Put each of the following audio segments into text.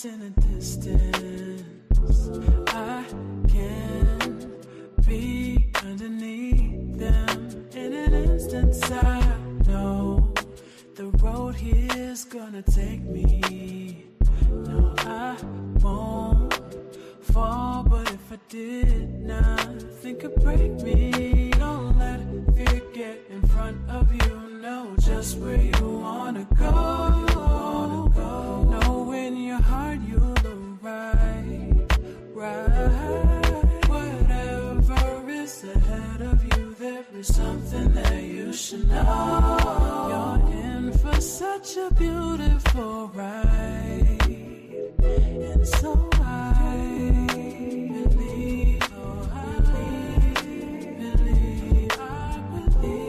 In the distance, I can be underneath them in an instant. I know the road here's gonna take me. No, I won't fall, but if I did, nothing could break me. Don't let fear get in front of you. Know just where you wanna go. Know in your heart you'll arrive, right. Whatever is ahead of you, there is something that you should know. You're in for such a beautiful ride, and so I believe, oh I believe, I believe.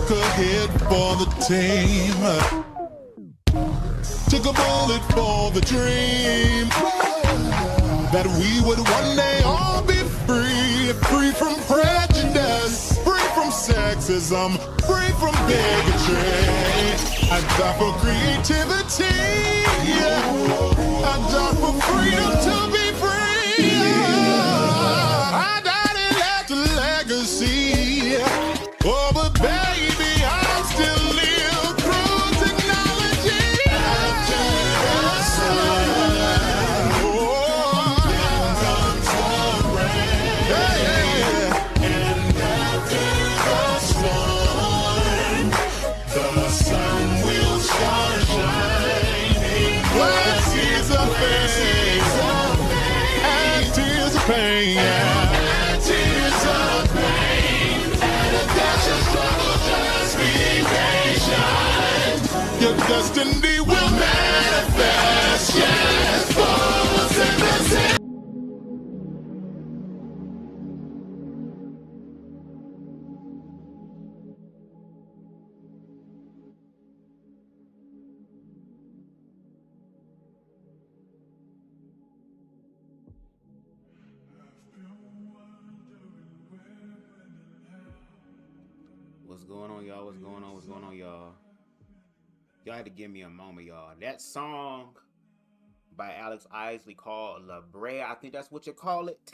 look ahead for the team. Took a bullet for the dream that we would one day all be free. Free from prejudice, free from sexism, free from bigotry. I die for creativity. I die for freedom to be free. I died and left a legacy. Oh, but baby, I still live through technology. After the sun, comes the rain. And after the storm, the sun will start shining. Black tears of pain, and tears of pain, and tears of pain, and a dash of struggle. Just be patient. Your destiny will manifest. Yes, falls in the sea. What's going on, y'all? What's going on? What's going on, y'all? Y'all had to give me a moment, y'all. That song by Alex Isley called La Brea, I think that's what you call it.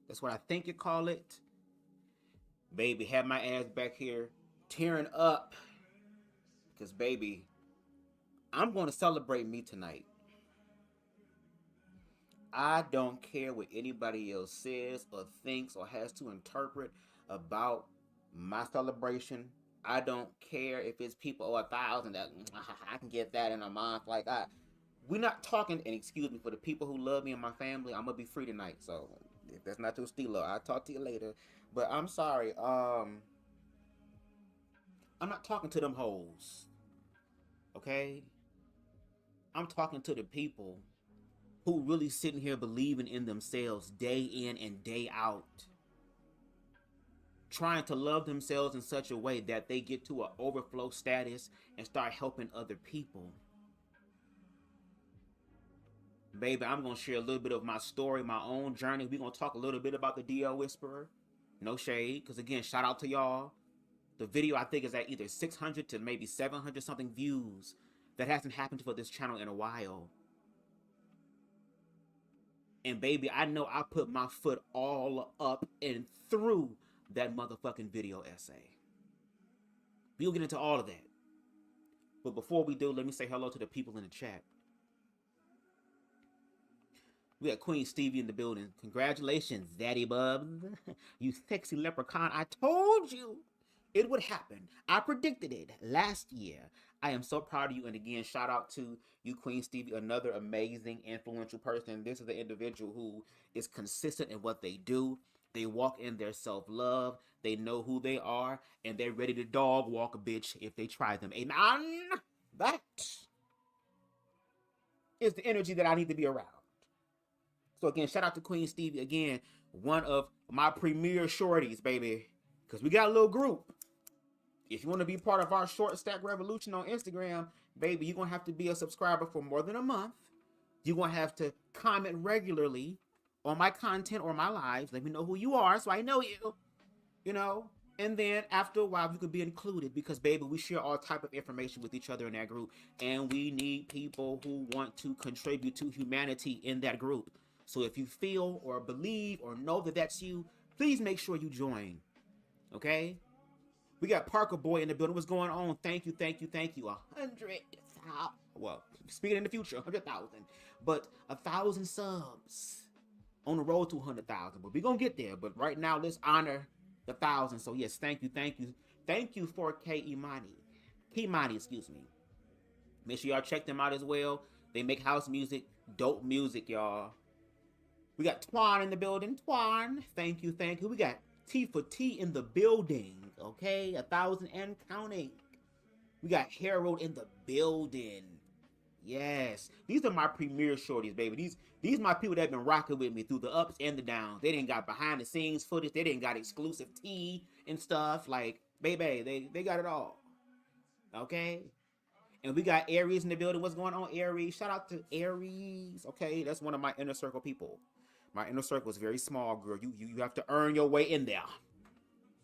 That's what I think you call it. Baby, had my ass back here tearing up. Because, baby, I'm going to celebrate me tonight. I don't care what anybody else says or thinks or has to interpret about my celebration. I don't care if it's people 1,000 that I can get that in a month. Like, we're not talking, and excuse me, for the people who love me and my family, I'm gonna be free tonight. So if that's not your stilo, I'll talk to you later. But I'm sorry, I'm not talking to them hoes. Okay? I'm talking to the people who really sitting here believing in themselves day in and day out. Trying to love themselves in such a way that they get to an overflow status and start helping other people. Baby, I'm going to share a little bit of my story, my own journey. We're going to talk a little bit about the DL Whisperer. No shade, because again, shout out to y'all. The video, I think, is at either 600 to maybe 700 something views. That hasn't happened for this channel in a while. And baby, I know I put my foot all up and through that motherfucking video essay. We'll get into all of that. But before we do, let me say hello to the people in the chat. We got Queen Stevie in the building. Congratulations, Daddy Bubs. You sexy leprechaun. I told you it would happen. I predicted it last year. I am so proud of you. And again, shout out to you, Queen Stevie, another amazing, influential person. This is the individual who is consistent in what they do. They walk in their self-love. They know who they are. And they're ready to dog walk a bitch if they try them. Amen? That is the energy that I need to be around. So again, shout out to Queen Stevie. Again, one of my premier shorties, baby. Because we got a little group. If you want to be part of our short stack revolution on Instagram, baby, you're going to have to be a subscriber for more than a month. You're going to have to comment regularly on my content or my lives. Let me know who you are so I know you, you know. And then after a while, you could be included because, baby, we share all type of information with each other in that group. And we need people who want to contribute to humanity in that group. So if you feel or believe or know that that's you, please make sure you join. Okay? We got Parker Boy in the building. What's going on? Thank you, thank you, thank you. 100,000. Well, speaking in the future, 100,000. But 1,000 subs on the road to 100,000. But we're going to get there. But right now, let's honor the 1,000. So yes, thank you, thank you. Thank you for Kimani, excuse me. Make sure y'all check them out as well. They make house music. Dope music, y'all. We got Twan in the building. Twan, thank you, thank you. We got T for T in the building, okay? 1,000 and counting. We got Harold in the building. Yes. These are my premier shorties, baby. These my people that have been rocking with me through the ups and the downs. They didn't got behind the scenes footage. They didn't got exclusive tea and stuff. Like, Baby, they got it all. Okay? And we got Aries in the building. What's going on, Aries? Shout out to Aries. Okay, that's one of my inner circle people. My inner circle is very small, girl. You have to earn your way in there.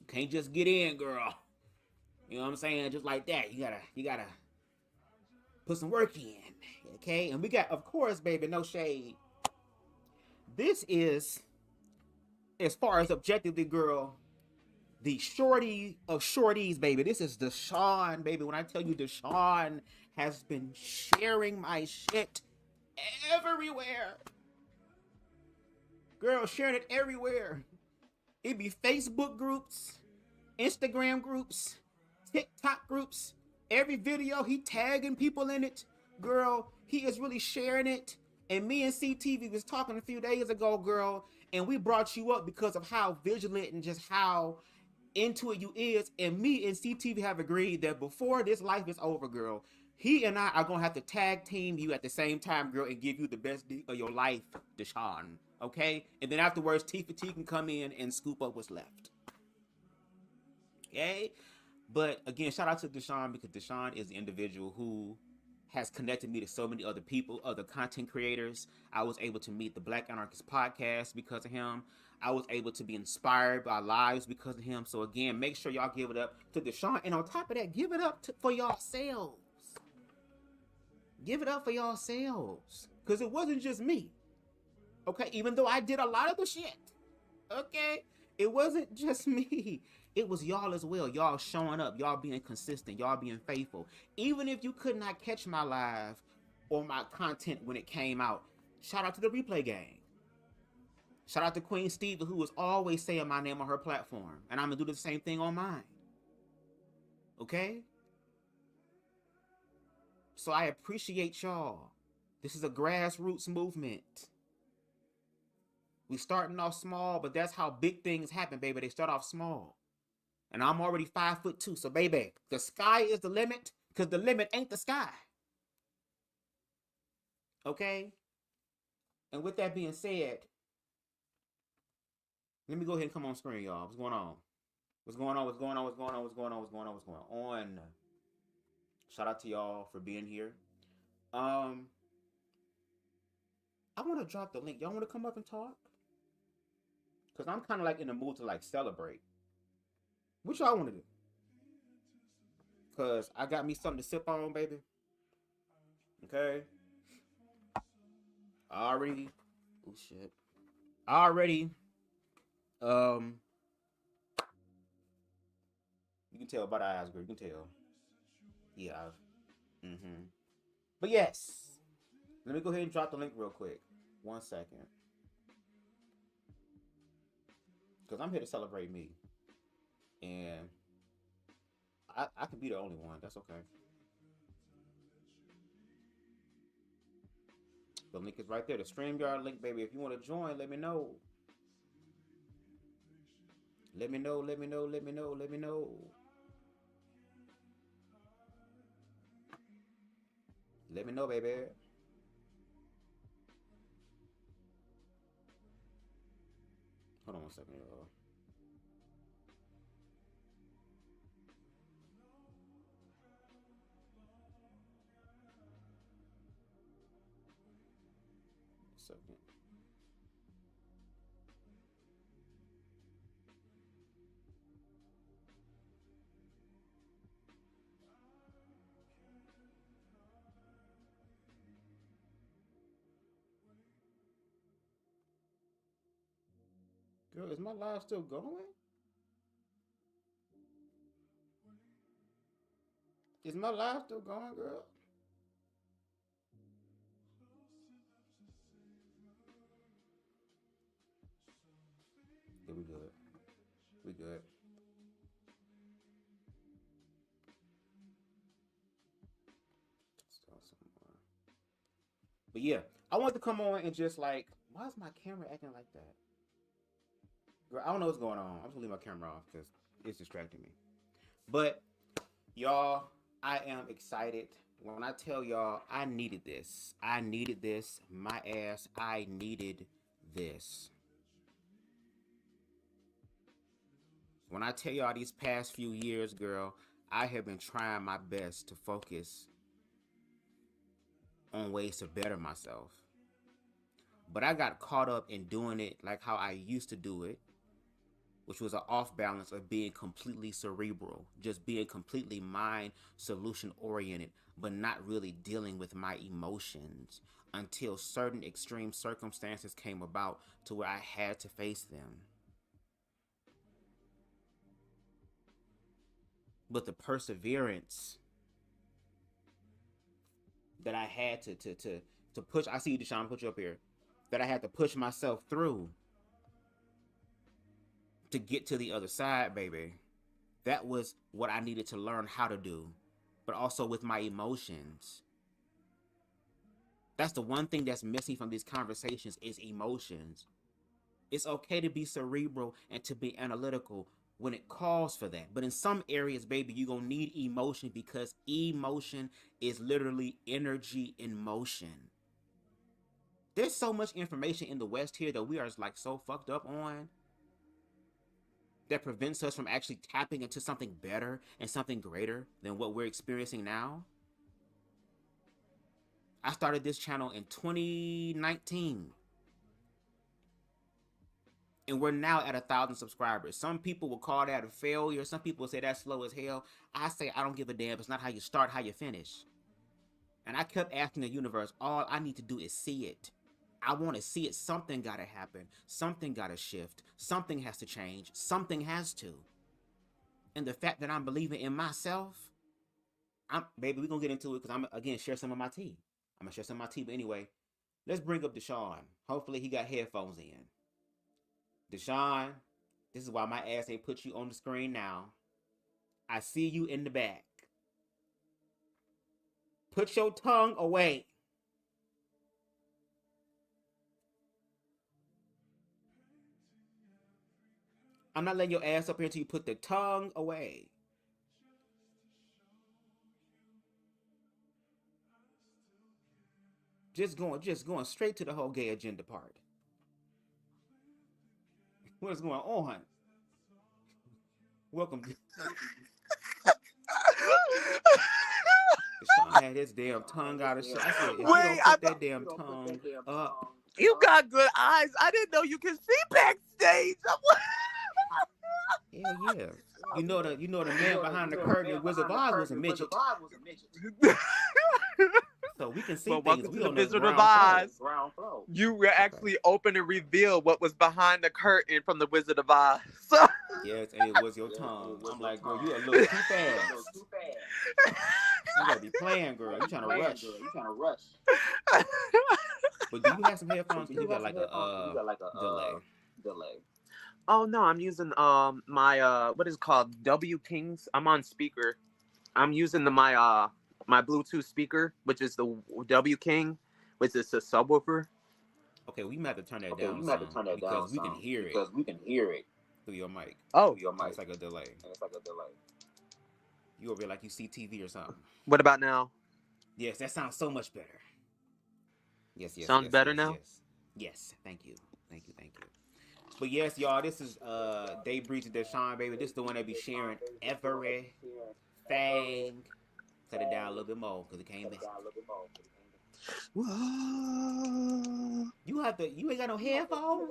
You can't just get in, girl. You know what I'm saying? Just like that. You gotta put some work in. Okay? And we got, of course, baby, no shade. This is, as far as objectively, girl, the shorty of shorties, baby. This is Deshawn, baby. When I tell you Deshawn has been sharing my shit everywhere. Girl, sharing it everywhere. It be Facebook groups, Instagram groups, TikTok groups. Every video, he tagging people in it. Girl, he is really sharing it. And me and CTV was talking a few days ago, girl, and we brought you up because of how vigilant and just how into it you is. And me and CTV have agreed that before this life is over, girl, he and I are gonna have to tag team you at the same time, girl, and give you the best day of your life, Deshawn. Okay? And then afterwards, T for T can come in and scoop up what's left. Okay? But again, shout out to Deshawn, because Deshawn is the individual who has connected me to so many other people, other content creators. I was able to meet the Black Anarchist podcast because of him. I was able to be inspired by lives because of him. So again, make sure y'all give it up to Deshawn. And on top of that, give it up for yourselves. Give it up for yourselves. Because it wasn't just me. Okay? Even though I did a lot of the shit. Okay? It wasn't just me. It was y'all as well. Y'all showing up. Y'all being consistent. Y'all being faithful. Even if you could not catch my live or my content when it came out, shout out to the replay gang. Shout out to Queen Steve, who was always saying my name on her platform. And I'm going to do the same thing on mine. Okay? So I appreciate y'all. This is a grassroots movement. We starting off small, but that's how big things happen, baby. They start off small. And I'm already 5'2". So, baby, the sky is the limit, because the limit ain't the sky. Okay? And with that being said, let me go ahead and come on screen, y'all. What's going on? What's going on? What's going on? What's going on? What's going on? What's going on? What's going on? Shout out to y'all for being here. I want to drop the link. Y'all want to come up and talk? Because I'm kind of like in the mood to like celebrate. What y'all want to do? Because I got me something to sip on, baby. Okay? Already. Oh, shit. Already. You can tell by the eyes, girl. You can tell. Yeah. But yes. Let me go ahead and drop the link real quick. 1 second. Because I'm here to celebrate me. And I could be the only one. That's okay. The link is right there. The StreamYard link, baby. If you want to join, let me know. Let me know, let me know, let me know, let me know. Let me know, baby. Hold on 1 second, y'all. Second. Girl, is my live still going? Is my live still going, girl? Yeah, we good. We good. But yeah, I want to come on and just like, why is my camera acting like that? Girl, I don't know what's going on. I'm just gonna leave my camera off because it's distracting me. But y'all, I am excited. When I tell y'all, I needed this. I needed this. My ass, I needed this. When I tell y'all these past few years, girl, I have been trying my best to focus on ways to better myself. But I got caught up in doing it like how I used to do it, which was an off balance of being completely cerebral, just being completely mind solution oriented, but not really dealing with my emotions until certain extreme circumstances came about to where I had to face them. But the perseverance that I had to push, I see you, Deshaun, put you up here, that I had to push myself through to get to the other side, baby. That was what I needed to learn how to do, but also with my emotions. That's the one thing that's missing from these conversations is emotions. It's okay to be cerebral and to be analytical when it calls for that. But in some areas, baby, you're going to need emotion because emotion is literally energy in motion. There's so much information in the West here that we are like so fucked up on that prevents us from actually tapping into something better and something greater than what we're experiencing now. I started this channel in 2019. And we're now at 1,000 subscribers. Some people will call that a failure. Some people will say that's slow as hell. I say I don't give a damn. It's not how you start, how you finish. And I kept asking the universe, all I need to do is see it. I want to see it. Something got to happen. Something got to shift. Something has to change. Something has to. And the fact that I'm believing in myself, baby, we're going to get into it because I'm, again, share some of my tea. I'm going to share some of my tea. But anyway, let's bring up Deshaun. Hopefully he got headphones in. Deshaun, this is why my ass ain't put you on the screen now. I see you in the back. Put your tongue away. I'm not letting your ass up here until you put the tongue away. Just going straight to the whole gay agenda part. What is going on? Welcome. Deshaun had his damn tongue out of shit. I said, if you don't put that damn tongue up. You got good eyes. I didn't know you can see backstage. Hell yeah. You know the man behind the curtain in Wizard of Oz was a midget. So we can see things. Welcome We to the on Wizard of Oz. You were actually open and revealed what was behind the curtain from the Wizard of Oz. Yes, and it was your tongue. I'm like, girl, you a little too fast. You gotta be playing, girl. You trying to rush. But do you have some headphones? Because you got like a delay. Oh no, I'm using my what is it called, W Kings. I'm on speaker. I'm using my Bluetooth speaker, which is the W King, which is a subwoofer. Okay, we might have to turn that down. Because we can hear it through your mic. Oh, it's like a delay. You over here like you see TV or something. What about now? Yes, that sounds so much better. Yes. Sounds better now? Yes. Thank you. But yes, y'all, this is Day Breach and Deshaun, baby. This is the one that be sharing everything. Cut it down a little bit more because it came back. You ain't got no headphones?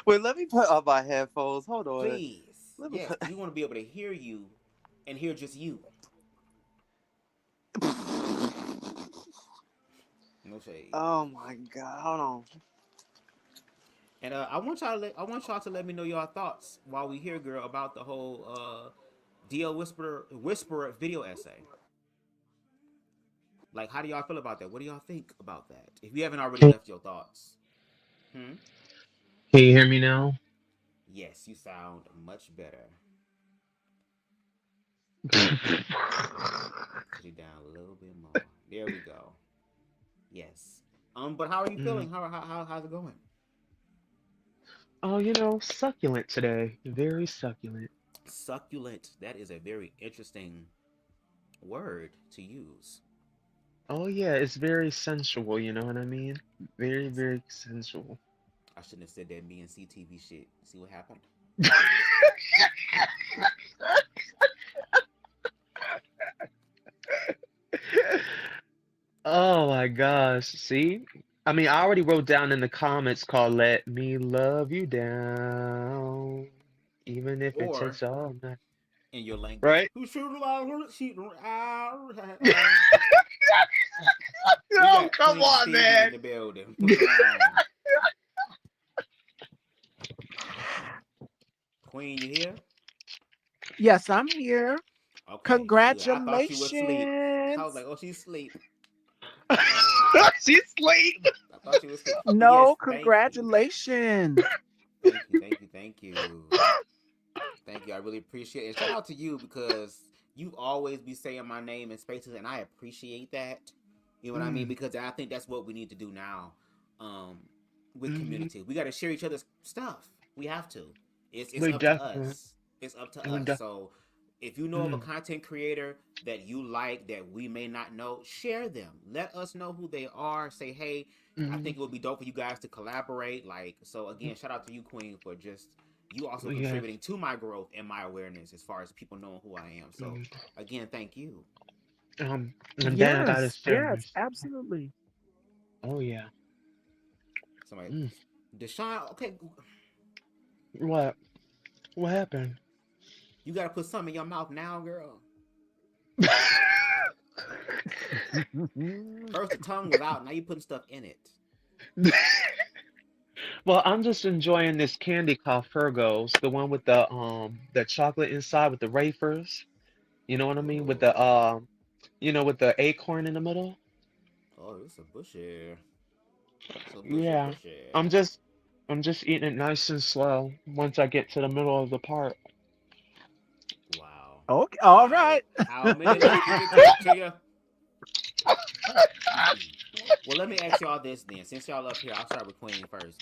Wait, let me put up my headphones. Hold on. Please. Yes, we want to be able to hear you and hear just you. No shade. Oh my God! Hold on. And I want y'all to let me know your thoughts while we hear, girl, about the whole DL Whisperer video essay. Like, how do y'all feel about that? What do y'all think about that? If you haven't already left your thoughts. Can you hear me now? Yes, you sound much better. Put it down a little bit more. There we go. Yes. But how are you feeling? How's it going? Oh, succulent today. Very succulent. Succulent. That is a very interesting word to use. Oh yeah, it's very sensual, you know what I mean? Very, very sensual. I shouldn't have said that me and CTV shit. See what happened? Oh my gosh. See? I mean, I already wrote down in the comments called Let Me Love You Down. Even if it Or takes all night. in your language, Right? who shoot out, shoot out. We Oh, got come Queen on, Stevie in man. the building. What's going on? Queen, you here? Yes, I'm here. Okay, good. I thought she was asleep. I was like, Congratulations. oh, she's asleep. No, She's asleep. I thought she was asleep. But yes, No, thank you. congratulations. Thank you, thank you, thank you. Thank you. I really appreciate it. And shout out to you because you always be saying my name in spaces and I appreciate that. You know what I mean? Mm, Because I think that's what we need to do now. Um, with hmm. community. We gotta share each other's stuff. We have to. It's We up to definitely, us. It's up to we us. def So if you know of a mm, content creator that you like that we may not know, share them. Let us know who they are. Say, hey, I mm, think it would be dope for you guys to collaborate. Like, so again, shout out to you, Queen, for just you also yes. contributing to my growth and my awareness as far as people knowing who I am. So Mm. again, thank you. And then I gotta Yes, share yes, this. absolutely. Oh yeah. Somebody, Mm. Deshaun, okay, What? What happened? you got to put something in your mouth now, girl. First the tongue was out, now you putting stuff in it. Well, I'm just enjoying this candy called Fergos, the one with the chocolate inside with the wafers. You know what I mean? With Oh, the with the acorn in the middle. oh, it's a bushy. It's a bushy, Yeah. bushy. I'm just I'm just eating it nice and slow once I get to the middle of the part. Wow. Okay, all How right. how many licks did it take to you? Well, let me ask y'all this then. Since y'all up here, I'll start with Queen first.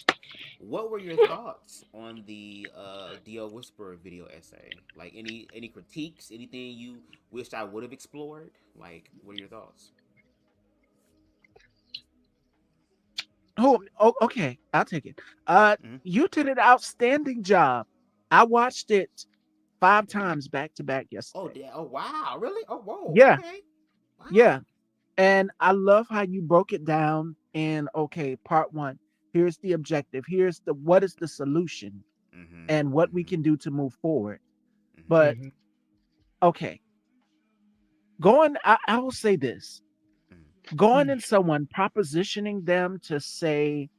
What were your thoughts on the DO Whisperer video essay? Like any critiques, anything you wished I would have explored? Like, what are your thoughts? Oh, okay, I'll take it. Mm-hmm. You did an outstanding job. I watched it 5 times back to back Oh, yesterday. oh wow, really? Oh, whoa, Yeah, okay, wow. yeah. And I love how you broke it down in okay, part one. Here's the objective. Here's the what is the solution Mm-hmm. and what we Mm-hmm. can do to move forward. Mm-hmm. But Hmm. okay, I will say this going in someone propositioning them to say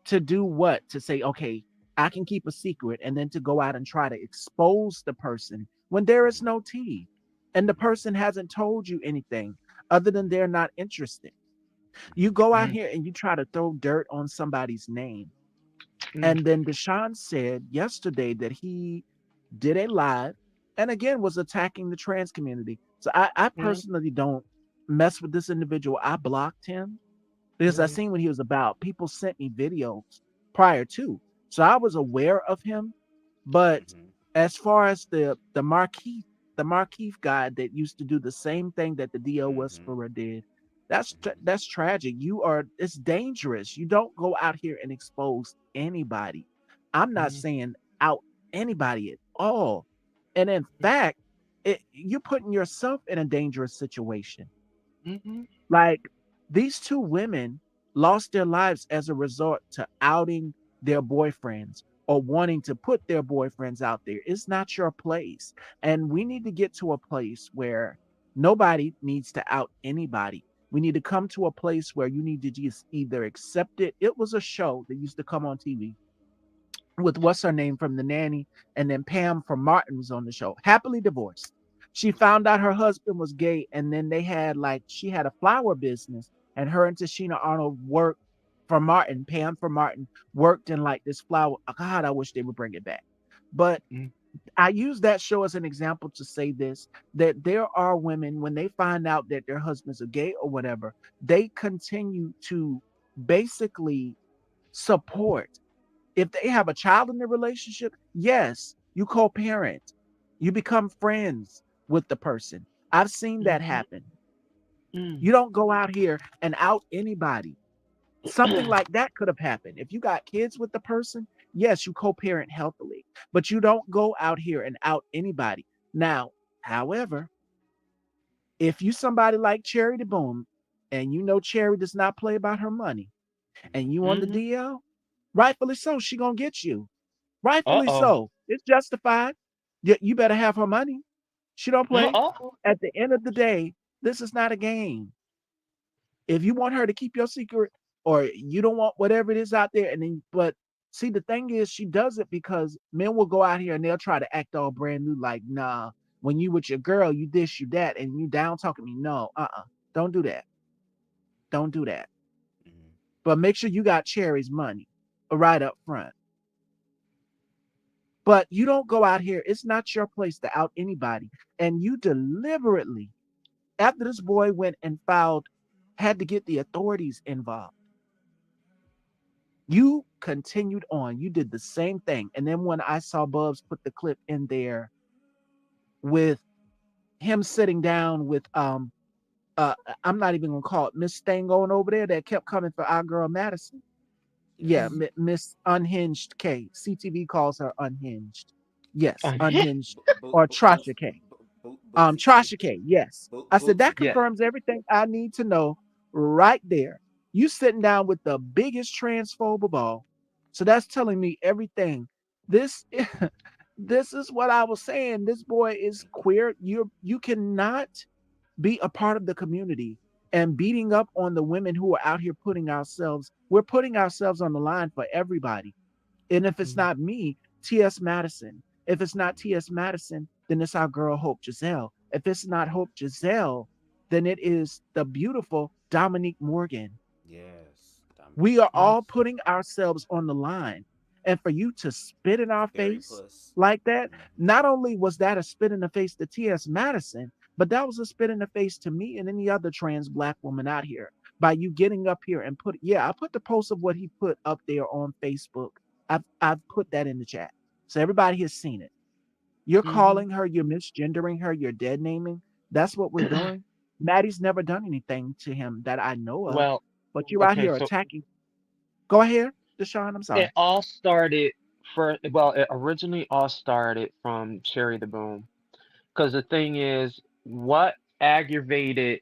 to do what to say okay I can keep a secret and then to go out and try to expose the person when there is Mm-hmm. no tea and the Mm-hmm. person hasn't told you anything other than Mm-hmm. they're not interested. You Mm-hmm. go out Hmm. here and you try to throw dirt on somebody's name. Hmm. And then Deshaun said yesterday that he did a live and again was attacking the trans community. So I Hmm. personally don't mess with this individual. I blocked him because I Hmm. seen what he was about. People sent me videos prior to. So I was aware of him. But Mm-hmm. as far as the Markeith guy that used to do the same thing that the DO Mm-hmm. Whisperer did, Mm-hmm. that's tragic. You are it's dangerous. You don't go out here and expose anybody. I'm not Hmm. saying out anybody at all. And in fact, you're putting yourself in a dangerous situation. Hmm. Like these two women lost their lives as a resort to outing their boyfriends or wanting to put their boyfriends out there. It's not your place. And we need to get to a place where nobody needs to out anybody. We need to come to a place where you need to just either accept it. It was a show that used to come on TV with what's her name from The Nanny, and then Pam from Martin was on the show. Happily divorced. She found out her husband was gay, and then they had like she had a flower business, and her and Tashina Arnold worked for Martin. Pam for Martin worked in like this flower. God, I wish they would bring it back. But I use that show as an example to say this that there are women when they find out that their husbands are gay or whatever, they continue to basically support if they have a child in the relationship, yes, you co-parent. You become friends with the person. I've seen that Hmm. happen. Mm. You don't go out here and out anybody. Something like that could have happened. If you got kids with the person, yes, you co-parent healthily, but you don't go out here and out anybody. Now, however, if you somebody like Cherry the Boom, and you know Cherry does not play about her money, and you on the Mm-hmm. DL, rightfully so, she gonna get you. Rightfully Uh-oh. so. It's justified. You better have her money. She don't play. Uh-oh. At the end of the day, this is not a game. If you want her to keep your secret, or you don't want whatever it is out there, and then but see, the thing is, she does it because men will go out here and they'll try to act all brand new, like, nah, when you with your girl, you this, you that, and you down talking me. No, don't do that. Don't do that. Mhm. But make sure you got Cherry's money right up front. But you don't go out here. It's not your place to out anybody. And you deliberately, after this boy went and filed, had to get the authorities involved. You continued on. You did the same thing. And then when I saw Bubs put the clip in there with him sitting down with uh I'm not even gonna call it Miss Thing going over there that kept coming for our girl Madison. Yeah, Yes. Miss Unhinged K. CTV calls her Unhinged. Yes, Uh, Unhinged Bo- or bo- boots, Trasha K. bootsy, Trasha K. Yes. I said bootsy. that yeah. confirms everything I need to know right there. You sitting down with the biggest transphobe of all. So that's telling me everything. This this is what I was saying. This boy is queer. You cannot be a part of the community and beating up on the women who are out here we're putting ourselves on the line for everybody. And if it's Mhm. not me, T.S. Madison. If it's not T.S. Madison, then it's our girl Hope Giselle. If it's not Hope Giselle, then it is the beautiful Dominique Morgan. Yes, We are Mm. all putting ourselves on the line. And for you to spit in our Barry face Puss. like that, Mhm. not only was that a spit in the face to T.S. Madison, but that was a spit in the face to me and any other trans black woman out here by you getting up here and I put the post of what he put up there on Facebook. I've put that in the chat. So everybody has seen it. You're Mhm. calling her, you're misgendering her, you're dead naming. That's what we're doing. Maddie's never done anything to him that I know of, Well, but you're out okay, here so attacking. Go ahead, Deshaun. I'm it sorry. all started well, it originally all started from Cherry the Boom. Because the thing is, what aggravated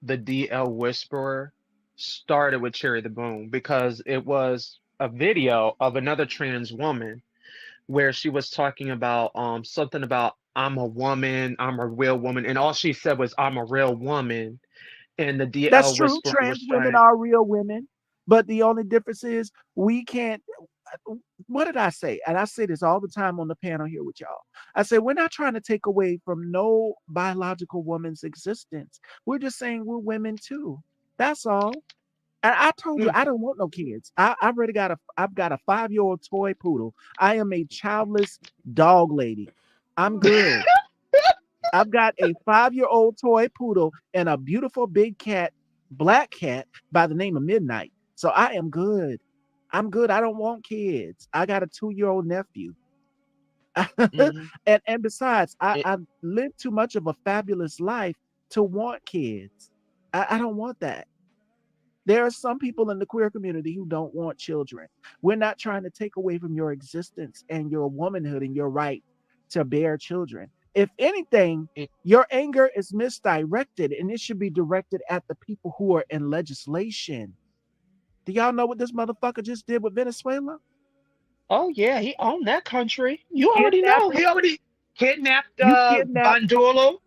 the DL Whisperer started with Cherry the Boom because it was a video of another trans woman where she was talking about something about I'm a woman, I'm a real woman, and all she said was I'm a real woman, and the That's DL true. Whisperer was Trans women trying. are real women, but the only difference is we can't. What did I say? And I say this all the time on the panel here with y'all. I say we're not trying to take away from no biological woman's existence. We're just saying we're women too. That's all. And I told you Mm, I don't want no kids. I've got a 5-year-old toy poodle. I am a childless dog lady. I'm good. I've got a 5-year-old toy poodle and a beautiful big cat, black cat by the name of Midnight. So I am good. I'm good. I don't want kids. I got a 2-year-old nephew. mhm. And besides, It, I've lived too much of a fabulous life to want kids. I don't want that. There are some people in the queer community who don't want children. We're not trying to take away from your existence and your womanhood and your right to bear children. If anything, it, your anger is misdirected and it should be directed at the people who are in legislation. Do y'all know what this motherfucker just did with Venezuela? oh yeah, he owned that country. You already know. Kidnapping. He already kidnapped You kidnapped Bandolo,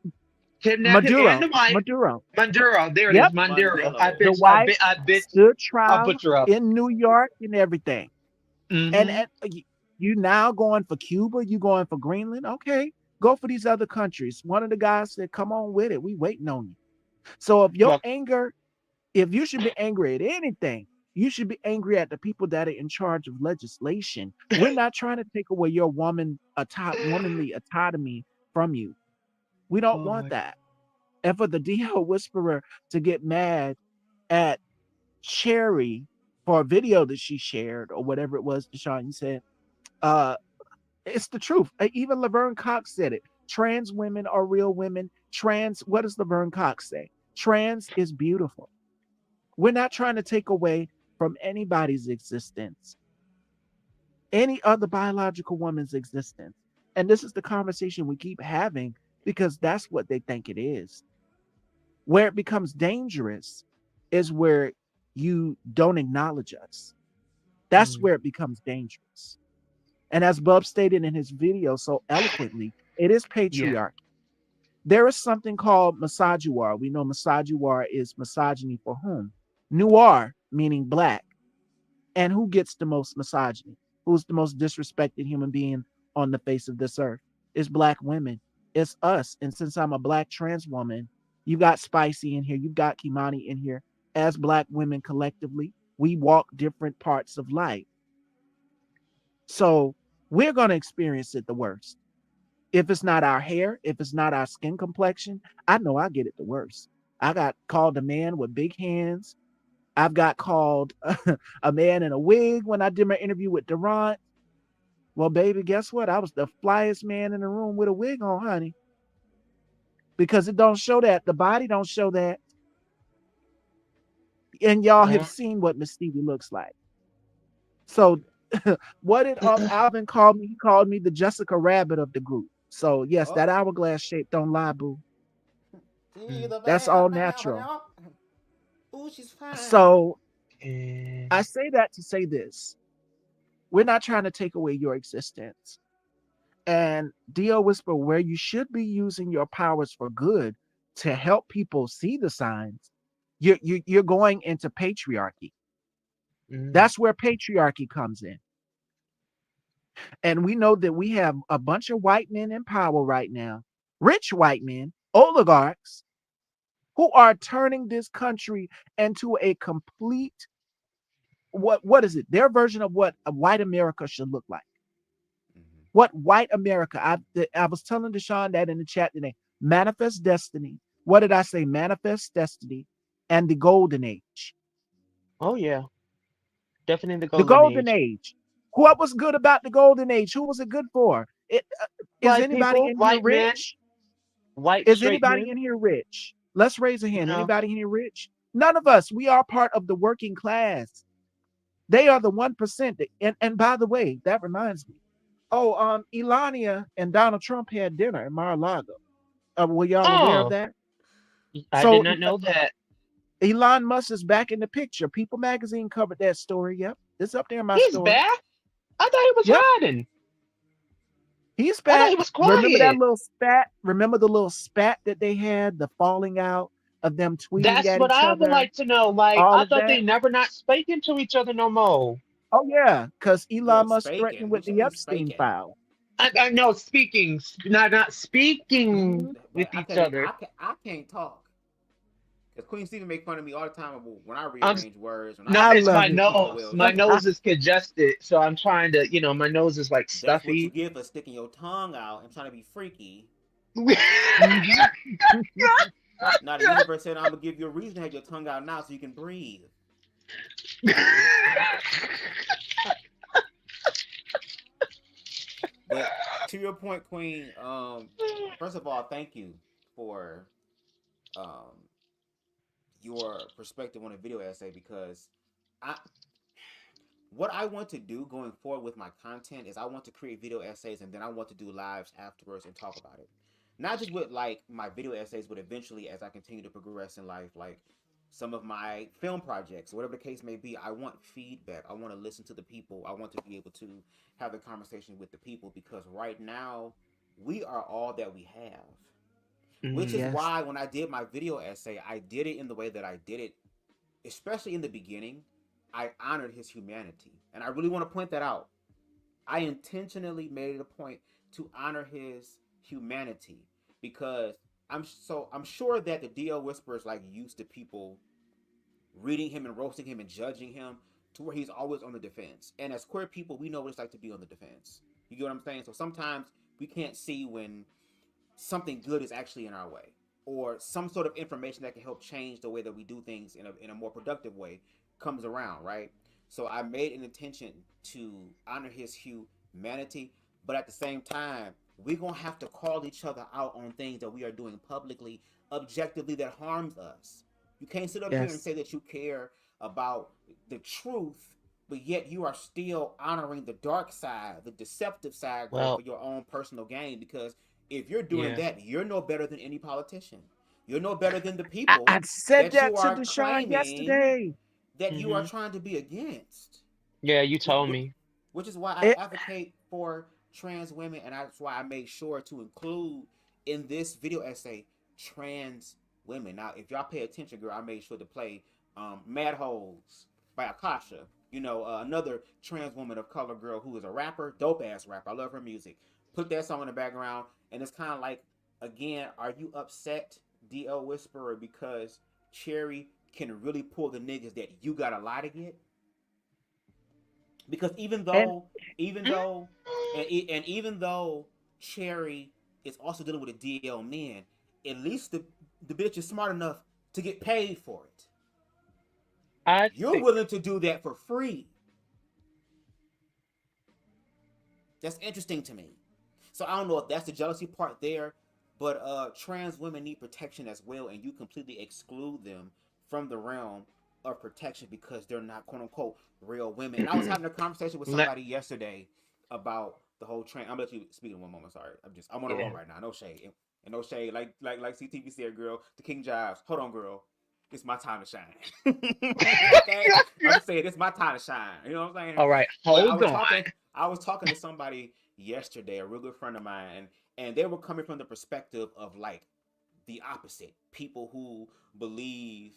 kidnapped him and Maduro. the wife. Maduro. Manduro, there it is, Yep. Manduro. Mandelo. The wife I bitch, stood I trial butcher up. in New York and everything. And, Mm-hmm. and you now going for Cuba, you going for Greenland. Okay, go for these other countries. One of the guys said, "Come on with it. We waiting on you." So Well, if you should be angry at anything, you should be angry at the people that are in charge of legislation. We're not trying to take away your womanly autonomy from you. We don't oh want my, that. And for the DL Whisperer to get mad at Cherry for a video that she shared or whatever it was, Deshaun, you said, uh, it's the truth. Even Laverne Cox said it. Trans women are real women. What does Laverne Cox say? Trans is beautiful. We're not trying to take away from anybody's existence, any other biological woman's existence. And this is the conversation we keep having because that's what they think it is. Where it becomes dangerous is where you don't acknowledge us. That's Mm. where it becomes dangerous. And as Bub stated in his video so eloquently, it is Yeah. patriarchy. There is something called misogynoir. We know misogynoir is misogyny for whom? Noir, meaning black. And who gets the most misogyny? Who's the most disrespected human being on the face of this earth? It's black women. It's us. And since I'm a black trans woman, you got Spicy in here, you got Kimani in here. As black women collectively, we walk different parts of life. So we're going to experience it the worst. If it's not our hair, if it's not our skin complexion, I know I get it the worst. I got called a man with big hands. I've got called a man in a wig when I did my interview with Durant. Well, baby, guess what? I was the flyest man in the room with a wig on, honey. Because it don't show that. The body don't show that. And y'all have Yeah. seen what Miss Stevie looks like. So what did Alvin call me? He called me the Jessica Rabbit of the group. So yes, Oh, that hourglass shape don't lie, boo. see the That's bam, all bam, natural. bam. Ooh, she's fine. So And I say that to say this. We're not trying to take away your existence. And Dio Whisper, where you should be using your powers for good to help people see the signs, you're going into patriarchy. mm. That's where patriarchy comes in. And we know that we have a bunch of white men in power right now, rich white men, oligarchs, who are turning this country into a complete what is it? Their version of what a white America should look like. Mhm. What white America? I was telling Deshaun that in the chat today. Manifest destiny. What did I say? Manifest destiny and the golden age. Oh yeah, definitely the The golden golden age. age. What was good about the golden age? Who was it good for? Is White anybody people, in here white men, rich? white Is straight anybody men. in here rich? Let's raise a hand. No. Anybody in here rich? None of us. We are part of the working class. They are the 1%. And by the way, that reminds me. Oh, Elania and Donald Trump had dinner in Mar-a-Lago. Were y'all aware of Oh, that? I did So not know that. Elon Musk is back in the picture. People magazine covered that story. Yep. It's up there in my He's story. back. I thought he was Yep. hiding. He's I thought back. he was Remember that quiet. little spat? Remember the little spat that they had, the falling out of them tweeting That's at what each I would other, like to know. Like, all I of thought that? they never not speaking to each other no more. Oh yeah, because Girl, Elon Musk threatened spaking. with What you the mean Epstein spaking? file. I know speaking, not speaking Hmm. with But each other. I can't talk. Because Queen Stephen make fun of me all the time when I I'm rearrange words, when I no, I it's say my love it. I nose. will My shit. nose is congested, so I'm trying to, my nose is like That's what you stuffy. get for sticking your tongue out and trying to be freaky. Hmm. Now the universe said I'm gonna give you a reason to have your tongue out now so you can breathe. But to your point, Queen, first of all, thank you for um your perspective on a video essay because I what I want to do going forward with my content is I want to create video essays and then I want to do lives afterwards and talk about it. Not just with like my video essays, but eventually as I continue to progress in life, like some of my film projects, whatever the case may be, I want feedback. I want to listen to the people. I want to be able to have a conversation with the people because right now we are all that we have. Which is Mhm. Yes. why when I did my video essay, I did it in the way that I did it, especially in the beginning. I honored his humanity. And I really want to point that out. I intentionally made it a point to honor his humanity because I'm sure that the DL Whisperer is like used to people reading him and roasting him and judging him to where he's always on the defense. And as queer people, we know what it's like to be on the defense. You get what I'm saying? So sometimes we can't see when something good is actually in our way or some sort of information that can help change the way that we do things in a more productive way comes around, right? So I made an intention to honor his humanity, but at the same time we're gonna have to call each other out on things that we are doing publicly, objectively, that harms us. You can't sit up here and Yes. say that you care about the truth, but yet you are still honoring the dark side, the deceptive side, girl, for Well, your own personal gain. Because if you're doing yeah. that, you're no better than any politician. You're no better than the I people said that that you to are Deshaun claiming yesterday. that you are Hmm. trying to be against. Yeah, you Which, told me. which is why I It, advocate for trans women, and that's why I made sure to include in this video essay trans women. Now, if y'all pay attention, girl, I made sure to play Mad Holes by Akasha. Another trans woman of color girl who is a rapper, dope ass rapper. I love her music. Put that song in the background, and it's kind of like, again, are you upset, DL Whisperer, because Cherry can really pull the niggas that you got a lie to get? Because and even though and even though Cherry is also dealing with a DL man, at least the bitch is smart enough to get paid for it. I You're think willing to do that for free. That's interesting to me. So I don't know if that's the jealousy part there, but trans women need protection as well, and you completely exclude them from the realm of protection because they're not quote unquote real women. And I was having a conversation with let somebody yesterday about the whole trans. I'm gonna let you speak in one moment. Sorry, I'm on a roll yeah. right now. No shade, and no shade. Like CTV said, girl, the King Jives. Hold on, girl. It's my time to shine. Okay, I'm just saying it's my time to shine. You know what I'm saying? All right, But hold on. I was talking to somebody yesterday, a real good friend of mine, and they were coming from the perspective of like the opposite. People who believe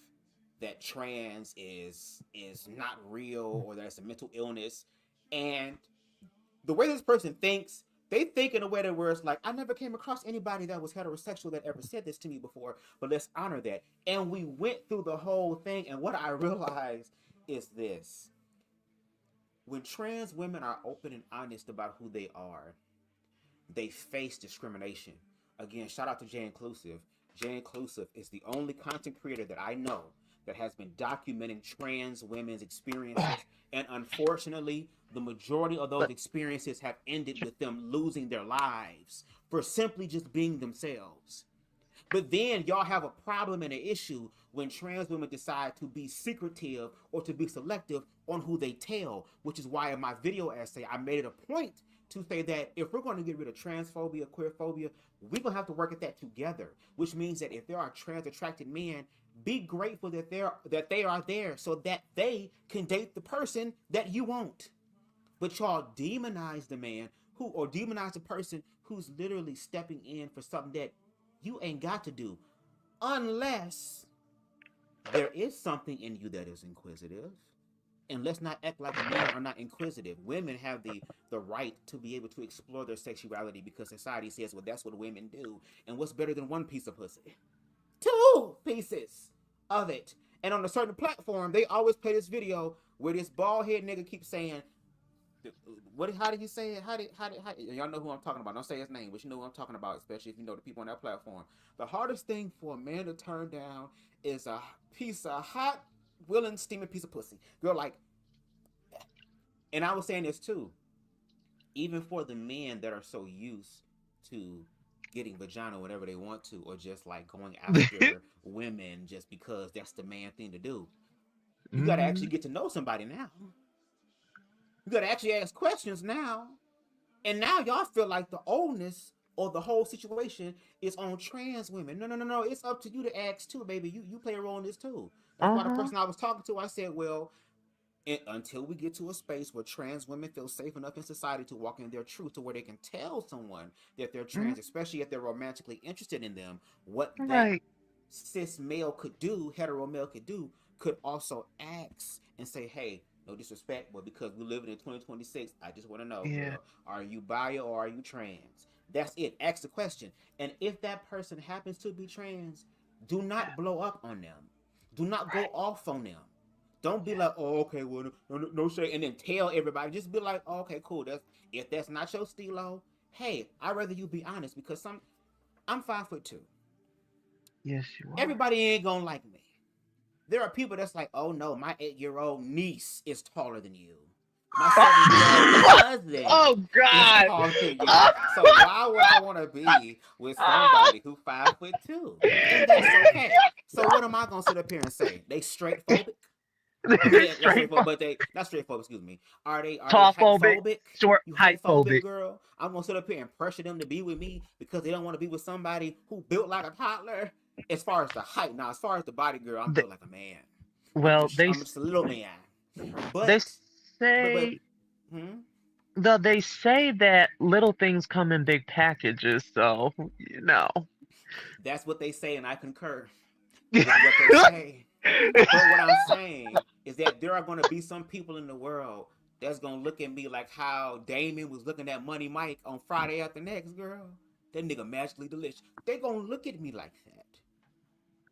that trans is not real or that it's a mental illness. And the way this person thinks, they think in a way that where it's like, I never came across anybody that was heterosexual that ever said this to me before, but let's honor that. And we went through the whole thing, and what I realized is this. When trans women are open and honest about who they are, they face discrimination. Again, shout out to Jay Inclusive. Jay Inclusive is the only content creator that I know that has been documenting trans women's experiences. And unfortunately, the majority of those But experiences have ended with them losing their lives for simply just being themselves. But then y'all have a problem and an issue when trans women decide to be secretive or to be selective on who they tell, which is why in my video essay I made it a point to say that if we're going to get rid of transphobia, queerphobia, we're going to have to work at that together, which means that if there are trans attracted men, be grateful that they are there so that they can date the person that you want. But y'all demonize the man who, or demonize the person who's literally stepping in for something that you ain't got to do, unless there is something in you that is inquisitive. And let's not act like men are not inquisitive. Women have the right to be able to explore their sexuality because society says, well, that's what women do. And what's better than one piece of pussy? Two pieces of it. And on a certain platform, they always play this video where this bald head nigga keeps saying, how did he say it? How did y'all know who I'm talking about? Don't say his name, but you know who I'm talking about, especially if you know the people on that platform. The hardest thing for a man to turn down is a piece of hot, willing, steaming piece of pussy. Girl, like, and I was saying this too, even for the men that are so used to getting vagina whenever they want to, or just like going after women just because that's the man thing to do. You got to actually Mhm. get to know somebody now. You got to actually ask questions now. And now y'all feel like the oldness or the whole situation is on trans women. No, no, no, no. It's up to you to ask too, baby. You play a role in this too. That's why the Uh-huh. person I was talking to, I said, well, until we get to a space where trans women feel safe enough in society to walk in their truth, to where they can tell someone that they're Mhm. trans, especially if they're romantically interested in them, what that Right. cis male could do, hetero male could do, could also ask and say, hey, no disrespect, but because we're living in 2026, I just want to know, Yeah. girl, are you bi or are you trans? That's it. Ask the question. And if that person happens to be trans, do not blow up on them. Do not go Right. off on them. Don't be Yeah. like, oh, okay, well, no shade, and then tell everybody. Just be like, oh, okay, cool. If that's not your stilo, hey, I'd rather you be honest because I'm 5'2". Yes, you are. Everybody ain't gonna like me. There are people that's like, oh no, my 8-year-old niece is taller than you. My 7-year-old cousin Oh is God. calling you. So why would I want to be with somebody who 5'2"? And that's okay. So what am I gonna sit up here and say? They straight phobic? I mean, not Straight straightforward, but they not straightforward. Excuse me. Are they tall height phobic, phobic? short You height height phobic, phobic. girl. I'm gonna sit up here and pressure them to be with me because they don't want to be with somebody who built like a toddler. As far as the height, now as far as the body, girl, I'm They, built like a man. well, I'm just a little man. they But but say hmm? they say that little things come in big packages, so you know. That's what they say, and I concur with what they say. But what I'm saying is that there are going to be some people in the world that's going to look at me like how Damon was looking at Money Mike on Friday After Next, girl. That nigga magically delicious. They going to look at me like that.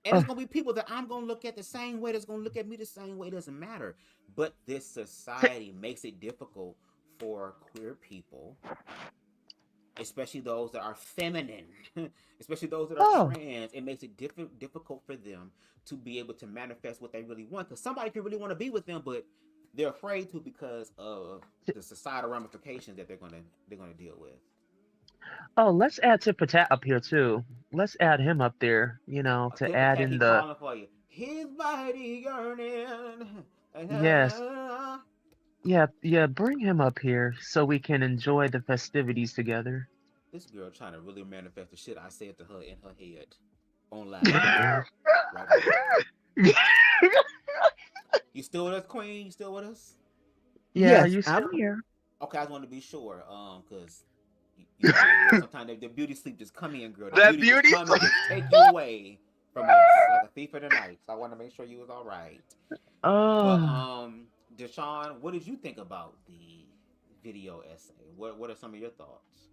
And Oh, it's going to be people that I'm going to look at the same way that's going to look at me the same way. It doesn't matter. But this society makes it difficult for queer people, especially those that are feminine, especially those that are oh, trans. It makes it difficult for them to be able to manifest what they really want. Because somebody can really want to be with them, but they're afraid to because of the societal ramifications that they're gonna deal with. oh. Let's add Tip for Tat up here too. Let's add him up there. To Tip for add tat, in he the calling for you. His body yearning. yes, yeah, yeah. Bring him up here so we can enjoy the festivities together. This girl trying to really manifest the shit I said to her in her head on live right now. You still with us, Queen? You still with us? Yeah, Yes, you I'm still here. Okay, I just want to be sure, cause you know how it is. Sometimes the beauty sleep just come in, girl. The that beauty just beauty. come and just take you away from us like a thief in the night. So I want to make sure you was all right. But Oh, Deshaun, what did you think about the video essay? What are some of your thoughts?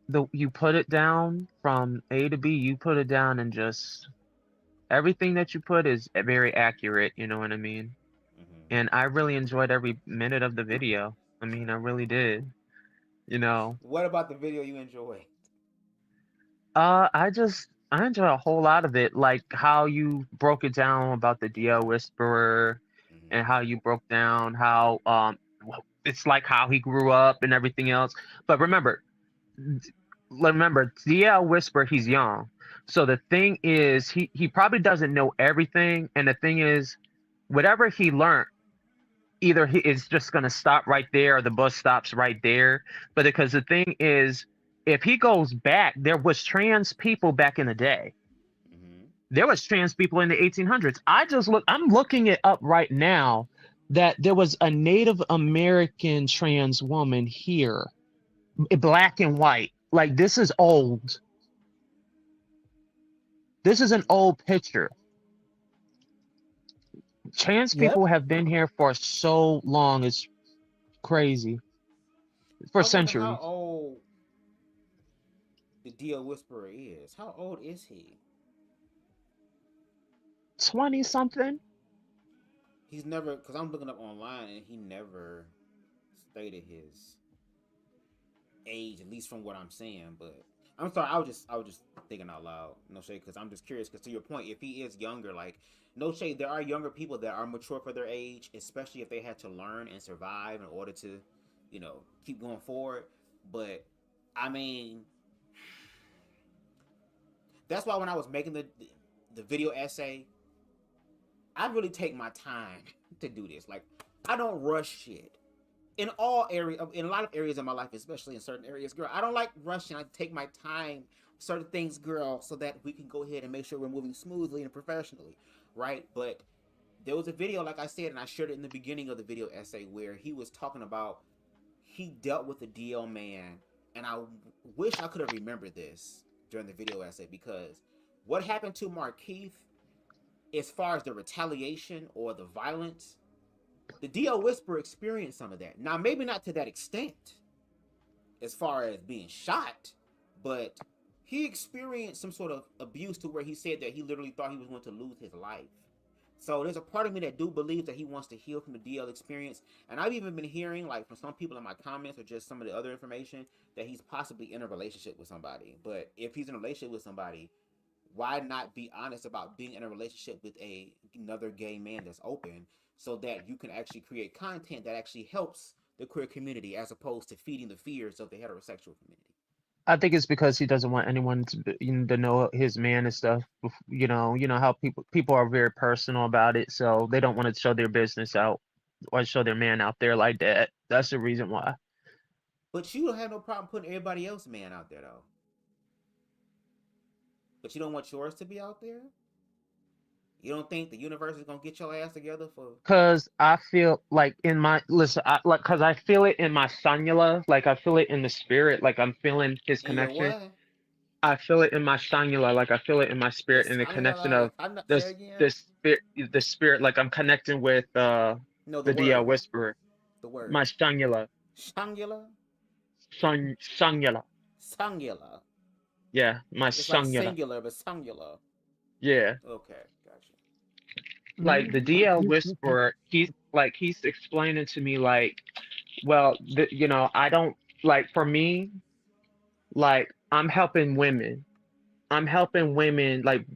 the you put it down from A to B. You put it down and just everything that you put is very accurate. You know what I mean? Hmm. And I really enjoyed every minute of the video. I mean, I really did. You know, What about the video you enjoyed? I enjoy a whole lot of it, like how you broke it down about the DL Whisperer, and Hmm. how you broke down how it's like how he grew up and everything else. But remember, DL Whisper, he's young. So the thing is, he probably doesn't know everything, and the thing is, whatever he learned, either he is just gonna stop right there, or the bus stops right there. But because the thing is, if he goes back, there was trans people back in the day. Hmm. There was trans people in the 1800s. I'm looking it up right now, that there was a Native American trans woman here, black and white. Like, this is old. This is an old picture. Trans Yep. people have been here for so long. It's crazy. For I wonder how centuries. old the DL Whisperer is. How old is he? 20 something. He's never, because I'm looking up online and he never stated his age, at least from what I'm seeing. But I'm sorry, I was just thinking out loud. No shade, because I'm just curious. Because to your point, if he is younger, like no shade, there are younger people that are mature for their age, especially if they had to learn and survive in order to, keep going forward. But I mean, that's why when I was making the video essay, I really take my time to do this. Like, I don't rush shit. In a lot of areas of my life, especially in certain areas, girl, I don't like rushing. I take my time, certain things, girl, so that we can go ahead and make sure we're moving smoothly and professionally, right? But there was a video, like I said, and I shared it in the beginning of the video essay, where he was talking about he dealt with a DL man, and I wish I could have remembered this during the video essay, because what happened to Markeith, as far as the retaliation or the violence, the DL Whisperer experienced some of that. Now, maybe not to that extent as far as being shot, but he experienced some sort of abuse to where he said that he literally thought he was going to lose his life. So there's a part of me that do believe that he wants to heal from the DL experience. And I've even been hearing, like, from some people in my comments or just some of the other information, that he's possibly in a relationship with somebody. But if he's in a relationship with somebody, why not be honest about being in a relationship with another gay man that's open, so that you can actually create content that actually helps the queer community as opposed to feeding the fears of the heterosexual community. I think it's because he doesn't want anyone to know his man and stuff. You know how people are very personal about it, so they don't want to show their business out or show their man out there like that. That's the reason why. But you don't have no problem putting everybody else's man out there, though. But you don't want yours to be out there? You don't think the universe is gonna get your ass together for? Cause I feel like in my listen, cause I feel it in my sanula, like I feel it in the spirit, like I'm feeling his In your connection. what? I feel it in my sanula, like I feel it in my The spirit, and the connection Sanula? of I'm not say this again. this spirit, like I'm connecting with No, the the DL word. Whisperer, The my word. sanula, Shangula? sanula, Sangula. yeah, my It's like sanula, singular, but singular. yeah. Okay, gotcha. Like the DL Whisperer, he's explaining to me like, well, I don't like for me, like I'm helping women. I'm helping women, like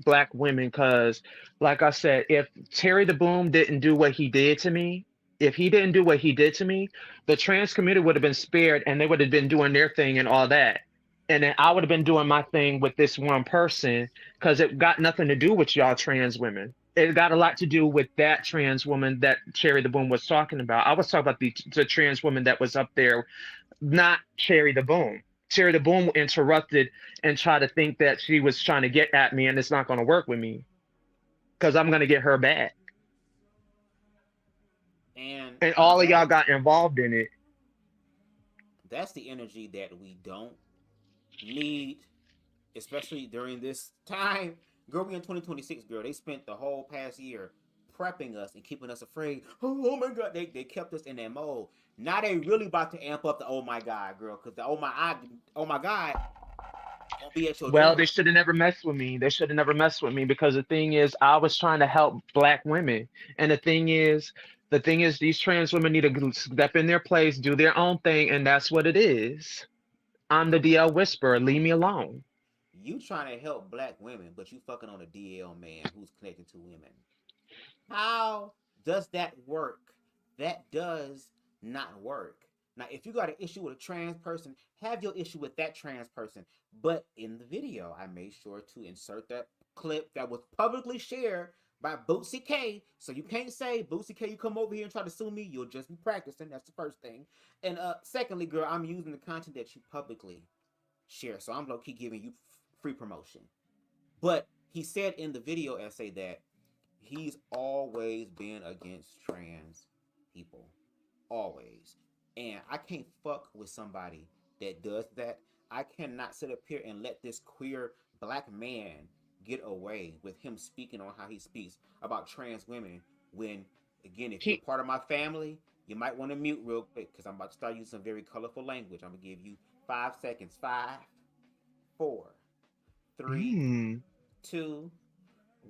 black women, because, like I said, if Terry the Boom didn't do what he did to me, if he didn't do what he did to me, the trans community would have been spared and they would have been doing their thing and all that. And then I would have been doing my thing with this one person because it got nothing to do with y'all trans women. It got a lot to do with that trans woman that Cherry the Boom was talking about. I was talking about the trans woman that was up there, not Cherry the Boom. Cherry the Boom interrupted and tried to think that she was trying to get at me, and it's not going to work with me because I'm going to get her back. And all of y'all got involved in it. That's the energy that we don't need, especially during this time. Girl, we in 2026, girl. They spent the whole past year prepping us and keeping us afraid. Oh my God. They kept us in that mode. Now they really about to amp up the oh my God, girl. Because the oh my God won't be at your door. They should have never messed with me. They should have never messed with me because the thing is, I was trying to help black women. And the thing is, these trans women need to step in their place, do their own thing, and that's what it is. I'm the DL Whisperer. Leave me alone. You trying to help black women, but you fucking on a DL man who's connected to women. How does that work? That does not work. Now, if you got an issue with a trans person, have your issue with that trans person. But in the video, I made sure to insert that clip that was publicly shared by BubzDaGawd. So you can't say, BubzDaGawd, you come over here and try to sue me. You'll just be practicing. That's the first thing. And secondly, girl, I'm using the content that you publicly share. So I'm low-key giving you free promotion. But he said in the video essay that he's always been against trans people. Always. And I can't fuck with somebody that does that. I cannot sit up here and let this queer black man get away with him speaking on how he speaks about trans women when, again, if you're part of my family, you might want to mute real quick because I'm about to start using some very colorful language. I'm going to give you 5 seconds. 5, 4, 3, 2,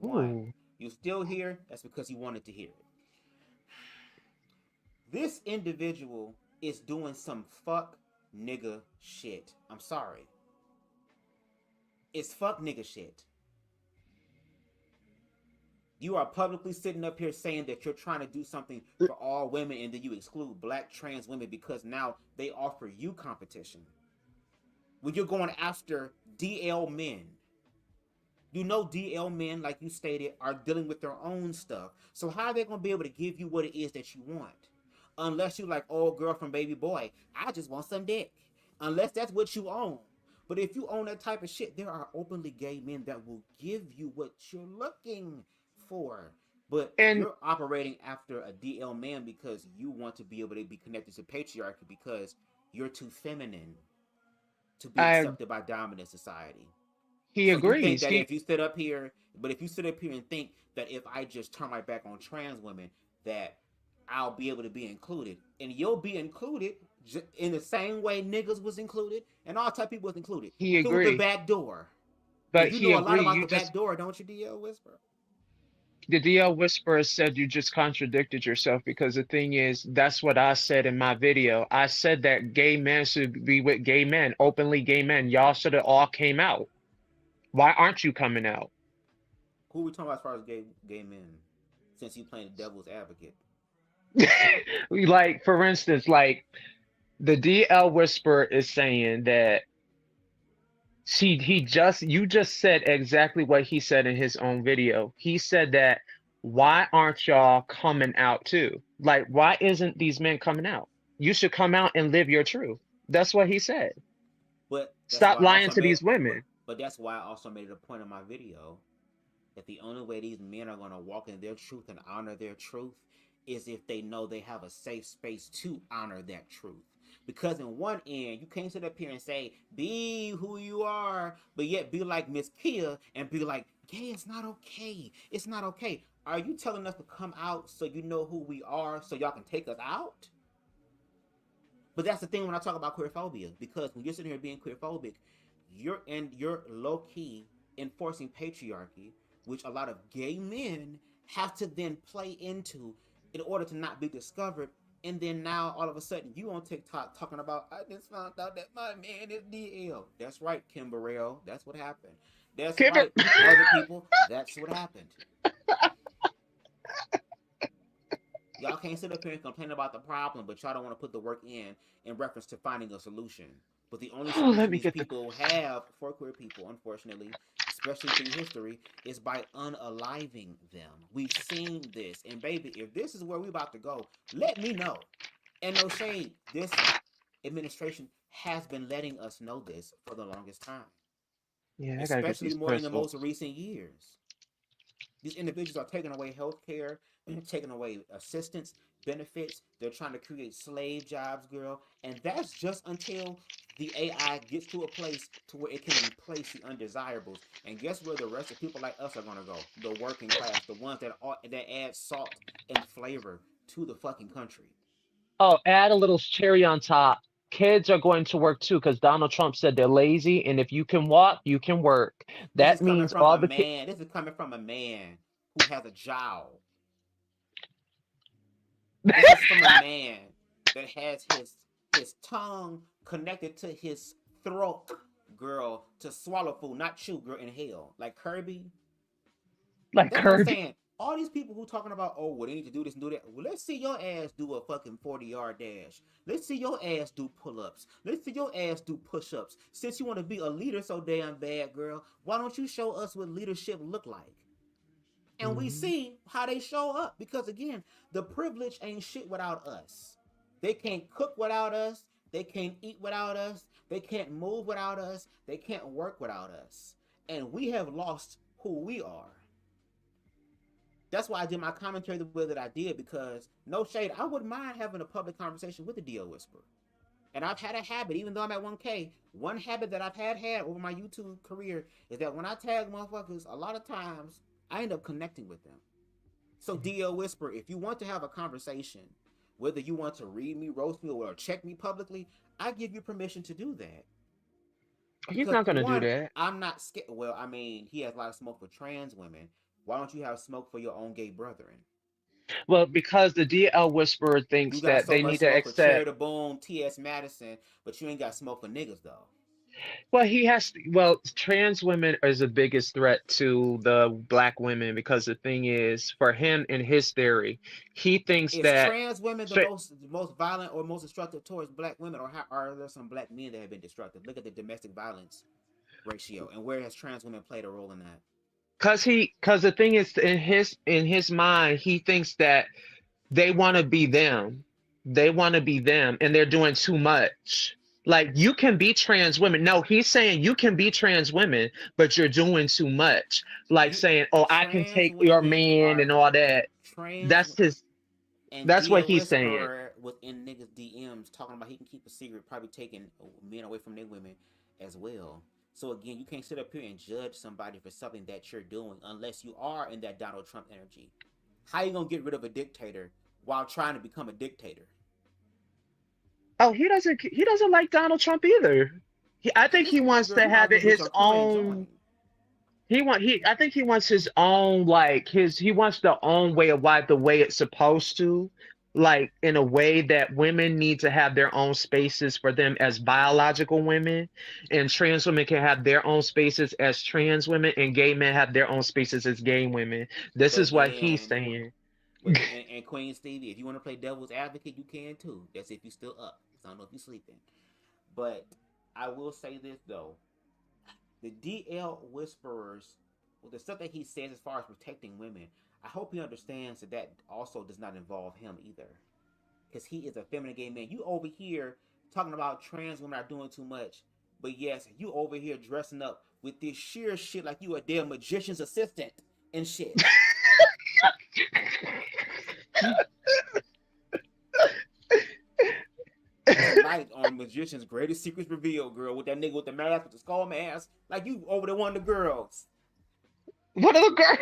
1. You still here? That's because you wanted to hear it. This individual is doing some fuck nigga shit. I'm sorry. It's fuck nigga shit. You are publicly sitting up here saying that you're trying to do something for all women and then you exclude black trans women because now they offer you competition. When you're going after DL men. You know DL men, like you stated, are dealing with their own stuff. So how are they going to be able to give you what it is that you want? Unless you're like, oh, girl from Baby Boy, I just want some dick. Unless that's what you own. But if you own that type of shit, there are openly gay men that will give you what you're looking for. But you're operating after a DL man because you want to be able to be connected to patriarchy because you're too feminine to be accepted by dominant society. He agrees. You think that if you sit up here and think that if I just turn my back on trans women, that I'll be able to be included. And you'll be included in the same way niggas was included and all type of people was included. He agrees. Through the back door. But you know a lot about the back door, don't you, DL Whisperer? The DL Whisperer said you just contradicted yourself because the thing is, that's what I said in my video. I said that gay men should be with gay men, openly gay men. Y'all should have all came out. Why aren't you coming out? Who are we talking about as far as gay men? since you playing the devil's advocate. Like, for instance, like the DL Whisperer is saying that you just said exactly what he said in his own video. He said that why aren't y'all coming out too? Like, why isn't these men coming out? You should come out and live your truth. That's what he said. But that's Stop why I lying also to made. these women. But that's why I also made it a point in my video that the only way these men are gonna walk in their truth and honor their truth is if they know they have a safe space to honor that truth. Because in one end, you can't sit up here and say, be who you are, but yet be like Miss Kia and be like, gay, it's not okay. It's not okay. Are you telling us to come out so you know who we are so y'all can take us out? But that's the thing when I talk about queerphobia, because when you're sitting here being queerphobic, you're low-key enforcing patriarchy, which a lot of gay men have to then play into in order to not be discovered. And then now all of a sudden you on TikTok talking about, I just found out that my man is DL. That's right, Kim Burrell. That's what happened. That's right, other people. That's what happened. Y'all can't sit up here and complain about the problem, but y'all don't want to put the work in reference to finding a solution. But the only solution these people have for queer people, unfortunately, especially through history, is by unaliving them. We've seen this. And baby, if this is where we're about to go, let me know. And no shade, this administration has been letting us know this for the longest time. Yeah, especially more in the most recent years. These individuals are taking away health care, taking away assistance, benefits. They're trying to create slave jobs, girl. And that's just until the AI gets to a place to where it can replace the undesirables. And guess where the rest of people like us are going to go? The working class, the ones that add salt and flavor to the fucking country. Oh, add a little cherry on top. Kids are going to work too because Donald Trump said they're lazy, and if you can walk, you can work. That means all the kids. This is coming from a man who has a jowl. This is from a man that has his tongue connected to his throat, girl, to swallow food, not chew, girl, inhale. Like Kirby. Like That's Kirby. What I'm saying. All these people who talking about, oh, well, they need to do this and do that. Well, let's see your ass do a fucking 40-yard dash. Let's see your ass do pull-ups. Let's see your ass do push-ups. Since you want to be a leader so damn bad, girl, why don't you show us what leadership look like? And we see how they show up. Because, again, the privilege ain't shit without us. They can't cook without us. They can't eat without us. They can't move without us. They can't work without us. And we have lost who we are. That's why I did my commentary the way that I did, because no shade, I wouldn't mind having a public conversation with the DL Whisperer. And I've had a habit, even though I'm at 1K, one habit that I've had over my YouTube career is that when I tag motherfuckers, a lot of times I end up connecting with them. So DL Whisperer, if you want to have a conversation, whether you want to read me, roast me, or check me publicly, I give you permission to do that. He's not going to do that. I'm not scared. Well, I mean, he has a lot of smoke for trans women. Why don't you have smoke for your own gay brethren? Well, because the DL Whisperer thinks that they need to accept. Cherry the Boom, T.S. Madison, but you ain't got smoke for niggas though. Well, trans women is the biggest threat to the black women, because the thing is, for him in his theory, he thinks that trans women the most violent or most destructive towards black women, or are there some black men that have been destructive? Look at the domestic violence ratio, and where has trans women played a role in that? Because the thing is, in his mind, he thinks that they want to be them. They want to be them, and they're doing too much. Like, you can be trans women. No, he's saying you can be trans women, but you're doing too much. Like saying, oh, I can take your man and all that. That's what he's saying. Within niggas' DMs talking about he can keep a secret, probably taking men away from their women as well. So again, you can't sit up here and judge somebody for something that you're doing unless you are in that Donald Trump energy. How you gonna get rid of a dictator while trying to become a dictator? Oh, he doesn't like Donald Trump either. I think he wants to have it his own. I think he wants his own, like he wants the own way of life, the way it's supposed to. Like, in a way that women need to have their own spaces for them as biological women, and trans women can have their own spaces as trans women, and gay men have their own spaces as gay women. This is what he's saying. But and Queen Stevie, if you want to play devil's advocate, you can too. That's if you're still up. I don't know if you're sleeping. But I will say this though. The DL whisperers, well, the stuff that he says as far as protecting women, I hope he understands that that also does not involve him either. Because he is a feminine gay man. You over here talking about trans women are doing too much. But yes, you over here dressing up with this sheer shit like you a damn magician's assistant and shit. Tonight on Magician's Greatest Secrets Revealed, girl, with that nigga with the mask, with the skull mask, like you over there one of the girls. One of the girls.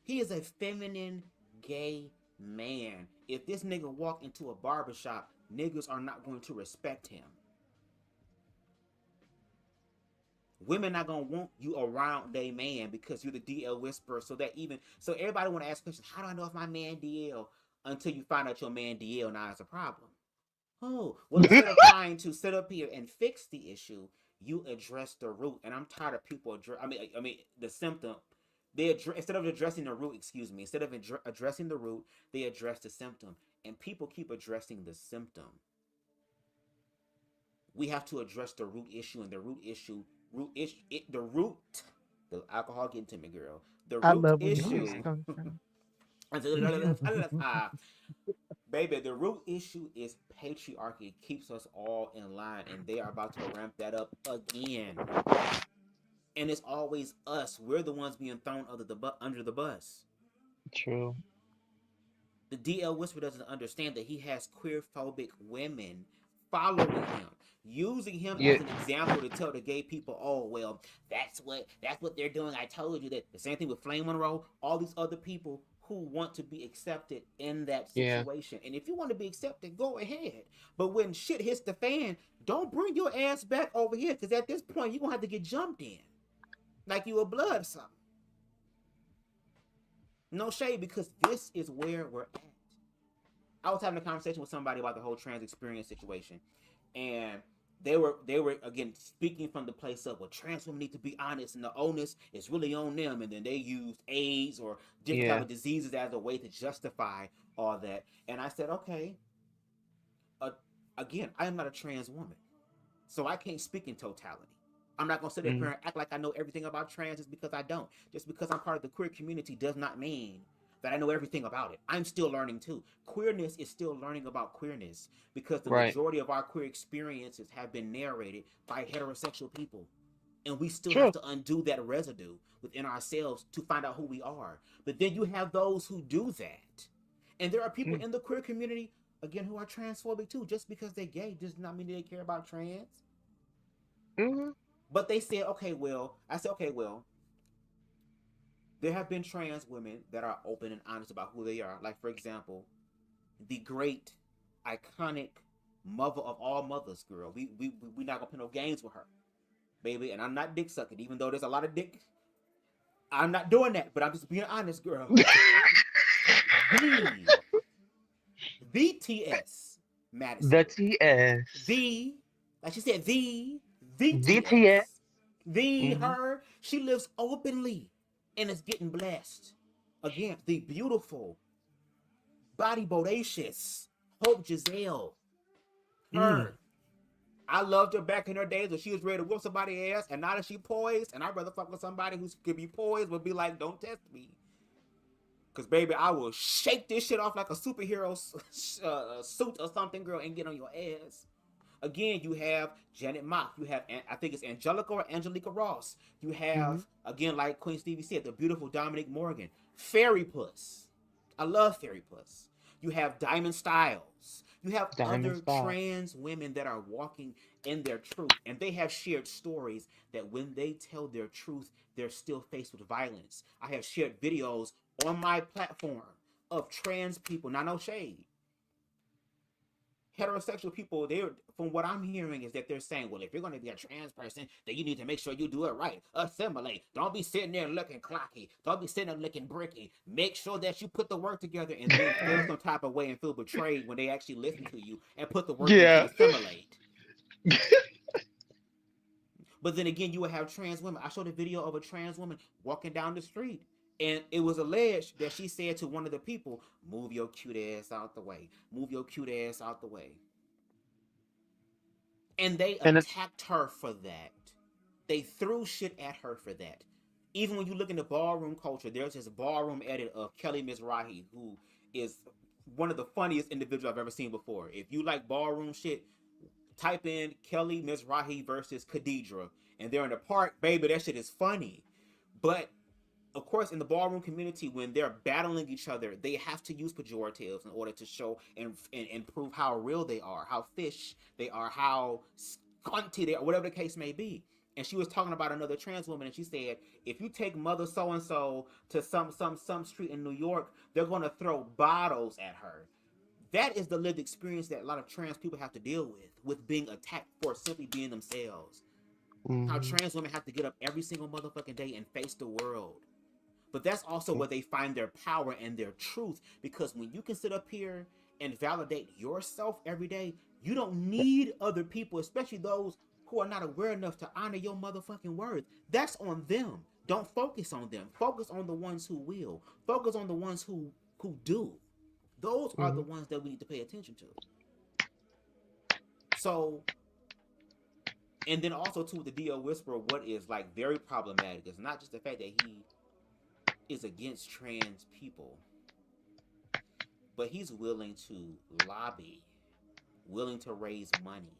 He is a feminine gay man. If this nigga walk into a barbershop, niggas are not going to respect him. Women not gonna want you around their man because you're the DL whisperer. So everybody want to ask questions. How do I know if my man DL? Until you find out your man DL now is a problem. Oh, well, instead of trying to sit up here and fix the issue, you address the root. And I'm tired of people the symptom. Instead of addressing the root, instead of addressing the root, they address the symptom. And people keep addressing the symptom. We have to address the root issue, and the alcohol getting to me, girl. The root issue. Baby, the root issue is patriarchy. It keeps us all in line, and they are about to ramp that up again. And it's always us. We're the ones being thrown under the bus. True. The DL Whisper doesn't understand that he has queer-phobic women following him, using him as an example to tell the gay people, oh, well, that's what they're doing. I told you that. The same thing with Flame Monroe, all these other people who want to be accepted in that situation. And if you want to be accepted, go ahead. But when shit hits the fan, don't bring your ass back over here, because at this point, you're going to have to get jumped in. Like you a blood or something. No shade, because this is where we're at. I was having a conversation with somebody about the whole trans experience situation. And they were again speaking from the place of, well, trans women need to be honest, and the onus is really on them. And then they used AIDS or different type of diseases as a way to justify all that. And I said, okay, again, I am not a trans woman, so I can't speak in totality. I'm not gonna sit there and act like I know everything about trans just because I don't. Just because I'm part of the queer community does not mean that I know everything about it. I'm still learning too. Queerness is still learning about queerness, because the majority of our queer experiences have been narrated by heterosexual people. And we still have to undo that residue within ourselves to find out who we are. But then you have those who do that. And there are people in the queer community, again, who are transphobic too. Just because they're gay does not mean they care about trans. But they said, okay, well, there have been trans women that are open and honest about who they are. Like, for example, the great, iconic mother of all mothers, girl. We not gonna play no games with her, baby. And I'm not dick sucking, even though there's a lot of dick. I'm not doing that, but I'm just being honest, girl. the TS Madison. The TS. Like she said, the TS. Her. She lives openly and is getting blessed. Again, the beautiful, body bodacious Hope Giselle. Her. I loved her back in her days when she was ready to whoop somebody's ass, and now that she poised, and I'd rather fuck with somebody who could be poised, would be like, don't test me. Because, baby, I will shake this shit off like a superhero suit or something, girl, and get on your ass. Again, you have Janet Mock. You have, I think it's Angelica or Angelica Ross. You have, again, like Queen Stevie said, the beautiful Dominique Morgan. Fairy Puss. I love Fairy Puss. You have Diamond Styles. You have other trans women that are walking in their truth. And they have shared stories that when they tell their truth, they're still faced with violence. I have shared videos on my platform of trans people, not no shade. Heterosexual people, from what I'm hearing is that they're saying, well, if you're going to be a trans person, then you need to make sure you do it right. Assimilate. Don't be sitting there looking clocky. Don't be sitting there looking bricky. Make sure that you put the work together, and then feel some type of way and feel betrayed when they actually listen to you and put the work to assimilate. But then again, you will have trans women. I showed a video of a trans woman walking down the street, And it was alleged that she said to one of the people, "Move your cute ass out the way. Move your cute ass out the way." And they And it's attacked her for that. They threw shit at her for that. Even when you look in the ballroom culture, there's this ballroom edit of Kelly Mizrahi, who is one of the funniest individuals I've ever seen before. If you like ballroom shit, type in Kelly Mizrahi versus Khadidra, and they're in the park, baby, that shit is funny. But of course, in the ballroom community, when they're battling each other, they have to use pejoratives in order to show and prove how real they are, how fish they are, how skunty they are, whatever the case may be. And she was talking about another trans woman, and she said, if you take mother so and so to some street in New York, they're going to throw bottles at her. That is the lived experience that a lot of trans people have to deal with being attacked for simply being themselves. How trans women have to get up every single motherfucking day and face the world. But that's also where they find their power and their truth, because when you can sit up here and validate yourself every day, you don't need other people, especially those who are not aware enough to honor your motherfucking worth. That's on them. Don't focus on them. Focus on the ones who will. Focus on the ones who do. Those are the ones that we need to pay attention to. So, and then also too, with the DL Whisperer, what is like very problematic is not just the fact that he is against trans people, but he's willing to lobby, willing to raise money,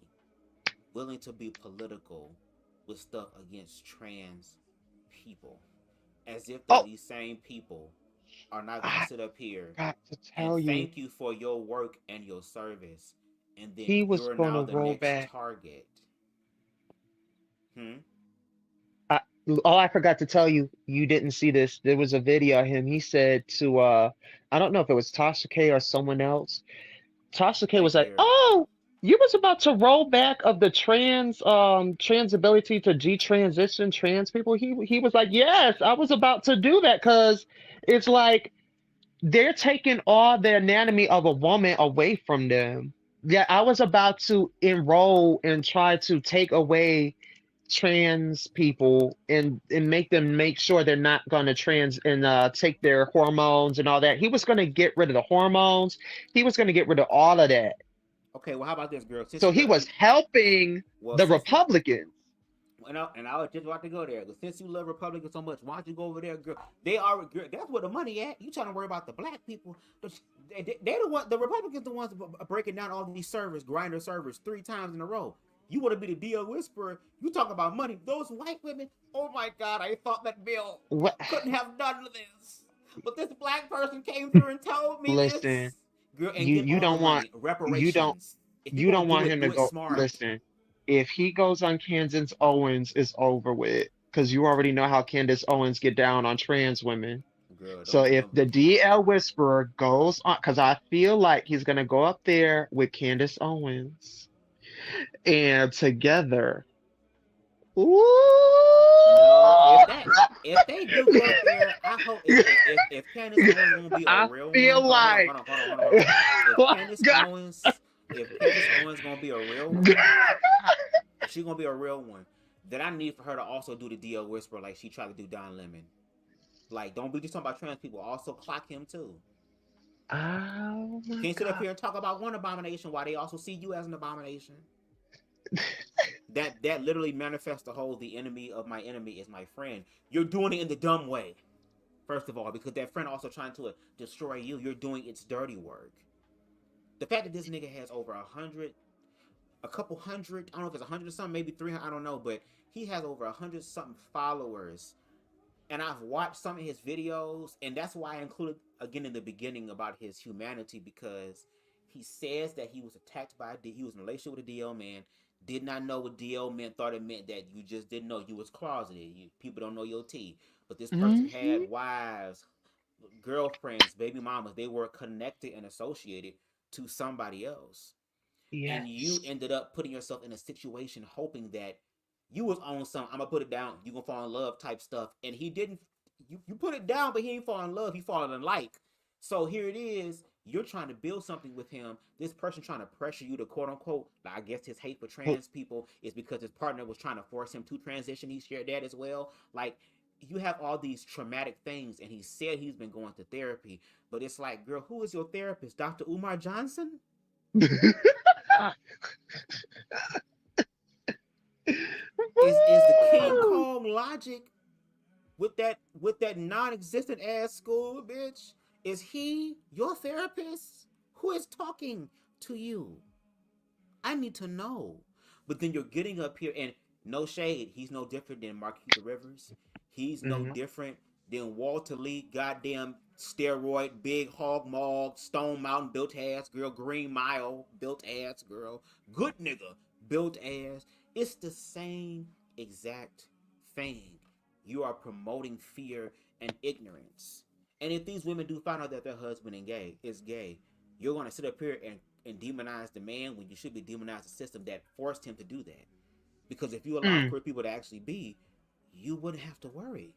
willing to be political with stuff against trans people, as if that these same people are not going to sit up here and thank you for your work and your service, and then he was you're going now to the roll next back. target. I forgot to tell you, you didn't see this. There was a video of him. He said to, I don't know if it was Tasha K or someone else. Tasha K was like, "Oh, you was about to roll back of the trans ability to detransition trans people." He was like, "Yes, I was about to do that because it's like they're taking all the anatomy of a woman away from them. Yeah, I was about to enroll and try to take away trans people and make them make sure they're not going to trans and take their hormones and all that. He was going to get rid of the hormones. He was going to get rid of all of that. Okay, well, how about this, girl? Since So he was helping the Republicans. And I was just about to go there. But since you love Republicans so much, why don't you go over there, girl? They are, girl, that's where the money at. You trying to worry about the black people? They the one. The Republicans the ones breaking down all these servers, grinder servers, 3 times in a row. You want to be the DL Whisperer? You talk about money. Those white women. Oh my God! I thought that bill couldn't have done this, but this black person came through and told me Listen, this. Girl, and you get you all don't the want money. Reparations. If you don't want it, him do to it go. smart. Listen, if he goes on Candace Owens, it's over with because you already know how Candace Owens get down on trans women. Girl, So if the DL Whisperer goes on, because I feel like he's gonna go up there with Candace Owens, and together. Ooh. No, if they do go up there, I hope if Candace Owens gonna be a real feel one. like Hold on. If Candace Owens gonna be a real one, if she's gonna be a real one, then I need for her to also do the DL Whisperer like she tried to do Don Lemon. Like, don't be just talking about trans people. Also clock him too. Oh my Can't sit up here and talk about one abomination while they also see you as an abomination. that literally manifests the whole the enemy of my enemy is my friend. You're doing it in the dumb way. First of all, because that friend also trying to destroy you. You're doing its dirty work. The fact that this nigga has over 100, a couple hundred, I don't know if it's 100 or something, maybe 300, I don't know, but he has over 100 something followers. And I've watched some of his videos, and that's why I included again in the beginning about his humanity, because he says that he was attacked by he was in a relationship with a DL man, did not know what DL meant, thought it meant that you just didn't know you was closeted. People don't know your tea. But this person had wives, girlfriends, baby mamas. They were connected and associated to somebody else. Yes. And you ended up putting yourself in a situation hoping that you was on some, I'm gonna put it down, you gonna fall in love type stuff. And he didn't, you put it down, but he ain't falling in love, he falling in like. So here it is, you're trying to build something with him. This person trying to pressure you to quote unquote, I guess his hate for trans people is because his partner was trying to force him to transition. He shared that as well. Like, you have all these traumatic things, and he said he's been going to therapy, but it's like, girl, who is your therapist? Dr. Umar Johnson? Is the King Kong logic with that non-existent ass school, bitch? Is he your therapist? Who is talking to you? I need to know. But then you're getting up here, and no shade, he's no different than Marquita Rivers. He's no different than Walter Lee, goddamn steroid, big hog mog, Stone Mountain built ass girl, Green Mile built ass girl, good nigga built ass. It's the same exact thing. You are promoting fear and ignorance. And if these women do find out that their husband is gay, you're going to sit up here and demonize the man when you should be demonizing the system that forced him to do that. Because if you allow queer people to actually be, you wouldn't have to worry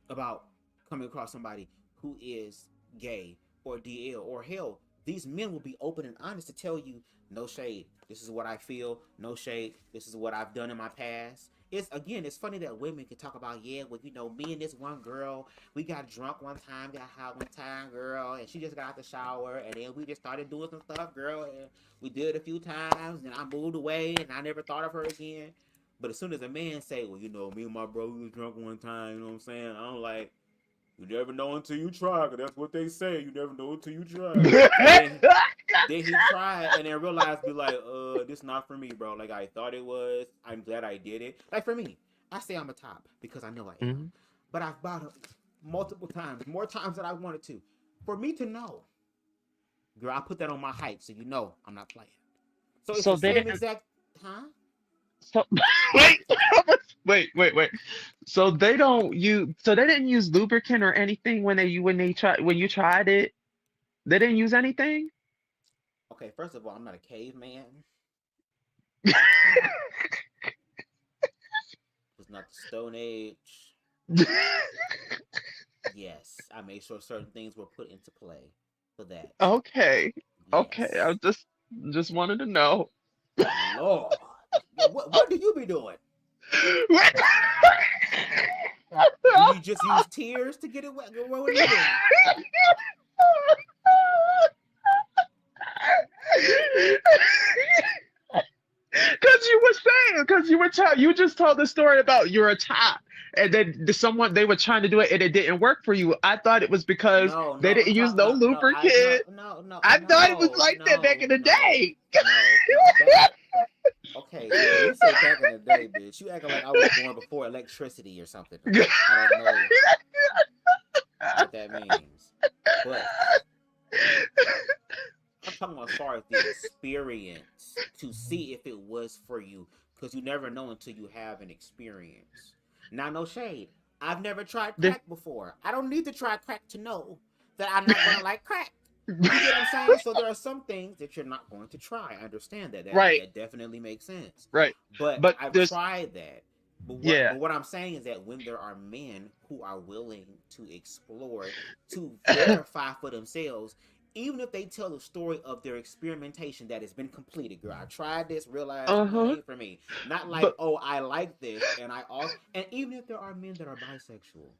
about coming across somebody who is gay or DL, or hell, these men will be open and honest to tell you, no shade, this is what I feel, no shade, this is what I've done in my past. It's funny that women can talk about, yeah, well, you know, me and this one girl, we got drunk one time, got high one time, girl, and she just got out the shower, and then we just started doing some stuff, girl, and we did it a few times, and I moved away, and I never thought of her again. But as soon as a man say, well, you know, me and my bro, we was drunk one time, you know what I'm saying? I'm like, you never know until you try, because that's what they say. You never know until you try. Then he tried and then realized, be like, this not for me, bro. Like, I thought it was. I'm glad I did it. Like, for me, I say I'm a top because I know I am. But I've bought it multiple times, more times than I wanted to. For me to know, girl, I put that on my hype, so you know I'm not playing. So it's the same exact, huh? So wait. So they didn't use lubricant or anything when you tried it. They didn't use anything. Okay, first of all, I'm not a caveman. It's not the Stone Age. Yes, I made sure certain things were put into play for that. Okay. Yes. Okay. I just wanted to know. Lord, what do you be doing? Do you just use tears to get it wet? What are you doing? Because you just told the story about you're a top, and then they were trying to do it and it didn't work for you. I thought it was because they didn't use no lubricant. I thought it was like that back in the day. Okay, you say back in the day, bitch. You acting like I was born before electricity or something. I don't know what that means. But I'm talking about as far as the experience to see if it was for you. Because you never know until you have an experience. Now, no shade. I've never tried crack before. I don't need to try crack to know that I'm not going to like crack. You get what I'm saying? So there are some things that you're not going to try. I understand that. That definitely makes sense. Right. But I've tried that. But what I'm saying is that when there are men who are willing to explore, to verify for themselves, even if they tell the story of their experimentation that has been completed, girl, I tried this, realized it ain't for me. Not like, I like this, and even if there are men that are bisexual,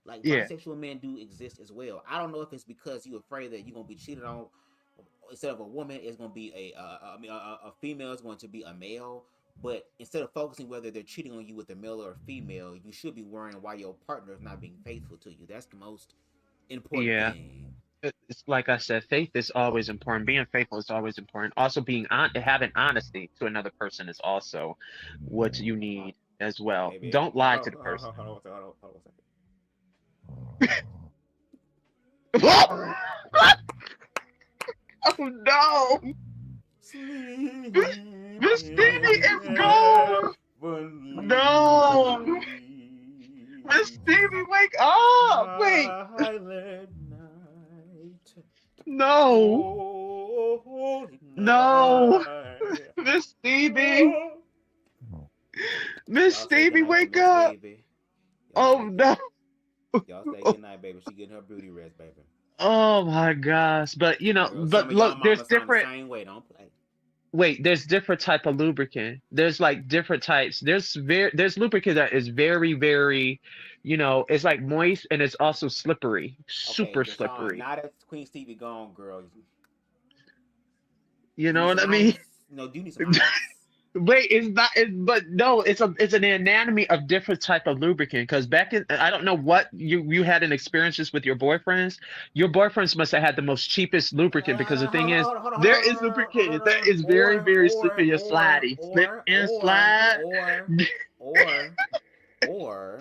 like bisexual men do exist as well. I don't know if it's because you're afraid that you're gonna be cheated on. Instead of a woman, it's gonna be a female is going to be a male. But instead of focusing whether they're cheating on you with a male or a female, you should be worrying why your partner is not being faithful to you. That's the most important thing. It's like I said, faith is always important. Being faithful is always important. Also, having honesty to another person is also what you need as well. Maybe. Don't lie to the person. Hold on Oh no! Miss Stevie is gone. No, Miss Stevie, wake up! Wait. No, Miss Stevie. Miss Stevie, wake up! Oh no! Y'all stay good night, baby. She getting her beauty rest, baby. Oh my gosh! But Girl, look, there's different. The same way, don't play. Wait, there's different type of lubricant. There's like different types. There's lubricant that is very, very, it's like moist and it's also slippery, Okay, super Deshaun, slippery. now that Queen Stevie gone, girl, You you know need what some I mean? ice? No, do you need some ice? Wait, it's not. But no, it's an anatomy of different type of lubricant. Because back in, I don't know what you had an experiences with your boyfriends. Your boyfriends must have had the most cheapest lubricant because the thing is, there is lubricant that is very very slippery and slidey, slip and slide. Or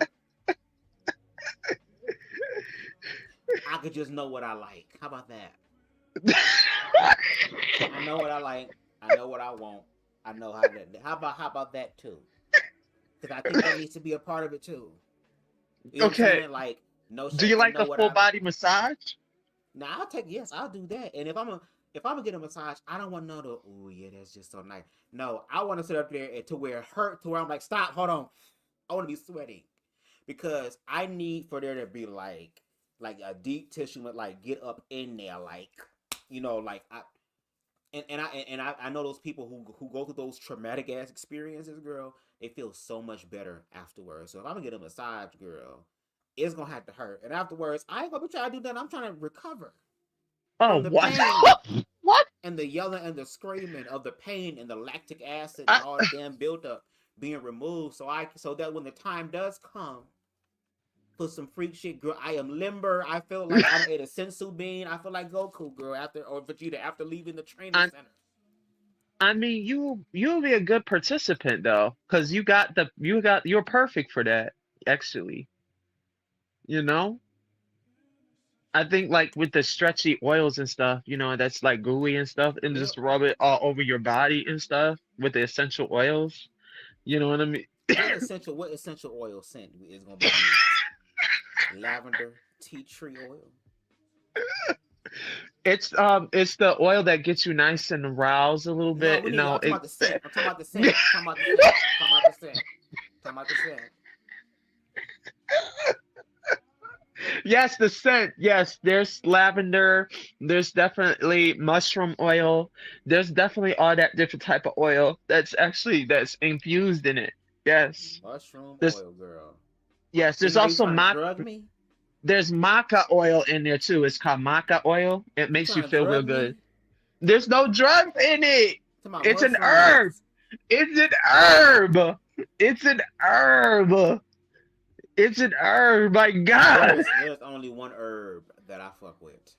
I could just know what I like. How about that? I know what I like. I know what I want. I know how that. How about that too? Because I think that needs to be a part of it too. You know what I'm Okay, saying? Like, no do shade. you I like know a what full I. body massage? Now I'll do that. And if I'm gonna get a massage, I don't want no oh yeah, that's just so nice. No, I want to sit up there and to where it hurt, to where I'm like, stop, hold on. I want to be sweating because I need for there to be like a deep tissue, like get up in there, like like I. And I know those people who go through those traumatic ass experiences, girl. They feel so much better afterwards. So if I'm gonna get a massage, girl, it's gonna have to hurt. And afterwards, I ain't gonna be trying to do that. I'm trying to recover Oh, from the what? pain What? and the yelling and the screaming of the pain and the lactic acid and I, all the damn buildup being removed. So that when the time does come for some freak shit, girl, I am limber. I feel like I'm ate a sensu bean. I feel like Goku, girl, or Vegeta after leaving the training I, center. I mean, you'll be a good participant though, because you're perfect for that. Actually, you know. I think like with the stretchy oils and stuff, that's like gooey and stuff, and just Yep. rub it all over your body and stuff with the essential oils. You know what I mean? What essential oil scent is gonna be used? Lavender, tea tree oil. It's the oil that gets you nice and aroused a little No, bit. we need. I'm talking It about the scent. I'm talking about the scent. I'm talking about the scent. I'm talking about the scent. I'm talking about the scent. Yes, the scent. Yes, there's lavender. There's definitely mushroom oil. There's definitely all that different type of oil that's infused in it. Yes. Mushroom There's oil, girl. yes, So there's now you also trying to drug me? there's maca oil in there too. It's called maca oil. It You makes you trying to feel real drug good. me? There's no drugs in it. Talking about It's an herb. mushrooms. It's an herb. It's an herb. It's an herb. My God. There's only one herb that I fuck with.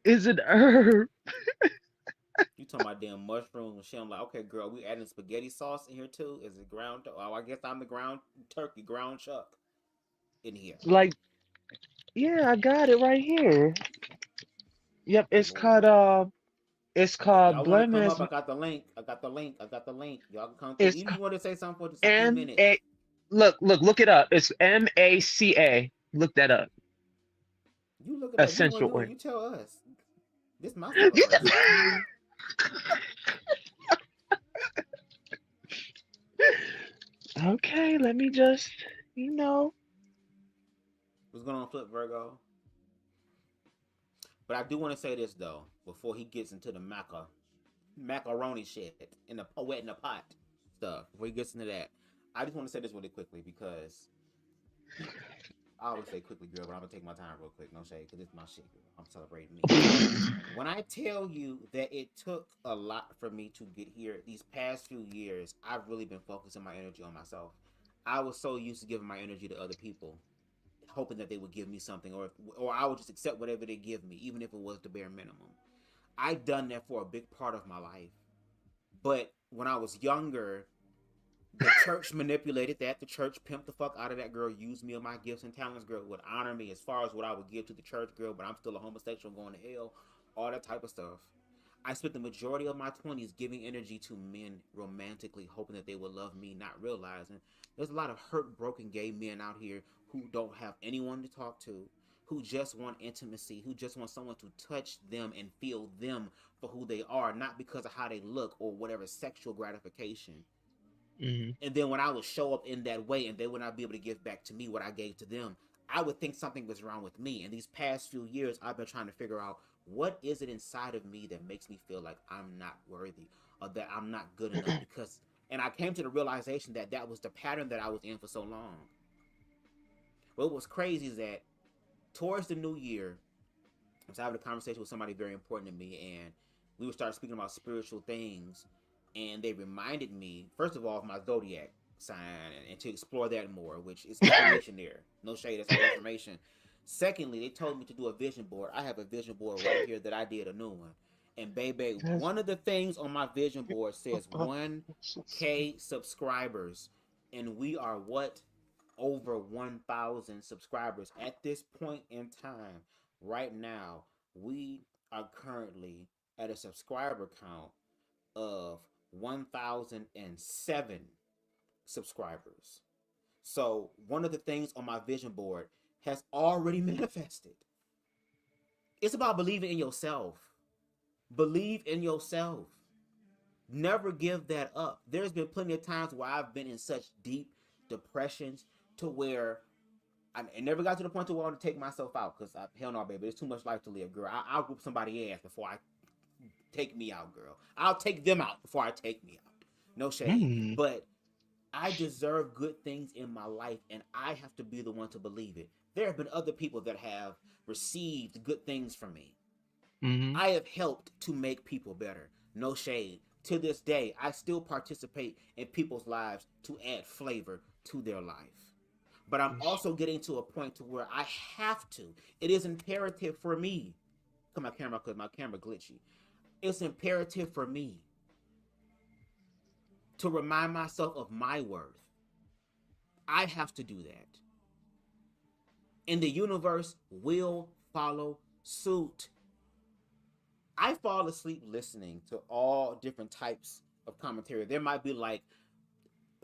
It's an herb. You talking about damn mushrooms and shit? I'm like, okay, girl, we adding spaghetti sauce in here too. Is it ground? Oh, I guess I'm the ground turkey, ground chuck in here. Like, yeah, I got it right here. Yep, Lord. it's If called y'all want to Blood come up, Man's. I got the link. I got the link. I got the link. Y'all can come through. It's Even you want to say something for just a few M minutes. A. Look it up. It's MACA. Look that up. You look it up. You want Essential to do it? oil. You tell us. This my You celebration. Okay, let me just, What's going on, Flip Virgo? But I do want to say this though, before he gets into the macaroni shit in the wet in the pot stuff. Before he gets into that, I just want to say this really quickly because I always say quickly, girl, but I'm gonna take my time real quick. No shade, because it's my shit, girl. I'm celebrating me. When I tell you that it took a lot for me to get here, these past few years, I've really been focusing my energy on myself. I was so used to giving my energy to other people, hoping that they would give me something, or I would just accept whatever they give me, even if it was the bare minimum. I've done that for a big part of my life. But when I was younger, the church manipulated that. The church pimped the fuck out of that, girl. Used me of my gifts and talents, girl. Would honor me as far as what I would give to the church, girl. But I'm still a homosexual going to hell. All that type of stuff. I spent the majority of my 20s giving energy to men romantically, hoping that they would love me, not realizing there's a lot of hurt, broken gay men out here who don't have anyone to talk to, who just want intimacy, who just want someone to touch them and feel them for who they are, not because of how they look or whatever sexual gratification. Mhm. And then when I would show up in that way and they would not be able to give back to me what I gave to them, I would think something was wrong with me. And these past few years, I've been trying to figure out what is it inside of me that makes me feel like I'm not worthy or that I'm not good enough. And I came to the realization that that was the pattern that I was in for so long. What was crazy is that towards the new year, I was having a conversation with somebody very important to me, and we would start speaking about spiritual things, and they reminded me, first of all, of my zodiac sign, and to explore that more, which is information there. No shade, that's all information. Secondly, they told me to do a vision board. I have a vision board right here that I did, a new one. And baby, one of the things on my vision board says 1K subscribers, and we are what? Over 1,000 subscribers. At this point in time, right now, we are currently at a subscriber count of 1,007 subscribers. So one of the things on my vision board has already manifested. It's about believing in yourself. Believe in yourself. Never give that up. There's been plenty of times where I've been in such deep depressions to where I never got to the point to where I want to take myself out, because hell no, baby, there's too much life to live, girl. I'll whoop somebody's ass before I take me out, girl. I'll take them out before I take me out. No shade. But I deserve good things in my life, and I have to be the one to believe it. There have been other people that have received good things from me. I have helped to make people better. No shade. To this day, I still participate in people's lives to add flavor to their life. But I'm also getting to a point to where I have to. It is imperative for me. Come on, camera, because my camera glitchy. It's imperative for me to remind myself of my worth. I have to do that. And the universe will follow suit. I fall asleep listening to all different types of commentary. There might be like,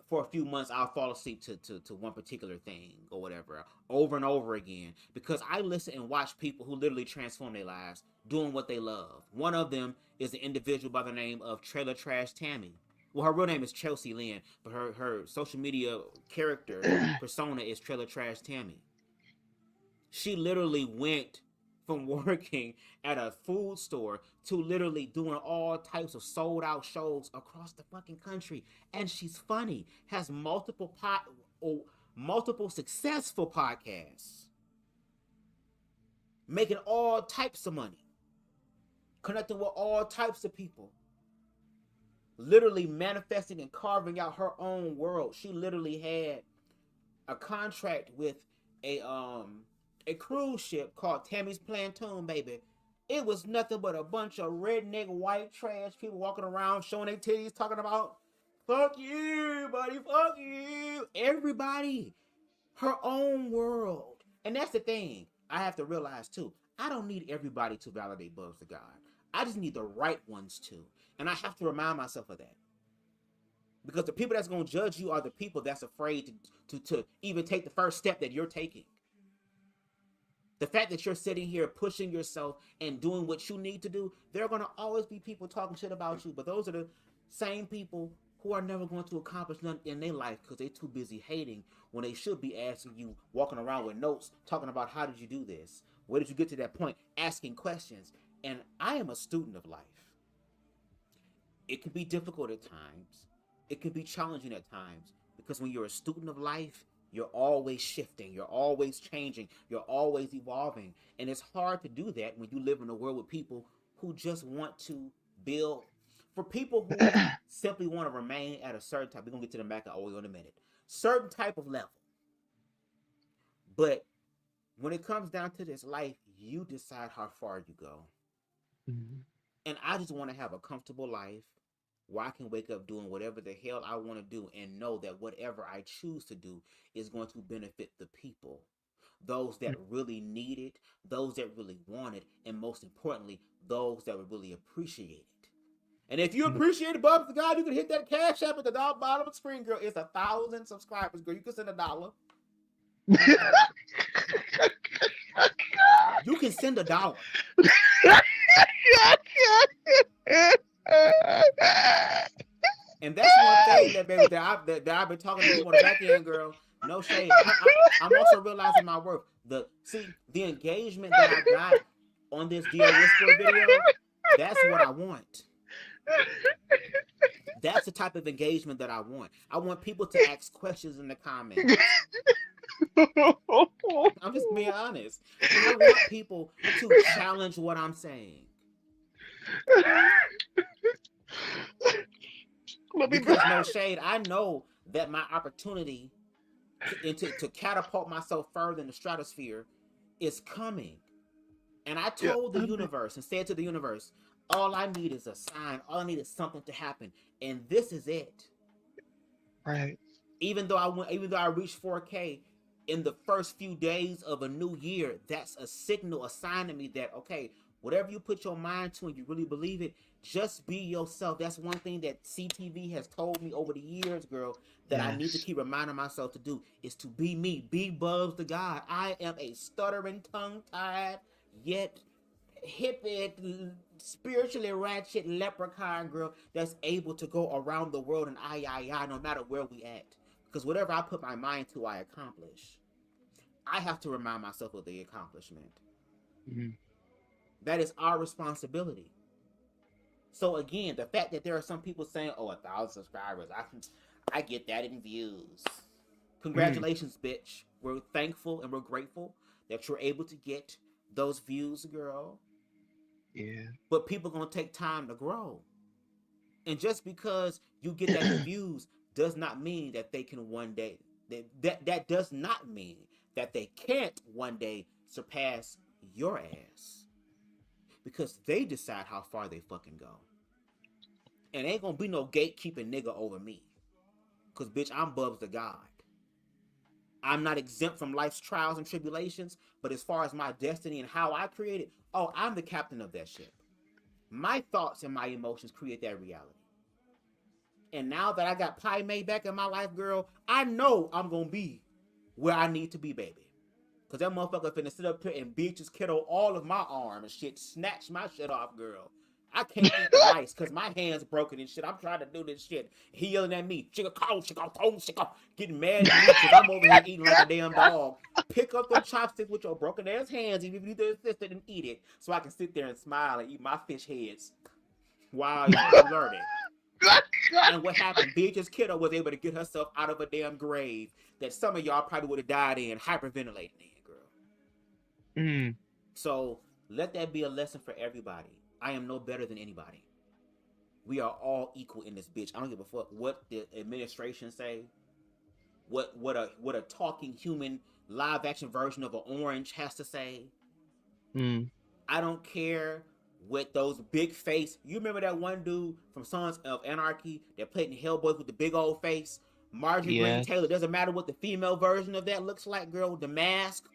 for a few months, I'll fall asleep to one particular thing or whatever, over and over again, because I listen and watch people who literally transform their lives doing what they love. One of them is an individual by the name of Trailer Trash Tammy. Well, her real name is Chelsea Lynn, but her social media character persona is Trailer Trash Tammy. She literally went from working at a food store to literally doing all types of sold out shows across the fucking country. And she's funny, has multiple successful podcasts, making all types of money, connecting with all types of people, literally manifesting and carving out her own world. She literally had a contract with a cruise ship called Tammy's Plantoon, baby. It was nothing but a bunch of redneck white trash people walking around showing their titties, talking about fuck you, buddy, fuck you. Everybody, her own world. And that's the thing I have to realize too. I don't need everybody to validate BubzDaGawd. I just need the right ones to. And I have to remind myself of that. Because the people that's going to judge you are the people that's afraid to even take the first step that you're taking. The fact that you're sitting here pushing yourself and doing what you need to do, there are going to always be people talking shit about you. But those are the same people who are never going to accomplish nothing in their life because they're too busy hating when they should be asking you, walking around with notes, talking about how did you do this? Where did you get to that point? Asking questions. And I am a student of life. It can be difficult at times. It can be challenging at times because when you're a student of life, you're always shifting, you're always changing, you're always evolving. And it's hard to do that when you live in a world with people who just want to build. For people who simply want to remain at a certain type, we're going to get to the back of oil in a minute, certain type of level. But when it comes down to this life, you decide how far you go. And I just want to have a comfortable life where I can wake up doing whatever the hell I want to do and know that whatever I choose to do is going to benefit the people, those that really need it, those that really want it, and most importantly, those that would really appreciate it. And if you appreciate BubzDaGawd, you can hit that cash app at the bottom of the screen, girl. It's 1,000 subscribers, girl. You can send $1. You can send $1. And that's one thing that, baby, that I've been talking to you on the back end, girl. No shade. I'm also realizing my worth. The engagement that I got on this DL Whisperer video, that's what I want. That's the type of engagement that I want. I want people to ask questions in the comments. I'm just being honest. I want people to challenge what I'm saying. Because no shade, I know that my opportunity to catapult myself further in the stratosphere is coming. And I told the universe and said to the universe, all I need is a sign. All I need is something to happen. And this is it. Right. Even though I reached 4K in the first few days of a new year, that's a signal, a sign to me that, okay, whatever you put your mind to and you really believe it, just be yourself. That's one thing that CTV has told me over the years, girl, that I need to keep reminding myself to do is to be me, be BubzDaGawd. I am a stuttering, tongue-tied, yet hippie, spiritually ratchet leprechaun girl that's able to go around the world and I, no matter where we at. Because whatever I put my mind to, I accomplish. I have to remind myself of the accomplishment. Mm-hmm. That is our responsibility. So again, the fact that there are some people saying, oh, 1,000 subscribers, I get that in views. Congratulations, bitch. We're thankful and we're grateful that you're able to get those views, girl. Yeah. But people are going to take time to grow. And just because you get that in views does not mean that they can one day, that does not mean that they can't one day surpass your ass. Because they decide how far they fucking go. And ain't gonna be no gatekeeping nigga over me. Because, bitch, I'm BubzDaGawd. I'm not exempt from life's trials and tribulations, but as far as my destiny and how I create it, oh, I'm the captain of that ship. My thoughts and my emotions create that reality. And now that I got Pie May back in my life, girl, I know I'm gonna be where I need to be, baby. Because that motherfucker finna sit up here and beat his kiddo all of my arm and shit, snatch my shit off, girl. I can't eat the rice because my hand's broken and shit. I'm trying to do this shit. He yelling at me, getting mad at me because I'm over here eating like a damn dog. Pick up those chopsticks with your broken ass hands and you need to assist it and eat it so I can sit there and smile and eat my fish heads while you're learning. And what happened? Beatrice Kiddo was able to get herself out of a damn grave that some of y'all probably would have died in, hyperventilating in, girl. Mm. So let that be a lesson for everybody. I am no better than anybody. We are all equal in this bitch. I don't give a fuck what the administration say. What a talking human live action version of an orange has to say. Mm. I don't care what those big face. You remember that one dude from Sons of Anarchy that played in Hellboy with the big old face? Marjorie Green Taylor. Doesn't matter what the female version of that looks like, girl. The mask,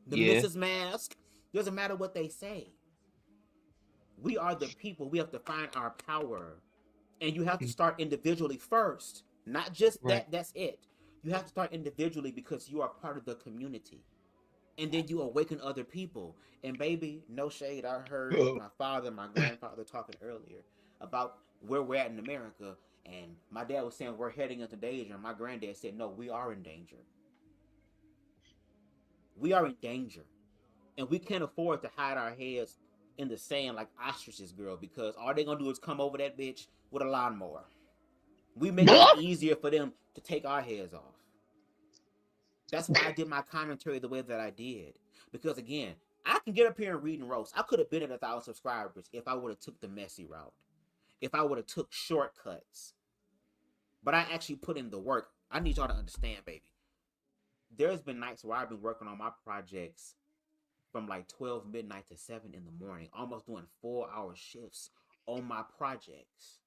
the Mrs. Mask. Doesn't matter what they say. We are the people. We have to find our power. And you have to start individually first. Not just that, that's it. You have to start individually because you are part of the community. And then you awaken other people. And baby, no shade, I heard my father and my grandfather talking earlier about where we're at in America. And my dad was saying we're heading into danger. And my granddad said, no, we are in danger. We are in danger. And we can't afford to hide our heads in the sand like ostriches, girl, because all they're gonna do is come over that bitch with a lawnmower. We make it easier for them to take our heads off. That's why I did my commentary the way that I did. Because again, I can get up here and read and roast. I could have been at 1,000 subscribers if I would have took the messy route. If I would have took shortcuts. But I actually put in the work. I need y'all to understand, baby. There's been nights where I've been working on my projects from like 12 midnight to 7 in the morning, almost doing 4-hour shifts on my projects.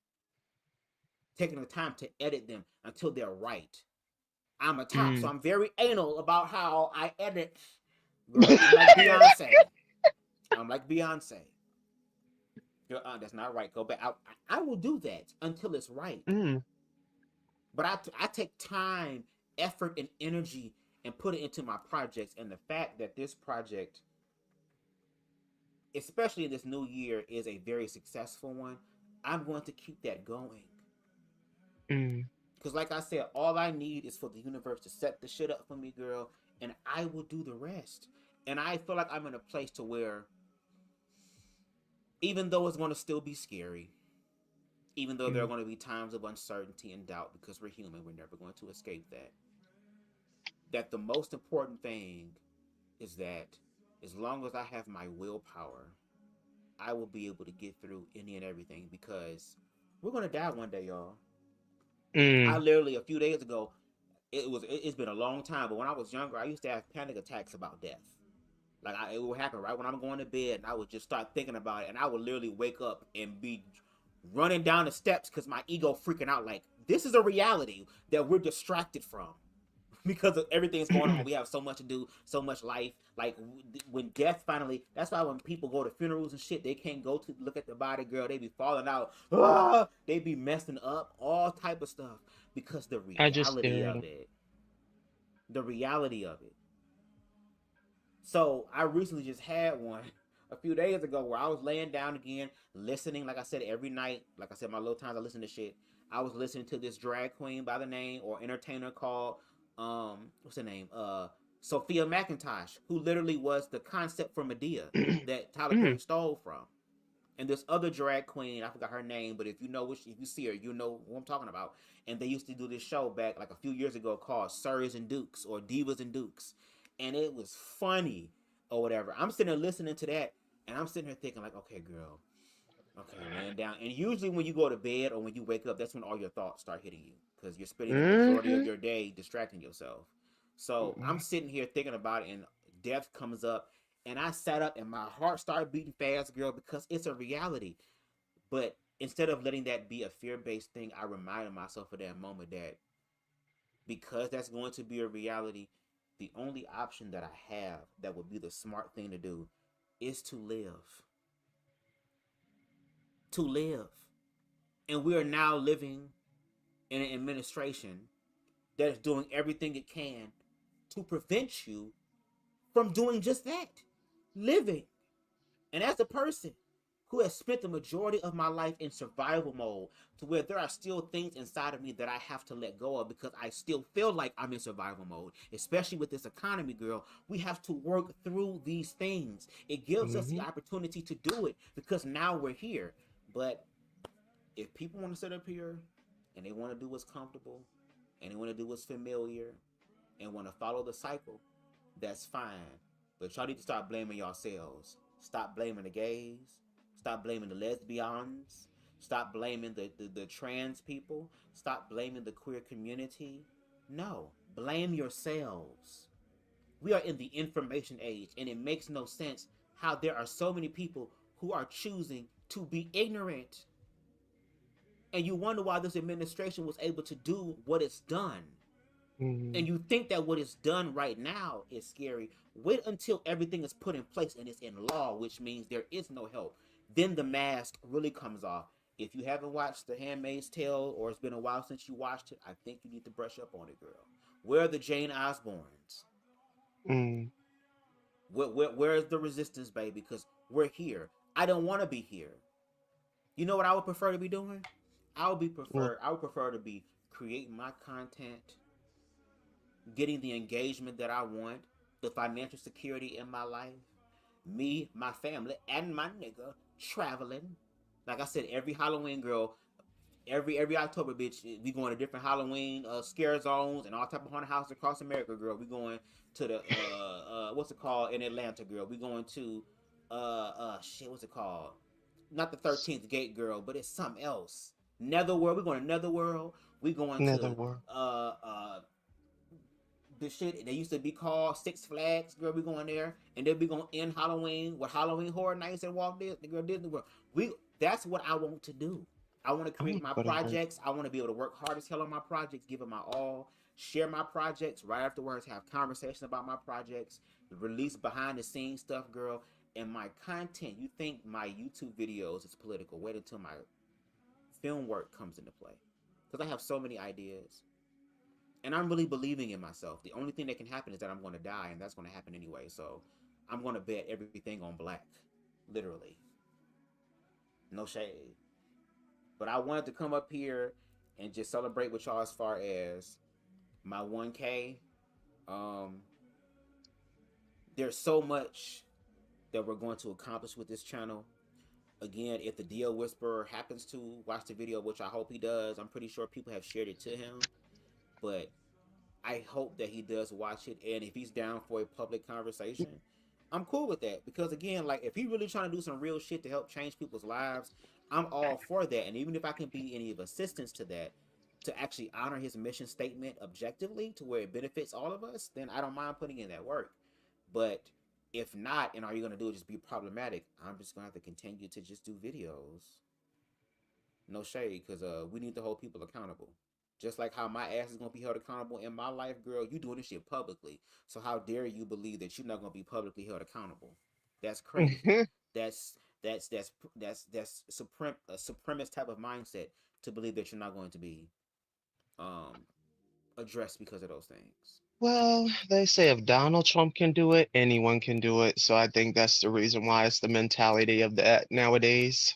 Taking the time to edit them until they're right. I'm a top, so I'm very anal about how I edit. Girl, I'm like Beyonce. I'm like Beyonce. That's not right. Go back. I will do that until it's right. But I take time, effort, and energy and put it into my projects. And the fact that this project, especially in this new year, is a very successful one, I'm going to keep that going. Cause like I said, all I need is for the universe to set the shit up for me, girl, and I will do the rest. And I feel like I'm in a place to where, even though it's gonna still be scary, even though there are Mm. going to be times of uncertainty and doubt, because we're human, we're never going to escape that. That the most important thing is that as long as I have my willpower, I will be able to get through any and everything, because we're going to die one day, y'all. I Mm. literally, a few days ago, it's been a long time, but when I was younger, I used to have panic attacks about death. Like, it would happen right when I'm going to bed, and I would just start thinking about it, and I would literally wake up and be running down the steps because my ego freaking out. Like, this is a reality that we're distracted from because of everything's going on. We have so much to do, so much life. Like, when death finally, that's why when people go to funerals and shit, they can't go to look at the body, girl. They be falling out. Ah! They be messing up, all type of stuff, because the I just reality stare at of him. it. The reality of it. So I recently just had one a few days ago where I was laying down again, listening. Like I said, every night, like I said, my little times I listen to shit. I was listening to this drag queen by the name or entertainer called what's her name? Sophia McIntosh, who literally was the concept for Medea that Tyler Perry Mm. stole from. And this other drag queen, I forgot her name, but if you know if you see her, you know who I'm talking about. And they used to do this show back like a few years ago called Sirs and Dukes or Divas and Dukes, and it was funny or whatever. I'm sitting there listening to that, and I'm sitting here thinking like, okay, girl, okay, laying down. And usually when you go to bed or when you wake up, that's when all your thoughts start hitting you because you're spending the majority of Mhm. your day distracting yourself. So I'm Mhm. sitting here thinking about it, and death comes up, and I sat up, and my heart started beating fast, girl, because it's a reality. But instead of letting that be a fear-based thing, I reminded myself of that moment that because that's going to be a reality, the only option that I have that would be the smart thing to do is to live. To live. And we are now living in an administration that is doing everything it can to prevent you from doing just that. Living. And as a person who has spent the majority of my life in survival mode, to where there are still things inside of me that I have to let go of because I still feel like I'm in survival mode, especially with this economy, girl. We have to work through these things. It gives us the Mhm. opportunity to do it because now we're here. But if people want to sit up here and they want to do what's comfortable and they want to do what's familiar and want to follow the cycle, that's fine. But y'all need to start blaming yourselves. Stop blaming the gays. Stop blaming the lesbians. Stop blaming the trans people. Stop blaming the queer community. No, blame yourselves. We are in the information age, and it makes no sense how there are so many people who are choosing to be ignorant. And you wonder why this administration was able to do what it's done. And Mhm. you think that what is done right now is scary. Wait until everything is put in place and it's in law, which means there is no help. Then the mask really comes off. If you haven't watched The Handmaid's Tale or it's been a while since you watched it, I think you need to brush up on it, girl. Where are the Jane Osbournes? Mm. Where is the resistance, baby? Because we're here. I don't want to be here. You know what I would prefer to be doing? Well, I would prefer to be creating my content, getting the engagement that I want, the financial security in my life, me, my family, and my nigga traveling. Like I said, every Halloween, girl, every October, bitch, we going to different Halloween scare zones and all type of haunted houses across America, girl. We going to the what's it called in Atlanta, girl. We going to shit, what's it called? Not the 13th Gate, girl, but it's something else. Netherworld. We going to Netherworld. We going to Netherworld. uh uh the shit they used to be called Six Flags, girl. We going there, and then we gonna end Halloween with Halloween Horror Nights at Walt Disney, girl, Disney World. That's what I want to do. I want to I'm create gonna my put it in. projects. I want to be able to work hard as hell on my projects, give it my all, share my projects right afterwards, have conversations about my projects, release behind the scenes stuff, girl. And my content. You think my YouTube videos is political? Wait until my film work comes into play, because I have so many ideas. And I'm really believing in myself. The only thing that can happen is that I'm going to die, and that's going to happen anyway. So I'm going to bet everything on black, literally. No shade. But I wanted to come up here and just celebrate with y'all as far as my 1K. Um, there's so much that we're going to accomplish with this channel. Again, if the DL Whisperer happens to watch the video, which I hope he does, I'm pretty sure people have shared it to him. But I hope that he does watch it, and if he's down for a public conversation, I'm cool with that. Because again, like, if he really trying to do some real shit to help change people's lives, I'm all for that. And even if I can be any of assistance to that, to actually honor his mission statement objectively to where it benefits all of us, then I don't mind putting in that work. But if not, and all you're gonna do is just be problematic, I'm just gonna have to continue to just do videos. No shade, because we need to hold people accountable. Just like how my ass is gonna be held accountable in my life, girl, you doing this shit publicly. So how dare you believe that you're not gonna be publicly held accountable? That's crazy. that's supremacist type of mindset to believe that you're not going to be addressed because of those things. Well, they say if Donald Trump can do it, anyone can do it. So I think that's the reason why it's the mentality of that nowadays.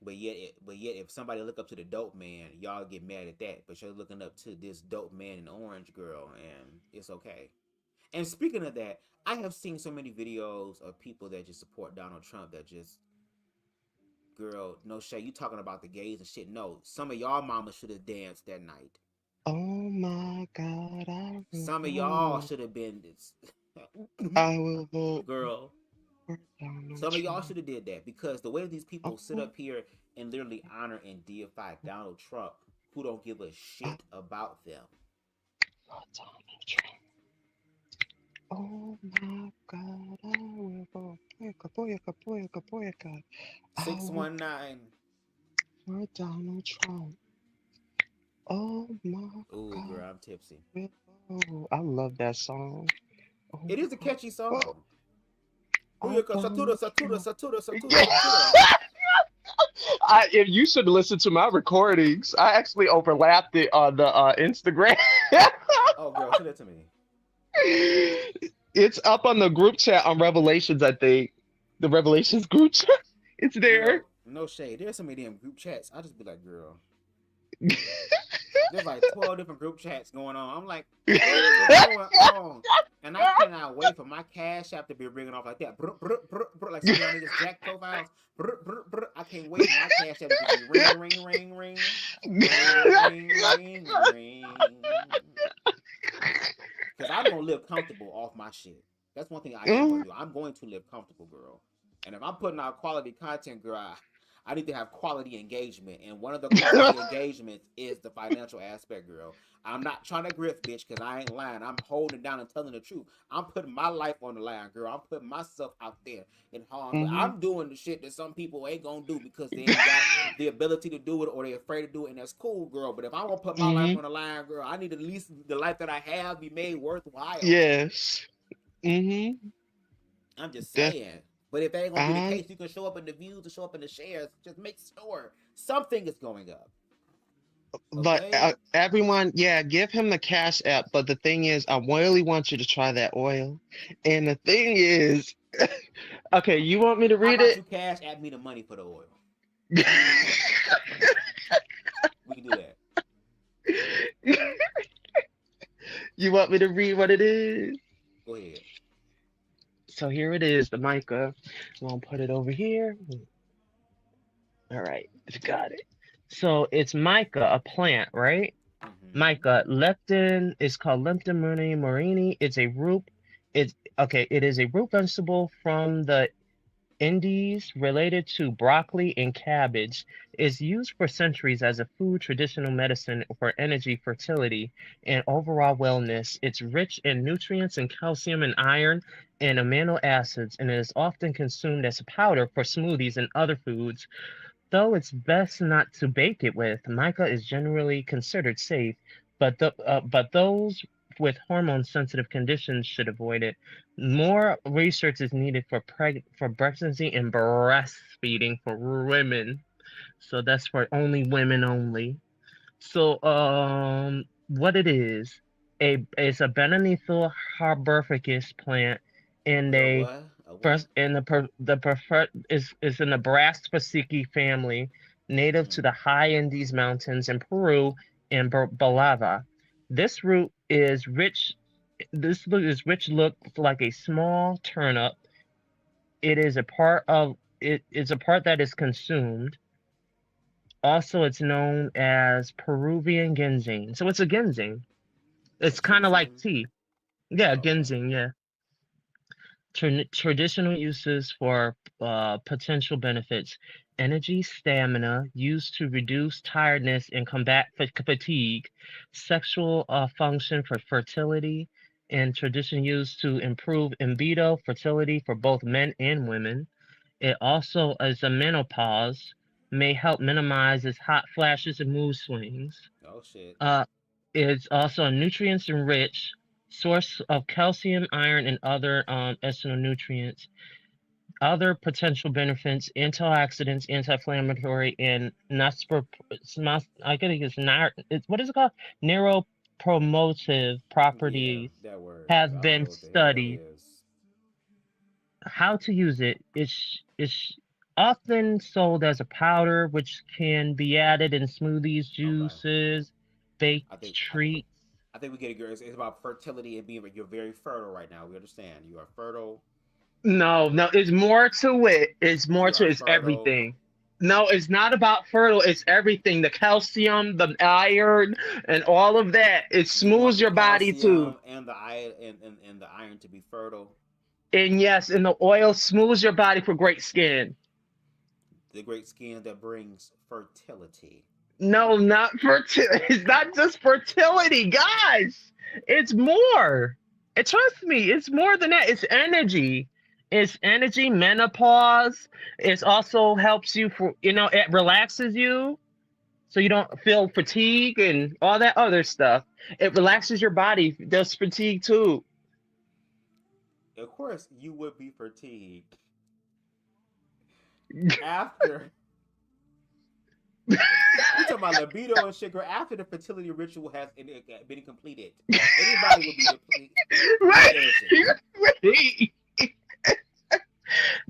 But yet, if somebody look up to the dope man, y'all get mad at that. But you're looking up to this dope man in orange, girl, and it's okay. And speaking of that, I have seen so many videos of people that just support Donald Trump that just, girl, no shade, you talking about the gays and shit. No, some of y'all mamas should have danced that night. Oh my God, some of y'all should have been this. I will vote, girl. Some of y'all should have did that, because the way these people sit up here and literally honor and deify Donald Trump, who don't give a shit about them. Donald Trump. Oh my God, I will vote. Boyaka. 619. For Donald Trump. Oh my Ooh, God. girl, I'm tipsy. Oh, I love that song. Oh, it is a catchy song. Satura. Yeah. If you should listen to my recordings, I actually overlapped it on the Instagram. Oh, girl, send it to me. It's up on the group chat on Revelations, I think. The Revelations group chat. It's there. Girl, no shade. There's so many damn group chats. I'll just be like, girl. There's like 12 different group chats going on. I'm like, what's going on? And I cannot wait for my CashApp to be ringing off like that. Like some of y'all niggas jack profiles. I can't wait for my CashApp to be ring. Because I'm going to live comfortable off my shit. That's one thing I am going to do. I'm going to live comfortable, girl. And if I'm putting out quality content, girl, I need to have quality engagement. And one of the quality engagements is the financial aspect, girl. I'm not trying to grift, bitch, because I ain't lying. I'm holding down and telling the truth. I'm putting my life on the line, girl. I'm putting myself out there in harm. I'm doing the shit that some people ain't going to do because they ain't got the ability to do it, or they're afraid to do it, and that's cool, girl. But if I want to put my life on the line, girl, I need at least the life that I have be made worthwhile. Yes. I'm just saying. But if that ain't gonna be the case, you can show up in the views and show up in the shares. Just make sure something is going up. Okay? But everyone, give him the Cash App. But the thing is, I really want you to try that oil. And the thing is, okay, you want me to read it? You Cash App me the money for the oil. We can do that. You want me to read what it is? Go ahead. So here it is, the mica. I'm gonna put it over here. All right, got it. So it's mica, a plant, right? Mica, leptin is called Leptin morini. It's a root. It is a root vegetable from the Indies related to broccoli and cabbage. Is used for centuries as a food, traditional medicine for energy, fertility, and overall wellness. It's rich in nutrients and calcium and iron and amino acids, and it is often consumed as a powder for smoothies and other foods. Though it's best not to bake it with, mica is generally considered safe, but those with hormone-sensitive conditions should avoid it. More research is needed for pregnancy and breastfeeding for women. So that's for only women only. So what it is, it's a Benanethyl herbaceous plant, and the preferred is in the Brassicaceae family, native to the high Andes Mountains in Peru and balava. This root is rich. This rich look like a small turnip. It is a part of it is a part that is consumed. Also, it's known as Peruvian ginseng. So it's a ginseng. It's kind of like Ginseng. tea. Yeah, Okay. ginseng. Yeah. Traditional uses for potential benefits: energy, stamina, used to reduce tiredness and combat fatigue; sexual function for fertility, and tradition used to improve libido, fertility for both men and women. It also, as a menopause, may help minimize its hot flashes and mood swings. Oh shit. Uh, it's also a nutrients enriched source of calcium, iron, and other essential nutrients. Other potential benefits: antioxidants, anti-inflammatory, and I think it's what is it called? Neuropromotive Yeah, properties that word. Because have I don't know been what the hell that studied. is. How to use it: it's often sold as a powder, which can be added in smoothies, Okay. juices, I baked think I, treats. I think we get it, girl. It's about fertility and being. You're very fertile right now. We understand. You are fertile. No, no, it's more to it. It's more You to are it. It's fertile. everything. No, it's not about fertile. It's everything. The calcium, the iron, and all of that. It You want smooths the your body too. calcium and the iron and the iron to be fertile. And yes, and the oil smooths your body for great skin. The great skin that brings fertility. No, not fertility. It's not just fertility, guys. It's more. And trust me, it's more than that. It's energy. It's energy, menopause. It also helps you for, it relaxes you so you don't feel fatigue and all that other stuff. It relaxes your body. Does fatigue too. Of course, you would be fatigued after. You talking about libido and shit, girl. After the fertility ritual has been completed, anybody would be depleted with Right. energy.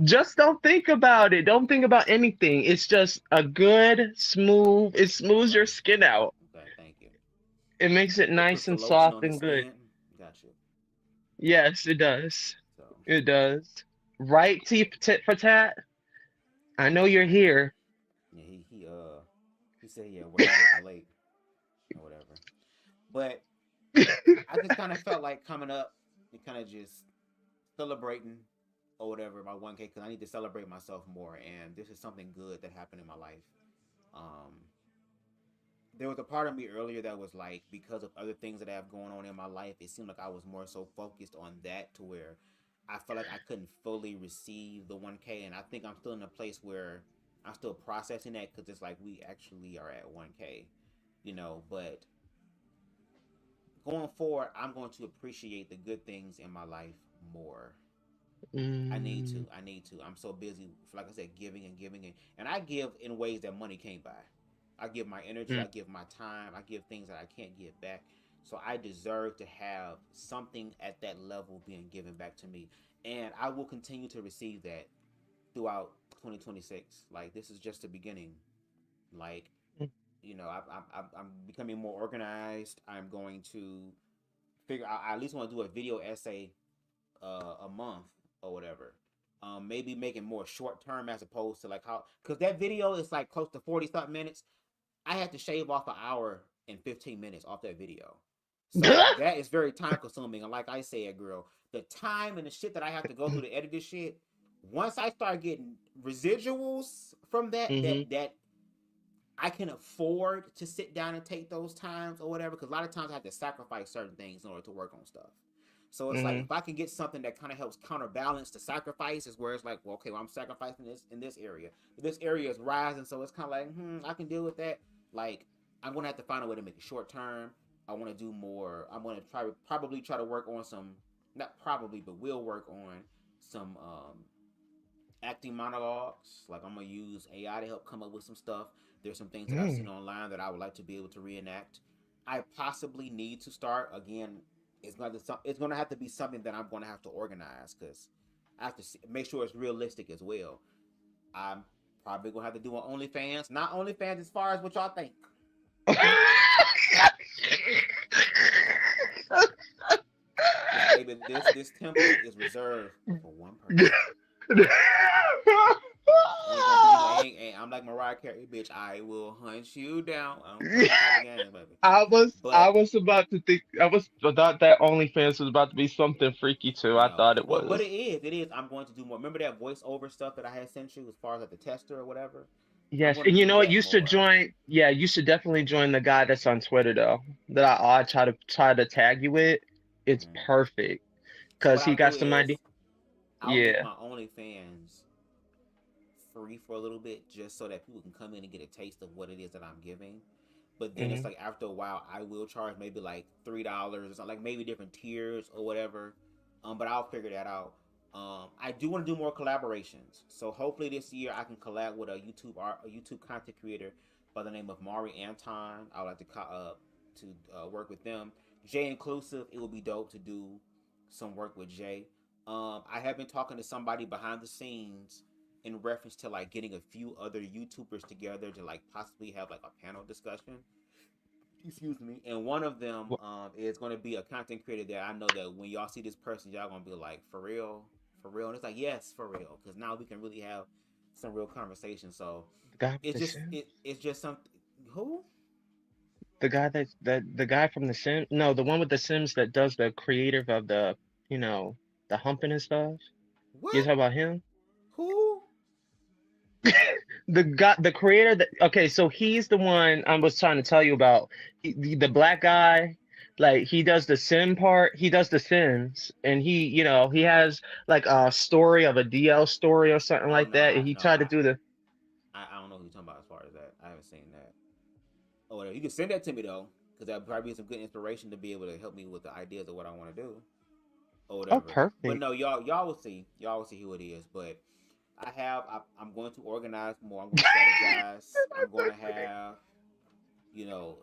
Just don't think about it. Don't think about anything. It's just a good, smooth, it smooths your Okay. skin out. Okay. Thank you. It makes it It nice puts the and lotion soft on the and good. skin. Got you. Yes, it does. So It does. Right, tit for tat? I know you're yeah, here. yeah. He said yeah, well, he working late or whatever. But I just kind of felt like coming up and kind of just celebrating or whatever my 1K because I need to celebrate myself more. And this is something good that happened in my life. Um, there was a part of me earlier that was like, because of other things that I have going on in my life, it seemed like I was more so focused on that to where I felt like I couldn't fully receive the 1K. And I think I'm still in a place where I'm still processing that because it's like we actually are at 1K, but going forward, I'm going to appreciate the good things in my life more. I need Mm, to. I need to. I'm so busy, like I said, giving and giving, and I give in ways that money can't buy. I give my energy, mm, I give my time, I give things that I can't give back. So I deserve to have something at that level being given back to me, and I will continue to receive that throughout 2026. Like this is just the beginning. Like mm, I'm becoming more organized. I'm going to figure. I at least want to do a video essay a month or whatever. Maybe making more short term as opposed to like how because that video is like close to 40 something minutes. I had to shave off an hour and 15 minutes off that video. So that is very time consuming. And like I said, girl, the time and the shit that I have to go through to edit this shit, once I start getting residuals from that, mm-hmm, that I can afford to sit down and take those times or whatever. Because a lot of times I have to sacrifice certain things in order to work on stuff. So it's like mm-hmm, if I can get something that kind of helps counterbalance the sacrifices, where it's like, well, okay, well, I'm sacrificing this in this area. But this area is rising, so it's kind of like, I can deal with that. Like I'm gonna have to find a way to make it short term. I want to do more. I'm gonna probably try to work on some, not probably, but will work on some acting monologues. Like I'm gonna use AI to help come up with some stuff. There's some things that I've seen mm. online that I would like to be able to reenact. I possibly need to start again. It's gonna have to be something that I'm gonna have to organize because I have to make sure it's realistic as well. I'm probably gonna have to do an OnlyFans, not OnlyFans as far as what y'all think. Baby, this template is reserved for one person. Ain't gonna be I'm like Mariah Carey, bitch. I will hunt you down. I don't play that type of game, baby. I But was about to think I thought that OnlyFans was about to be something freaky too. I no, thought it but was. it is. It is. I'm going to do more. Remember that voiceover stuff that I had sent you as far as like the tester or whatever. I'm Yes, going to and you do know what? that You should more. join. Yeah, you should definitely join the guy that's on Twitter though. That I try to tag you with. It's Mhm. perfect So what because he I'll do got some is idea. I'll make Yeah. my OnlyFans free for a little bit just so that people can come in and get a taste of what it is that I'm giving. But then it's Hmm. like after a while, I will charge maybe like $3 or something, like maybe different tiers or whatever. But I'll figure that out. I do want to do more collaborations, so hopefully this year I can collab with a YouTube content creator by the name of Mari Anton. I would like to work with them. Jay inclusive, it would be dope to do some work with Jay. I have been talking to somebody behind the scenes in reference to like getting a few other YouTubers together to like possibly have like a panel discussion. Excuse me. And one of them is going to be a content creator that I know that when y'all see this person, y'all going to be like, for real. And it's like, yes, for real, because now we can really have some real conversation. So The guy with the Sims. it's just something. Who? The guy from the Sims. No, the one with the Sims that does the creative of you know, the humping and stuff. You What? talk about him? Who? The creator that okay, so he's the one I was trying to tell you about. The black guy, like he does the sim part, he does the Sims, and he has like a story of a DL story or something Oh like no, that, and he tried to do the I don't know who you're talking about as far as that. I haven't seen that. Oh, whatever. You can send that to me though, because that would probably be some good inspiration to be able to help me with the ideas of what I want to do or oh whatever. But perfect. no, y'all will see. Y'all will see who it is. But I'm going to organize more. I'm going to strategize. I'm going to have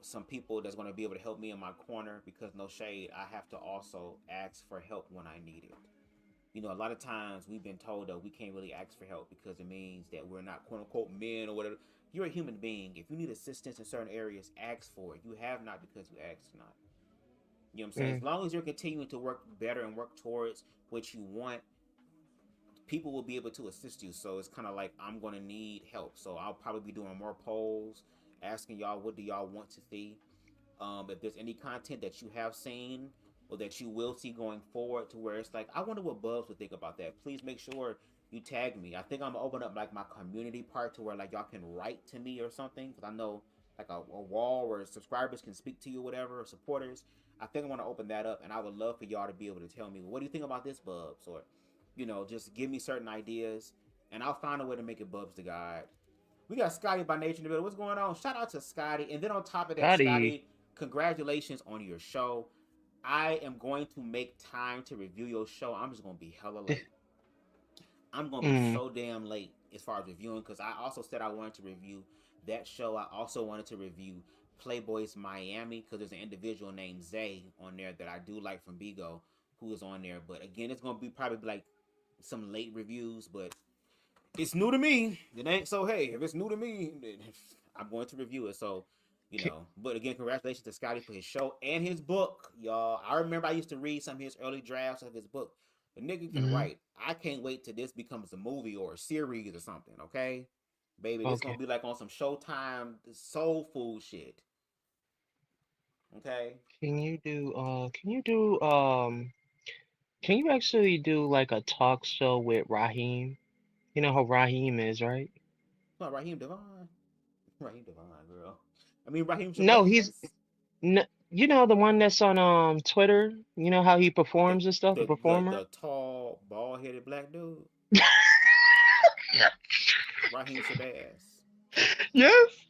some people that's going to be able to help me in my corner because no shade, I have to also ask for help when I need it. A lot of times we've been told that we can't really ask for help because it means that we're not quote unquote men or whatever. You're a human being. If you need assistance in certain areas, ask for it. You have not because you ask not. You know what I'm saying? As Mm, long as you're continuing to work better and work towards what you want, people will be able to assist you. So it's kind of like I'm going to need help. So I'll probably be doing more polls, asking y'all what do y'all want to see. If there's any content that you have seen or that you will see going forward to where it's like, I wonder what Bubs would think about that. Please make sure you tag me. I think I'm gonna open up like my community part to where like y'all can write to me or something. Cause I know like a wall where subscribers can speak to you or whatever, or supporters. I think I want to open that up and I would love for y'all to be able to tell me, well, what do you think about this, Bubs? Or, just give me certain ideas and I'll find a way to make it BubzDaGawd. We got Scotty by Nature in the middle. What's going on? Shout out to Scotty. And then on top of that, Scotty. Scotty, congratulations on your show. I am going to make time to review your show. I'm just going to be hella late. I'm going to be Mm, so damn late as far as reviewing because I also said I wanted to review that show. I also wanted to review Playboy's Miami because there's an individual named Zay on there that I do like from Bigo who is on there. But again, it's going to be probably like some late reviews, but it's new to me. It ain't so. Hey, if it's new to me, I'm going to review it. So, K- But again, congratulations to Scotty for his show and his book, y'all. I remember I used to read some of his early drafts of his book. The nigga can mhm, write. I can't wait till this becomes a movie or a series or something. Okay, baby, this gonna okay. be like on some Showtime soul food shit. Okay, can you actually do like a talk show with Raheem? You know how Raheem is, right? it's not Raheem Devon. Raheem Devon, girl. I mean Raheem No, he's Shabazz. no, you know the one that's on Twitter. You know how he The performs and stuff, the the the performer. the tall, bald headed black dude. Raheem Shabazz. Yes.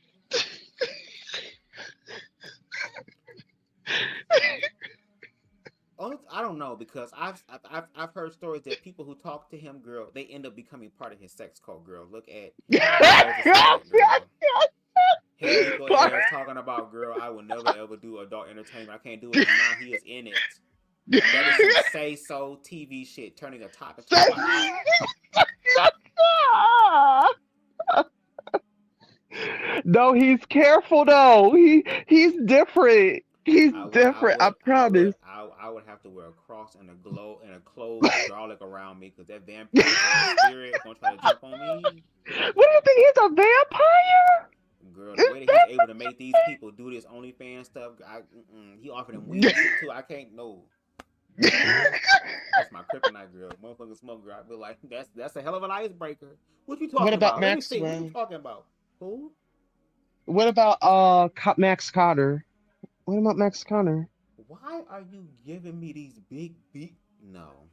I don't know because I've heard stories that people who talk to him, girl, they end up becoming part of his sex cult, girl. Look at Moses Floyd, girl. Here Nico is talking about, girl, I will never ever do adult entertainment. I can't do it, and now he is in it. That is some say so TV shit, turning a top into a bottom. No, he's careful though. He's different. He's different. I promise. I would have to wear a cross and a closed garlic around me because that vampire ass spirit gonna try to jump on me. What do you think? He's a vampire? Girl, the way that he's able to make these people do this OnlyFans stuff, he offered them weed shit too. I can't know. That's my kryptonite, girl. Motherfucking smoke, girl. I feel like that's a hell of an icebreaker. What you talking about? Let me see. What you talking about? Who? What about Max Connor? What about Max Connor? Why are you giving me these big beat? No.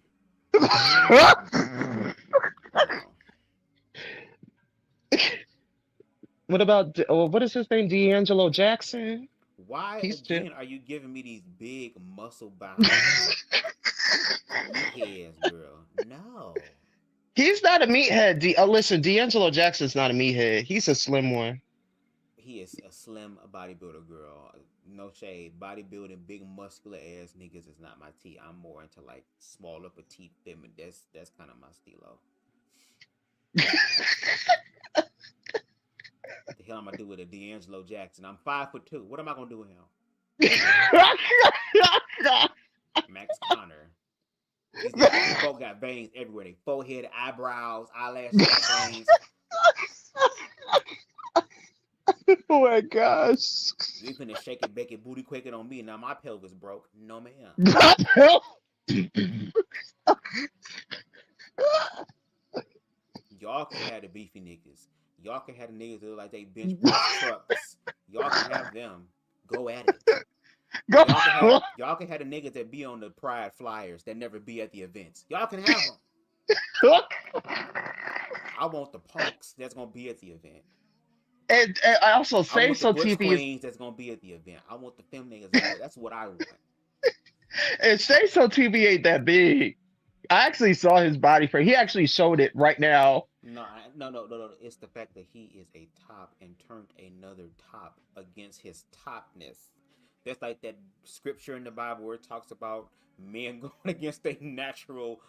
What about what is his name? D'Angelo Jackson? Why again are you giving me these big muscle bound meatheads, girl? No. He's not a meathead. Listen, D'Angelo Jackson's not a meathead. He's a slim one. He is a slim bodybuilder, girl. No shade. Bodybuilding, big muscular ass niggas is not my tea. I'm more into like smaller, petite, feminine. That's kind of my stilo. What the hell am I do with a D'Angelo Jackson? I'm 5'2". What am I gonna do with him? Max Connor. These folks got veins everywhere. They forehead, eyebrows, eyelashes, veins. Oh my gosh. You finna shake it, bake it, booty quake it on me. Now my pelvis broke. No, ma'am. Y'all can have the beefy niggas. Y'all can have the niggas that look like they bench press trucks. Y'all can have them. Go at it. Y'all can have the niggas that be on the Pride flyers that never be at the events. Y'all can have them. I want the punks that's gonna be at the event. And I also say so TV queens that's gonna be at the event. I want the femme niggas. That's what I want. And Say So TV ain't that big. I actually saw his body for. He actually showed it right now. No. It's the fact that he is a top and turned another top against his topness. That's like that scripture in the Bible where it talks about men going against their natural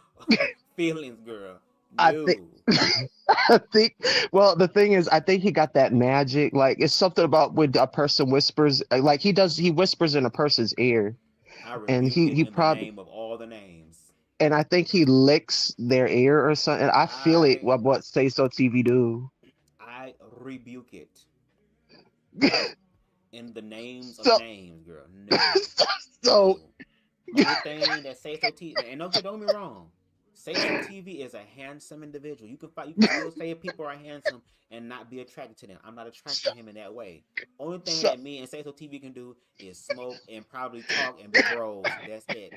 feelings, girl. No. I think. Well, the thing is, I think he got that magic. Like it's something about when a person whispers. Like he whispers in a person's ear, and he probably the name of all the names. And I think he licks their ear or something. And I feel it. What Say So TV do? I rebuke it. In the names of names, girl. No. So the only thing that Say So TV, and don't get me wrong. Say So TV is a handsome individual. You can still say people are handsome and not be attracted to them. I'm not attracted to him in that way. Only thing that me and Say So TV can do is smoke and probably talk and be bros. That's it.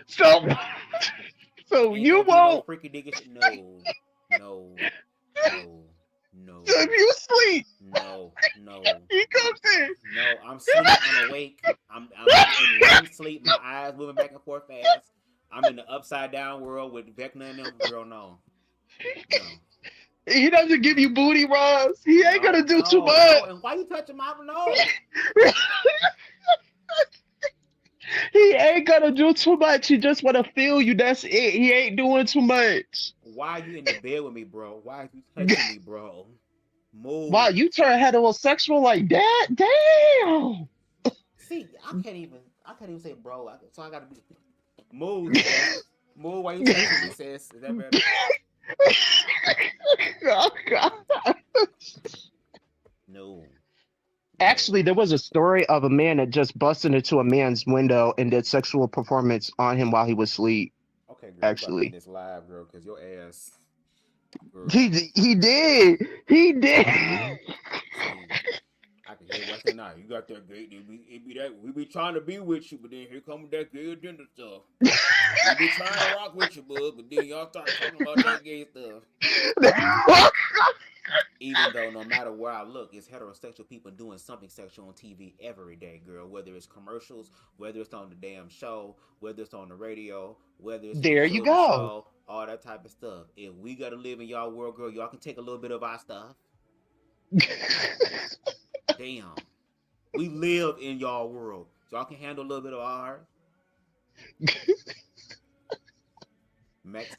So you won't. No freaky nigga shit. No. If you sleep. No. He comes in. No, I'm sleeping. I'm awake. I'm in REM sleep. My eyes moving back and forth fast. I'm in the upside down world with Vecna and them. Girl, no. He doesn't give you booty rubs. He ain't gonna do too much. No. And why you touching my nose? He ain't gonna do too much. He just wanna feel you. That's it. He ain't doing too much. Why are you in the bed with me, bro? Why are you touching me, bro? Move. Wow, you turn heterosexual like that? Damn. See, I can't even say bro. So I gotta be move. Move while you touching me, sis. Is that better? Oh, God. No. Actually, there was a story of a man that just busted into a man's window and did sexual performance on him while he was asleep. Okay, girl. Actually, this live, girl, because your ass. Girl. He did. I can hear what's now. You got that gay. We be trying to be with you, but then here comes that gay agenda stuff. We be trying to rock with you, bud, but then y'all start talking about that gay stuff. Even though no matter where I look, it's heterosexual people doing something sexual on TV every day, girl. Whether it's commercials, whether it's on the damn show, whether it's on the radio, whether it's there you go, show, all that type of stuff. If we gotta live in y'all world, girl, y'all can take a little bit of our stuff. Damn, we live in y'all world. Y'all can handle a little bit of ours.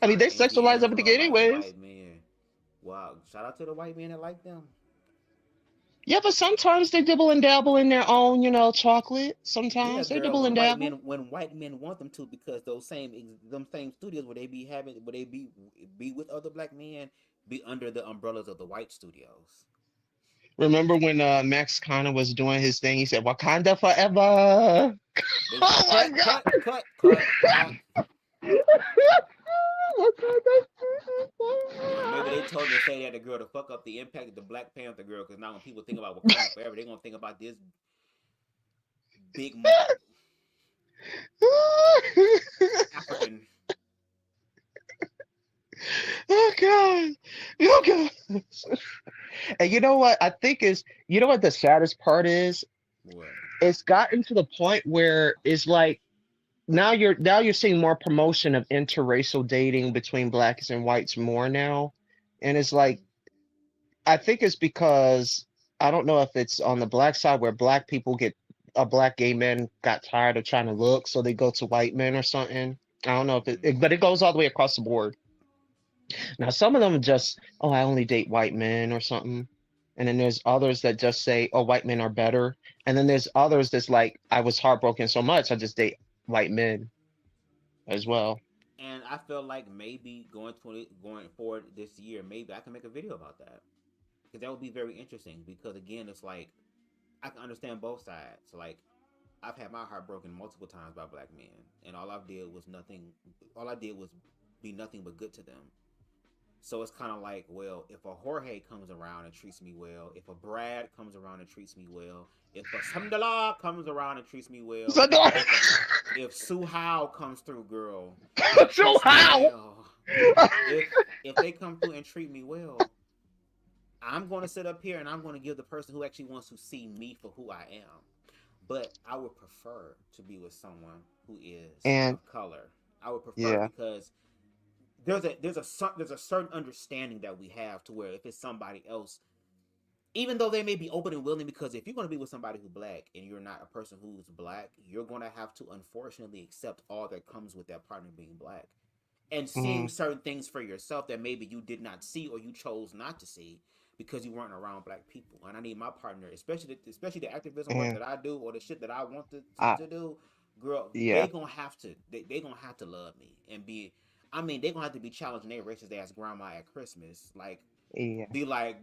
I mean, they sexualize everything anyways. Wow, shout out to the white men that like them. Yeah, but sometimes they dibble and dabble in their own, chocolate. Yeah, Sometimes they girl. dibble and dabble. When white men want them to, because them same studios where they be having where they be with other black men be under the umbrellas of the white studios. Remember when Max Connor was doing his thing? He said, "Wakanda forever." They Oh my cut, God! cut, cut, cut, cut. Wakanda Or maybe they forever. told him to say that the girl to fuck up the impact of the Black Panther girl. Because now when people think about Wakanda forever, they gonna think about this big African. Oh God! Oh God! And you know what? I think is you know what the saddest part is? What? It's gotten to the point where it's like now you're seeing more promotion of interracial dating between blacks and whites more now. And it's like Mm. I think it's because I don't know if it's on the black side where black people get a black gay men got tired of trying to look, so they go to white men or something. I don't know if Mm. but it goes all the way across the board. Now, some of them just, oh, I only date white men or something. And then there's others that just say, oh, white men are better. And then there's others that's like, I was heartbroken so much, I just date white men as well. And I feel like maybe going forward this year, maybe I can make a video about that because that would be very interesting. Because again, it's like I can understand both sides. So like I've had my heart broken multiple times by black men, and all I did was nothing. All I did was be nothing but good to them. So it's kind of like, well, if a Jorge comes around and treats me well, if a Brad comes around and treats me well, if a Samdala comes around and treats me well, So, no. if Sue Howe comes through, girl, and So treats me how? well, if they come through and treat me well, I'm going to sit up here and I'm going to give the person who actually wants to see me for who I am. But I would prefer to be with someone who is And of color. I would prefer yeah. because there's a certain understanding that we have to where if it's somebody else, even though they may be open and willing, because if you're going to be with somebody who's black and you're not a person who's black, you're going to have to unfortunately accept all that comes with that partner being black and seeing Mm, certain things for yourself that maybe you did not see or you chose not to see because you weren't around black people. And I need my partner, especially the activism work and that I do or the shit that I want I to do, girl, yeah. they gonna have to love me and be. I mean, they gonna have to be challenging their racist ass grandma at Christmas, like Yeah. be like,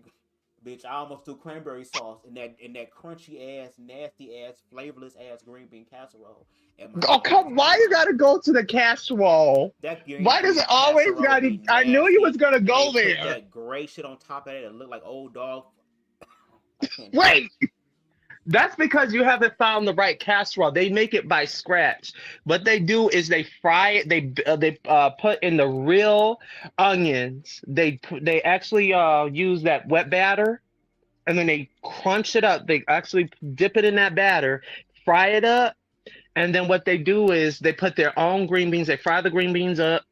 bitch, I almost threw cranberry sauce in that crunchy ass, nasty ass, flavorless ass green bean casserole at my Oh, motherfucking come, why you funeral. gotta go to the casserole? That green Why does it bean always casserole gotta, be I knew you was nasty, gonna and they go put there. that gray shit on top of it and look like old dog. I can't do it. Wait, that's because you haven't found the right casserole. They make it by scratch. What they do is they fry it. They put in the real onions. They actually use that wet batter, and then they crunch it up. They actually dip it in that batter, fry it up, and then what they do is they put their own green beans. They fry the green beans up,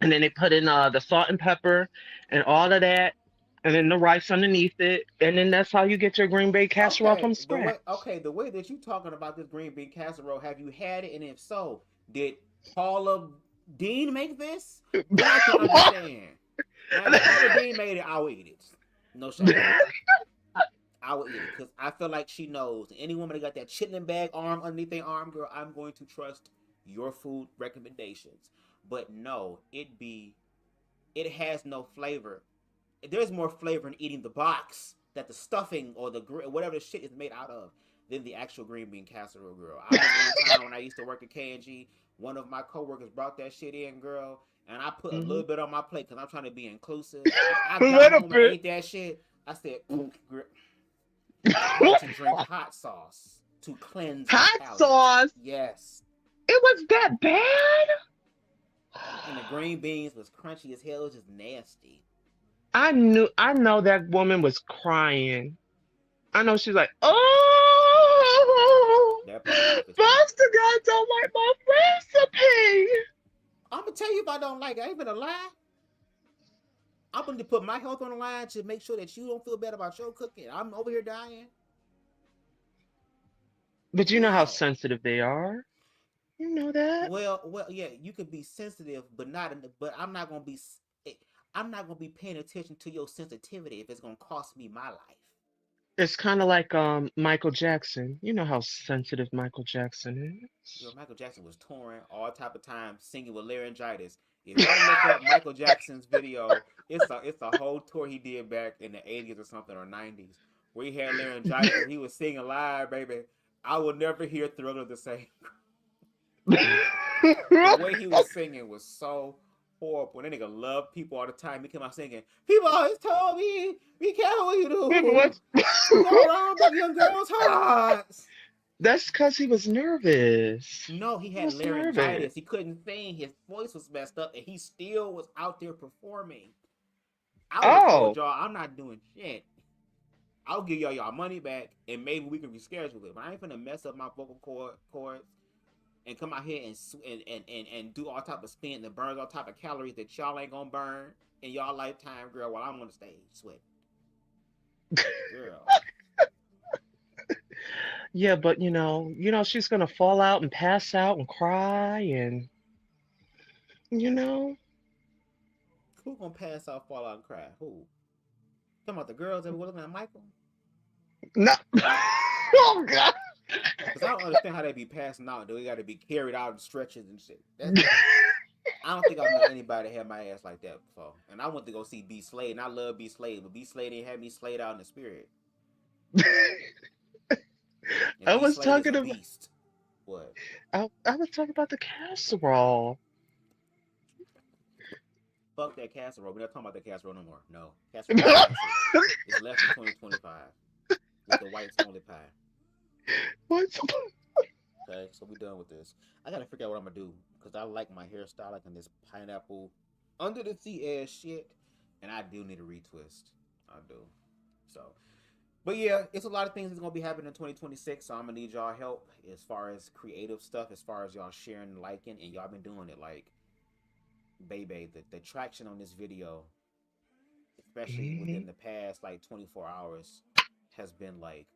and then they put in the salt and pepper and all of that, and then the rice underneath it, and then that's how you get your green bay casserole from scratch. The way that you talking about this green bean casserole, have you had it? And if so, did Paula Dean make this? Then I can understand. Now, if Paula Dean made it, I'll eat it. No shade. I will eat it because I feel like she knows. Any woman that got that chitlin bag arm underneath their arm, girl, I'm going to trust your food recommendations. But no, it has no flavor. There's more flavor in eating the box that the stuffing or whatever the shit is made out of than the actual green bean casserole, girl. I remember one time when I used to work at K&G, one of my coworkers brought that shit in, girl, and I put a Mhm. little bit on my plate because I'm trying to be inclusive. I A got little home and bit. ate that shit. I said, girl, I had to drink hot sauce to cleanse my Hot palate. sauce. Yes. It was that bad. And the green beans was crunchy as hell. It was just nasty. I know that woman was crying. I know she's like, oh, That part bothers me. Buster God don't like my recipe. I'm gonna tell you if I don't like it. I ain't gonna lie. I'm gonna put my health on the line to make sure that you don't feel bad about your cooking. I'm over here dying. But you know how No. sensitive they are. You know that. Yeah. You could be sensitive, but not in the. But I'm not gonna be. I'm not gonna be paying attention to your sensitivity if it's gonna cost me my life. It's kind of like Michael Jackson. You know how sensitive Michael Jackson You is. know, Michael Jackson was touring all type of time, singing with laryngitis. If y'all look up Michael Jackson's video, it's a whole tour he did back in the 80s or something or 90s, where he had laryngitis and he was singing live, baby. I will never hear Thriller the same. The way he was singing was so horrible. And that nigga loved people all the time. He came out singing, people always told me, be careful what you do. What? You go around breaking young girls' hearts. That's because he was nervous. No, he He had was nervous. laryngitis. He couldn't sing. His voice was messed up, and he still was out there performing. I would have told Oh, y'all, I'm not doing shit. I'll give y'all money back, and maybe we can reschedule it. But I ain't finna mess up my vocal cords and come out here and do all type of spin that burns all type of calories that y'all ain't gonna burn in y'all lifetime, girl, while I'm on the stage sweating. Girl. yeah, but she's gonna fall out and pass out and cry and you know. Who gonna pass out, fall out, and cry? Who? Talking about the girls that were looking at Michael? No. Oh God. Because I don't understand how they be passing out. They got to be carried out in stretches and shit. I don't think I've met anybody that had my ass like that before. And I went to go see B Slade, and I love B Slade, but B Slade ain't had me slayed out in the spirit. And I B was Slade is talking a about beast. What? I was talking about the casserole. Fuck that casserole. We're not talking about that casserole no more. No. Casserole is canceled. It's left in 2025 with the whites only pie. What? Okay, so we done with this. I gotta figure out what I'm gonna do because I like my hairstyle, like in this pineapple under the sea ass shit, and I do need a retwist. I do. So, but yeah, it's a lot of things that's gonna be happening in 2026. So I'm gonna need y'all help as far as creative stuff, as far as y'all sharing and liking, and y'all been doing it. Like, baby, the traction on this video, especially within the past like 24 hours, has been like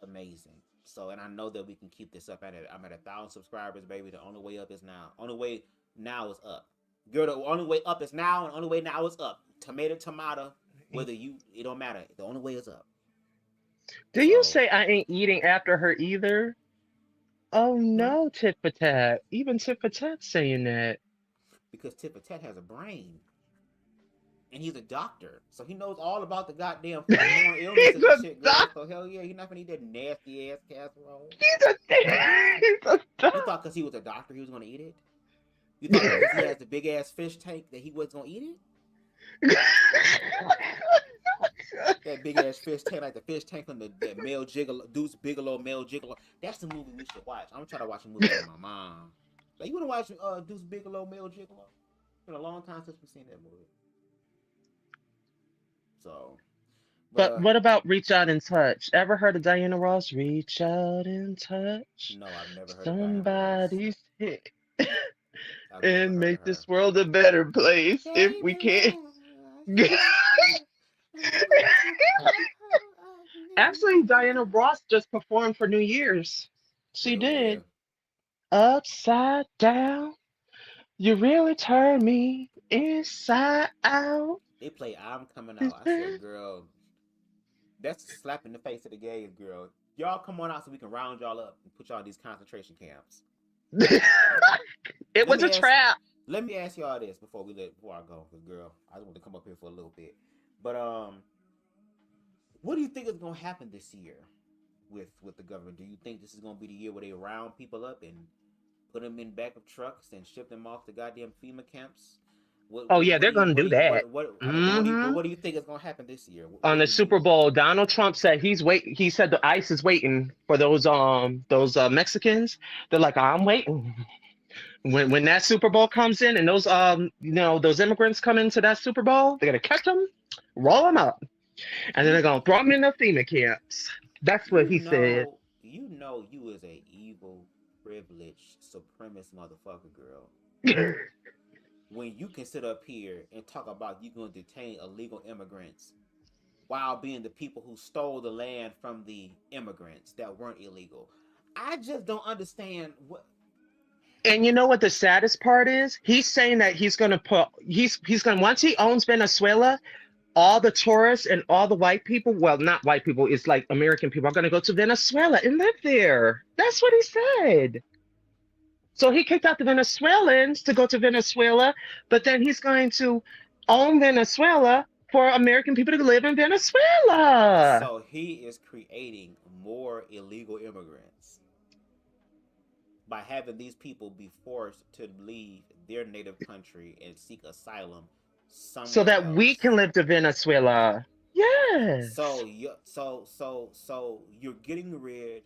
amazing. So, and I know that we can keep this up at it. I'm at 1,000 subscribers, baby. The only way up is now. Only way now is up. Girl, the only way up is now, and the only way now is up. Tomato. Whether it don't matter. The only way is up. Do you say I ain't eating after her either? Oh no, Tit for Tat. Even Tit for Tat's saying that. Because Tit for Tat has a brain. And he's a doctor. So he knows all about the goddamn foodborne illnesses and shit, girl. So hell yeah, he's not gonna eat that nasty ass casserole. He's a You thought because he was a doctor he was gonna eat it? You thought because he has the big ass fish tank that he was gonna eat it? That big ass fish tank, like the fish tank from that male gigolo, Deuce Bigelow, male gigolo. That's the movie we should watch. I'm gonna try to watch a movie with my mom. Like, you wanna watch Deuce Bigelow, male gigolo? It's been a long time since we've seen that movie. So, But what about Reach Out and Touch? Ever heard of Diana Ross? Reach out and touch no, I've never heard somebody's hit of Diana Ross. and make this world a better place if we can. Actually, Diana Ross just performed for New Year's. She did. Upside down, you really turn me inside out. They play I'm Coming Out. I said, girl, that's a slap in the face of the gays, girl. Y'all come on out so we can round y'all up and put y'all in these concentration camps. It was a trap. Let me ask y'all this before I go, because girl, I just want to come up here for a little bit. But what do you think is gonna happen this year with the government? Do you think this is gonna be the year where they round people up and put them in back of trucks and ship them off to goddamn FEMA camps? They're gonna do that. What do you think is gonna happen this year? On the Super Bowl, Donald Trump said he said the ICE is waiting for those Mexicans. They're like, I'm waiting. When that Super Bowl comes in and those those immigrants come into that Super Bowl, they're gonna catch them, roll them up, and then they're gonna throw them in the FEMA camps. That's what he said. You know, you is a evil, privileged, supremacist motherfucker, girl. When you can sit up here and talk about you going to detain illegal immigrants while being the people who stole the land from the immigrants that weren't illegal. I just don't understand what. And you know what the saddest part is? He's saying that he's gonna once he owns Venezuela, all the tourists and all the white people, well, not white people, it's like American people are going to go to Venezuela and live there. That's what he said. So he kicked out the Venezuelans to go to Venezuela, but then he's going to own Venezuela for American people to live in Venezuela. So he is creating more illegal immigrants by having these people be forced to leave their native country and seek asylum So somewhere that we else. can live to Venezuela. Yes. So you're getting rid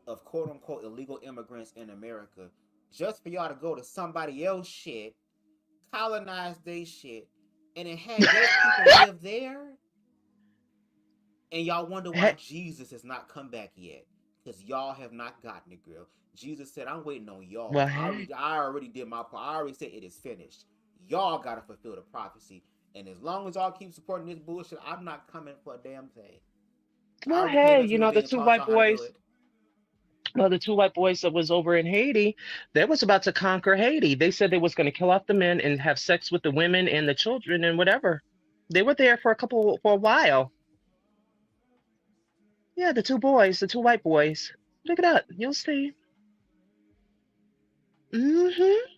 of quote unquote illegal immigrants in America just for y'all to go to somebody else's shit, colonize their shit, and then have their people live there. And y'all wonder why Jesus has not come back yet. Because y'all have not gotten it, girl. Jesus said, I'm waiting on y'all. Well, I already did my part. I already said it is finished. Y'all got to fulfill the prophecy. And as long as y'all keep supporting this bullshit, I'm not coming for a damn thing. well, hey, you know, the two white boys. Well, the two white boys that was over in Haiti, they was about to conquer Haiti. They said they was going to kill off the men and have sex with the women and the children and whatever. They were there for a while. Yeah, the two boys, the two white boys. Look it up. You'll see. Mm-hmm.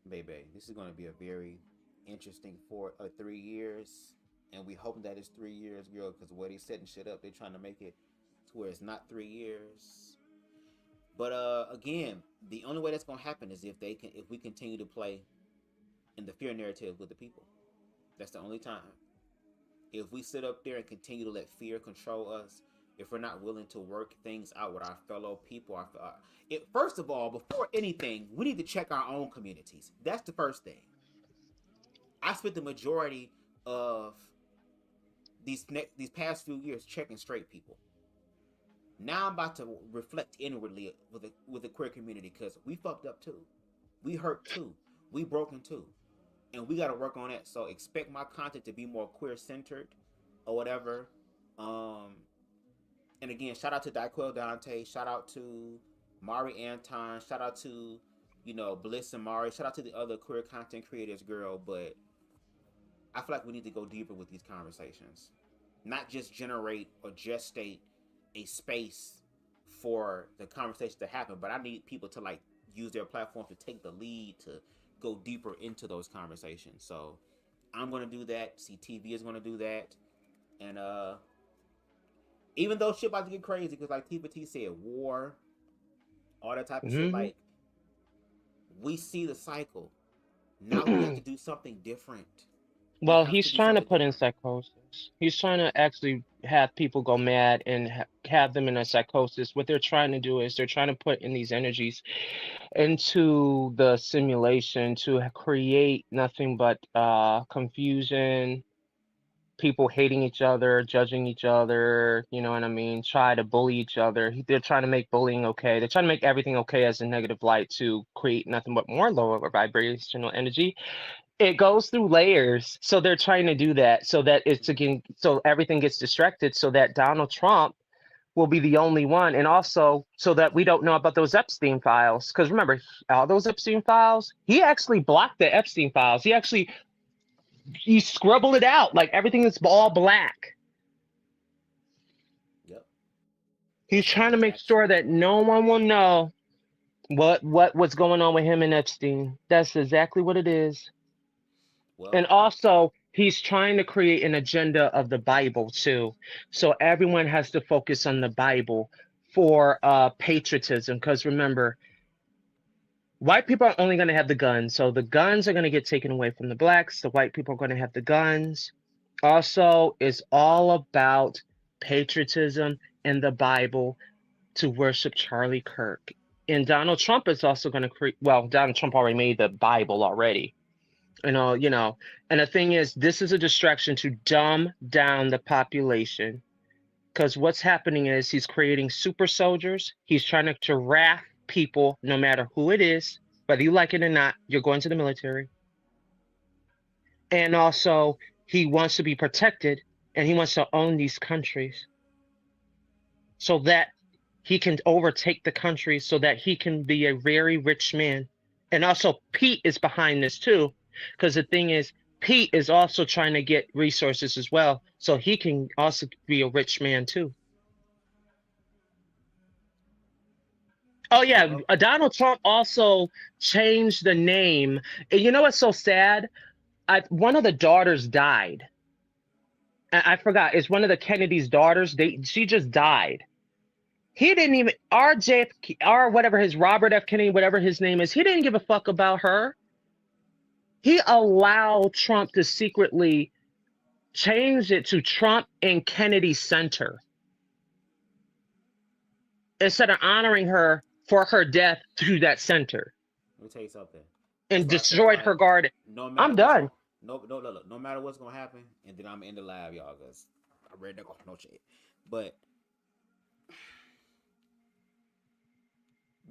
Baby, this is going to be a very interesting 3 years. And we hope that it's 3 years, girl, because the way they setting shit up, they're trying to make it to where it's not 3 years. But again, the only way that's going to happen is if we continue to play in the fear narrative with the people. That's the only time. If we sit up there and continue to let fear control us, if we're not willing to work things out with our fellow people, first of all, before anything, we need to check our own communities. That's the first thing. I spent the majority of these past few years checking straight people. Now I'm about to reflect inwardly with the queer community because we fucked up too. We hurt too. We broken too. And we got to work on that. So expect my content to be more queer centered or whatever. And again, shout out to Daquel Dante. Shout out to Mari Anton. Shout out to, Bliss and Mari. Shout out to the other queer content creators, girl. But I feel like we need to go deeper with these conversations. Not just generate or gestate a space for the conversation to happen, but I need people to use their platform to take the lead to go deeper into those conversations. So I'm going to do that. CTV is going to do that. And even though shit about to get crazy, because like Tifa T said, war, all that type of shit, we see the cycle. Now we have to do something different. Well, he's trying to put in psychosis. He's trying to actually have people go mad and have them in a psychosis. What they're trying to do is they're trying to put in these energies into the simulation to create nothing but confusion, people hating each other, judging each other, you know what I mean? Try to bully each other. They're trying to make bullying okay. They're trying to make everything okay as a negative light to create nothing but more lower vibrational energy. It goes through layers. So they're trying to do that so that so everything gets distracted so that Donald Trump will be the only one. And also so that we don't know about those Epstein files. Because remember, all those Epstein files, he actually blocked the Epstein files. He scribbled it out. Like everything is all black. Yep. He's trying to make sure that no one will know what's going on with him and Epstein. That's exactly what it is. Well, and also, he's trying to create an agenda of the Bible, too. So everyone has to focus on the Bible for patriotism. Because remember, white people are only going to have the guns. So the guns are going to get taken away from the blacks. The white people are going to have the guns. Also, it's all about patriotism and the Bible to worship Charlie Kirk. And Donald Trump is also going to create, Donald Trump already made the Bible already. And the thing is, this is a distraction to dumb down the population. Because what's happening is he's creating super soldiers. He's trying to giraffe people, no matter who it is, whether you like it or not, you're going to the military. And also, he wants to be protected, and he wants to own these countries so that he can overtake the country so that he can be a very rich man. And also, Pete is behind this, too. Because the thing is, Pete is also trying to get resources as well, so he can also be a rich man too. Oh yeah, Well, Donald Trump also changed the name. And you know what's so sad? One of the daughters died. I forgot. It's one of the Kennedy's daughters. She just died. He didn't even RJF or whatever his Robert F. Kennedy, whatever his name is. He didn't give a fuck about her. He allowed Trump to secretly change it to Trump and Kennedy Center instead of honoring her for her death through that center let me tell you something. That's and why I said destroyed her like, garden. no matter I'm what's going, done. no matter what's gonna happen, and then I'm in the live, y'all, cause I'm ready to go. No shit, but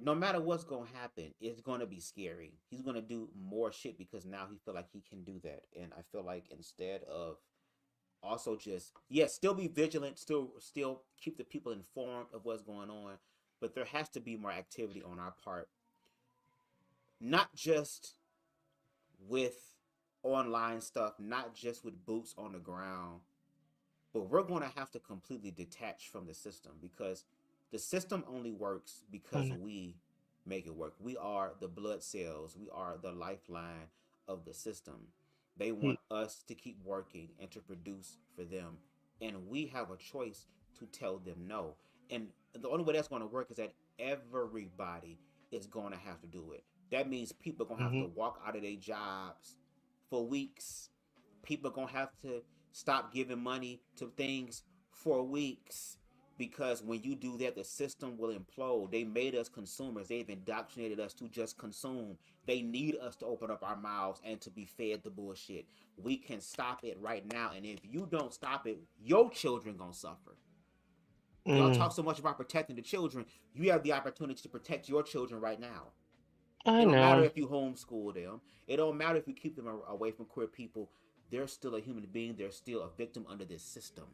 no matter what's gonna happen, it's gonna be scary. He's gonna do more shit because now he feel like he can do that, and I feel like instead of also just still be vigilant, still keep the people informed of what's going on, but there has to be more activity on our part, not just with online stuff, not just with boots on the ground, but we're going to have to completely detach from the system because the system only works because Mm, we make it work. We are the blood cells, we are the lifeline of the system. They mm, want us to keep working and to produce for them. And we have a choice to tell them no. And the only way that's going to work is that everybody is going to have to do it. That means people are going to have to mhm. walk out of their jobs for weeks. People are going to have to stop giving money to things for weeks because when you do that, the system will implode. They made us consumers. They've indoctrinated us to just consume. They need us to open up our mouths and to be fed the bullshit. We can stop it right now, and if you don't stop it, your children gonna suffer. Y'all Mm, talk so much about protecting the children. You have the opportunity to protect your children right now. It I don't matter know. if you homeschool them. It don't matter if you keep them away from queer people. They're still a human being. They're still a victim under this system.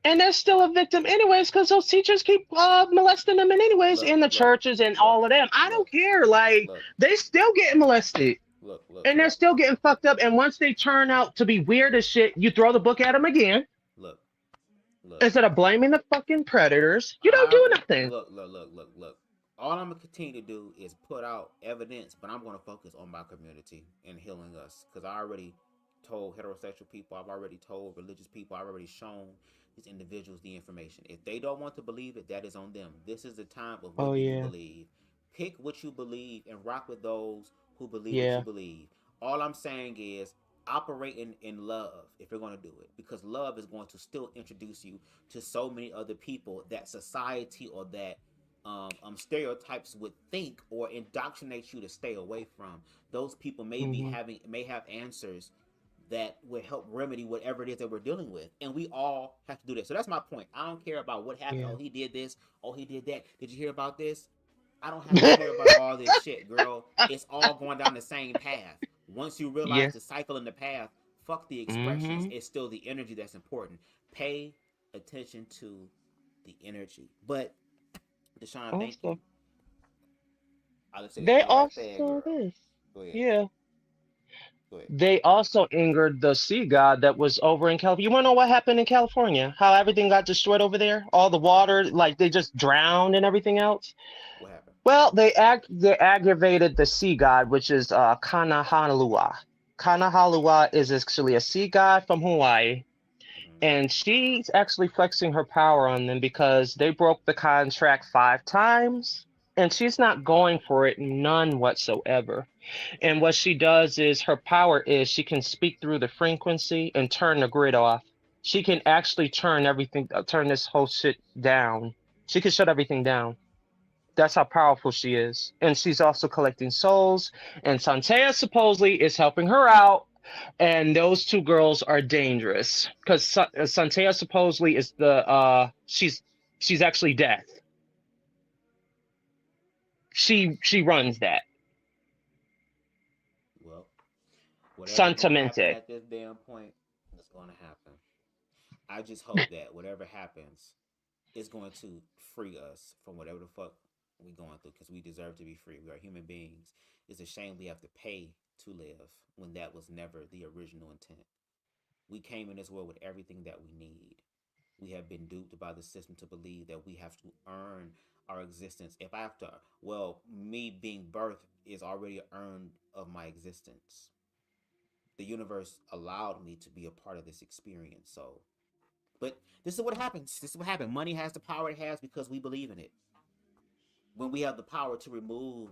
And they're still a victim anyways because those teachers keep molesting them in anyways Look, in the look, churches and look, all of them. I look, don't care. Like, look, they still getting molested look, look, and they're look, still getting fucked up. And once they turn out to be weird as shit, you throw the book at them again look, look. instead of blaming the fucking predators. You don't I'm do nothing. look. All I'm gonna continue to do is put out evidence, but I'm gonna focus on my community and healing us. Cause I already told heterosexual people, I've already told religious people, I've already shown these individuals the information. If they don't want to believe it, that is on them. This is the time of Oh what do you yeah, believe? Pick what you believe and rock with those who believe what you yeah. believe. All I'm saying is operate in love if you're going to do it because love is going to still introduce you to so many other people that society or that stereotypes would think or indoctrinate you to stay away from. Those people Hmm. may have answers that would help remedy whatever it is that we're dealing with, and we all have to do this. So that's my point. I don't care about what happened. Yeah. Oh, he did this. Oh, he did that. Did you hear about this? I don't have to care about all this shit, girl. It's all going down the same path. Once you realize Yes. the cycle and the path, fuck the expressions. Hmm. It's still the energy that's important. Pay attention to the energy. But Deshaun, thank you. Also, I'll just say this. they You right there, also girl. this. Go ahead. Yeah. Go ahead. They also angered the sea god that was over in California. You want to know what happened in California? How everything got destroyed over there? All the What happened? water, like they just drowned and everything else. What happened? Well, they aggravated the sea god, which is Kanahalua. Kanahalua is actually a sea god from Hawaii, Mm-hmm. and she's actually flexing her power on them because they broke the contract 5 times, and she's not going for it none whatsoever. And what she does is her power is she can speak through the frequency and turn the grid off. She can actually turn everything, turn this whole shit down. She can shut everything down. That's how powerful she is. And she's also collecting souls. And Santea supposedly is helping her out. And those two girls are dangerous because Santea supposedly is the she's actually death. She runs that. Well, whatever's gonna happen Santamente. at this damn point, it's gonna happen. I just hope that whatever happens is going to free us from whatever the fuck we going through because we deserve to be free. We are human beings. It's a shame we have to pay to live when that was never the original intent. We came in this world with everything that we need. We have been duped by the system to believe that we have to earn our existence. If I have to, well, me being birthed is already an earn of my existence. The universe allowed me to be a part of this experience. So, but this is what happens. This is what happens. Money has the power it has because we believe in it. When we have the power to remove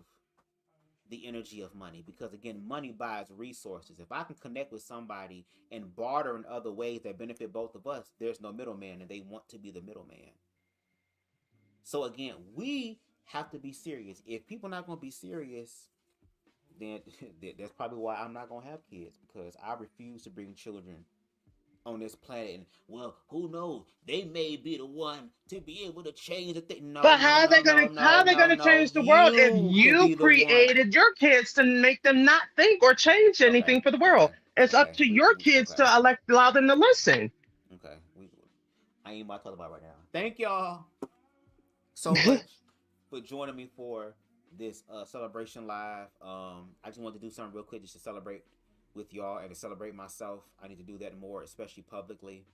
the energy of money, because again, money buys resources. If I can connect with somebody and barter in other ways that benefit both of us, there's no middleman, and they want to be the middleman. So again, we have to be serious. If people are not going to be serious, then that's probably why I'm not going to have kids, because I refuse to bring children on this planet. And well, who knows? They may be the one to be able to change the thing. No, But how no, are they no, gonna no, how no, are they no, gonna no. change the world if You could you be the one. created your kids to make them not think or change Okay, anything for the okay, world? It's up okay. to your kids Okay, to allow them to listen. okay. I ain't about to talk about it right now. Thank y'all so much for joining me for this celebration live. I just wanted to do something real quick just to celebrate with y'all and to celebrate myself. I need to do that more, especially publicly.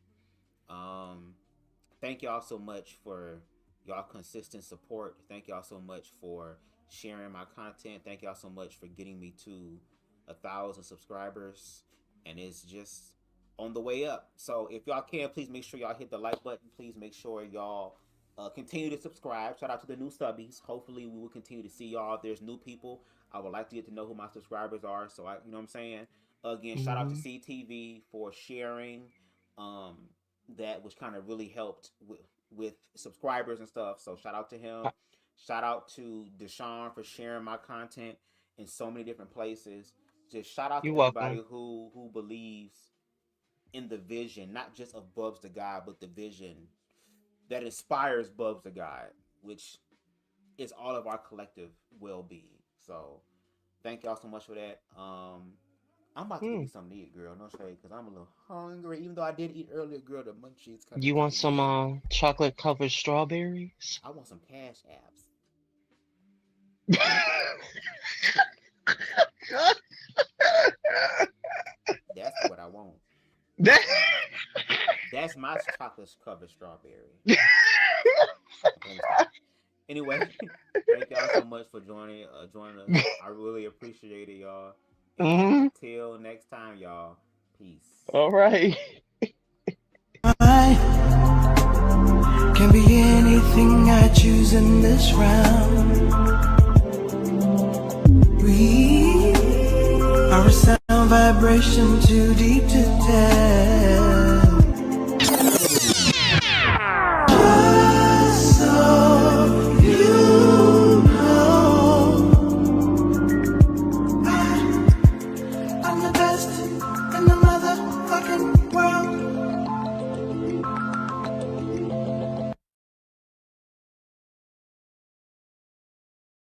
Thank y'all so much for y'all consistent support. Thank y'all so much for sharing my content. Thank y'all so much for getting me to 1,000 subscribers, and it's just on the way up. So if y'all can, please make sure y'all hit the like button. Please make sure y'all continue to subscribe. Shout out to the new subbies. Hopefully we will continue to see y'all. If there's new people, I would like to get to know who my subscribers are, so you know what I'm saying. Again, shout out to CTV for sharing that, which kind of really helped with subscribers and stuff. So shout out to him. Shout out to Deshaun for sharing my content in so many different places. Just shout out to You're everybody welcome. who believes in the vision, not just of BubzDaGawd, but the vision that inspires BubzDaGawd, which is all of our collective well-being. So thank y'all so much for that. I'm about to give me something to eat, girl. No shade, because I'm a little hungry. Even though I did eat earlier, girl, the munchies kind of You want kicking in. some chocolate covered strawberries? I want some cash apps. That's what I want. That's my chocolate covered strawberry. Anyway, thank y'all so much for joining us. I really appreciate it, y'all. And until next time, y'all. Peace. All right. I can be anything I choose in this round. We are a sound vibration too deep to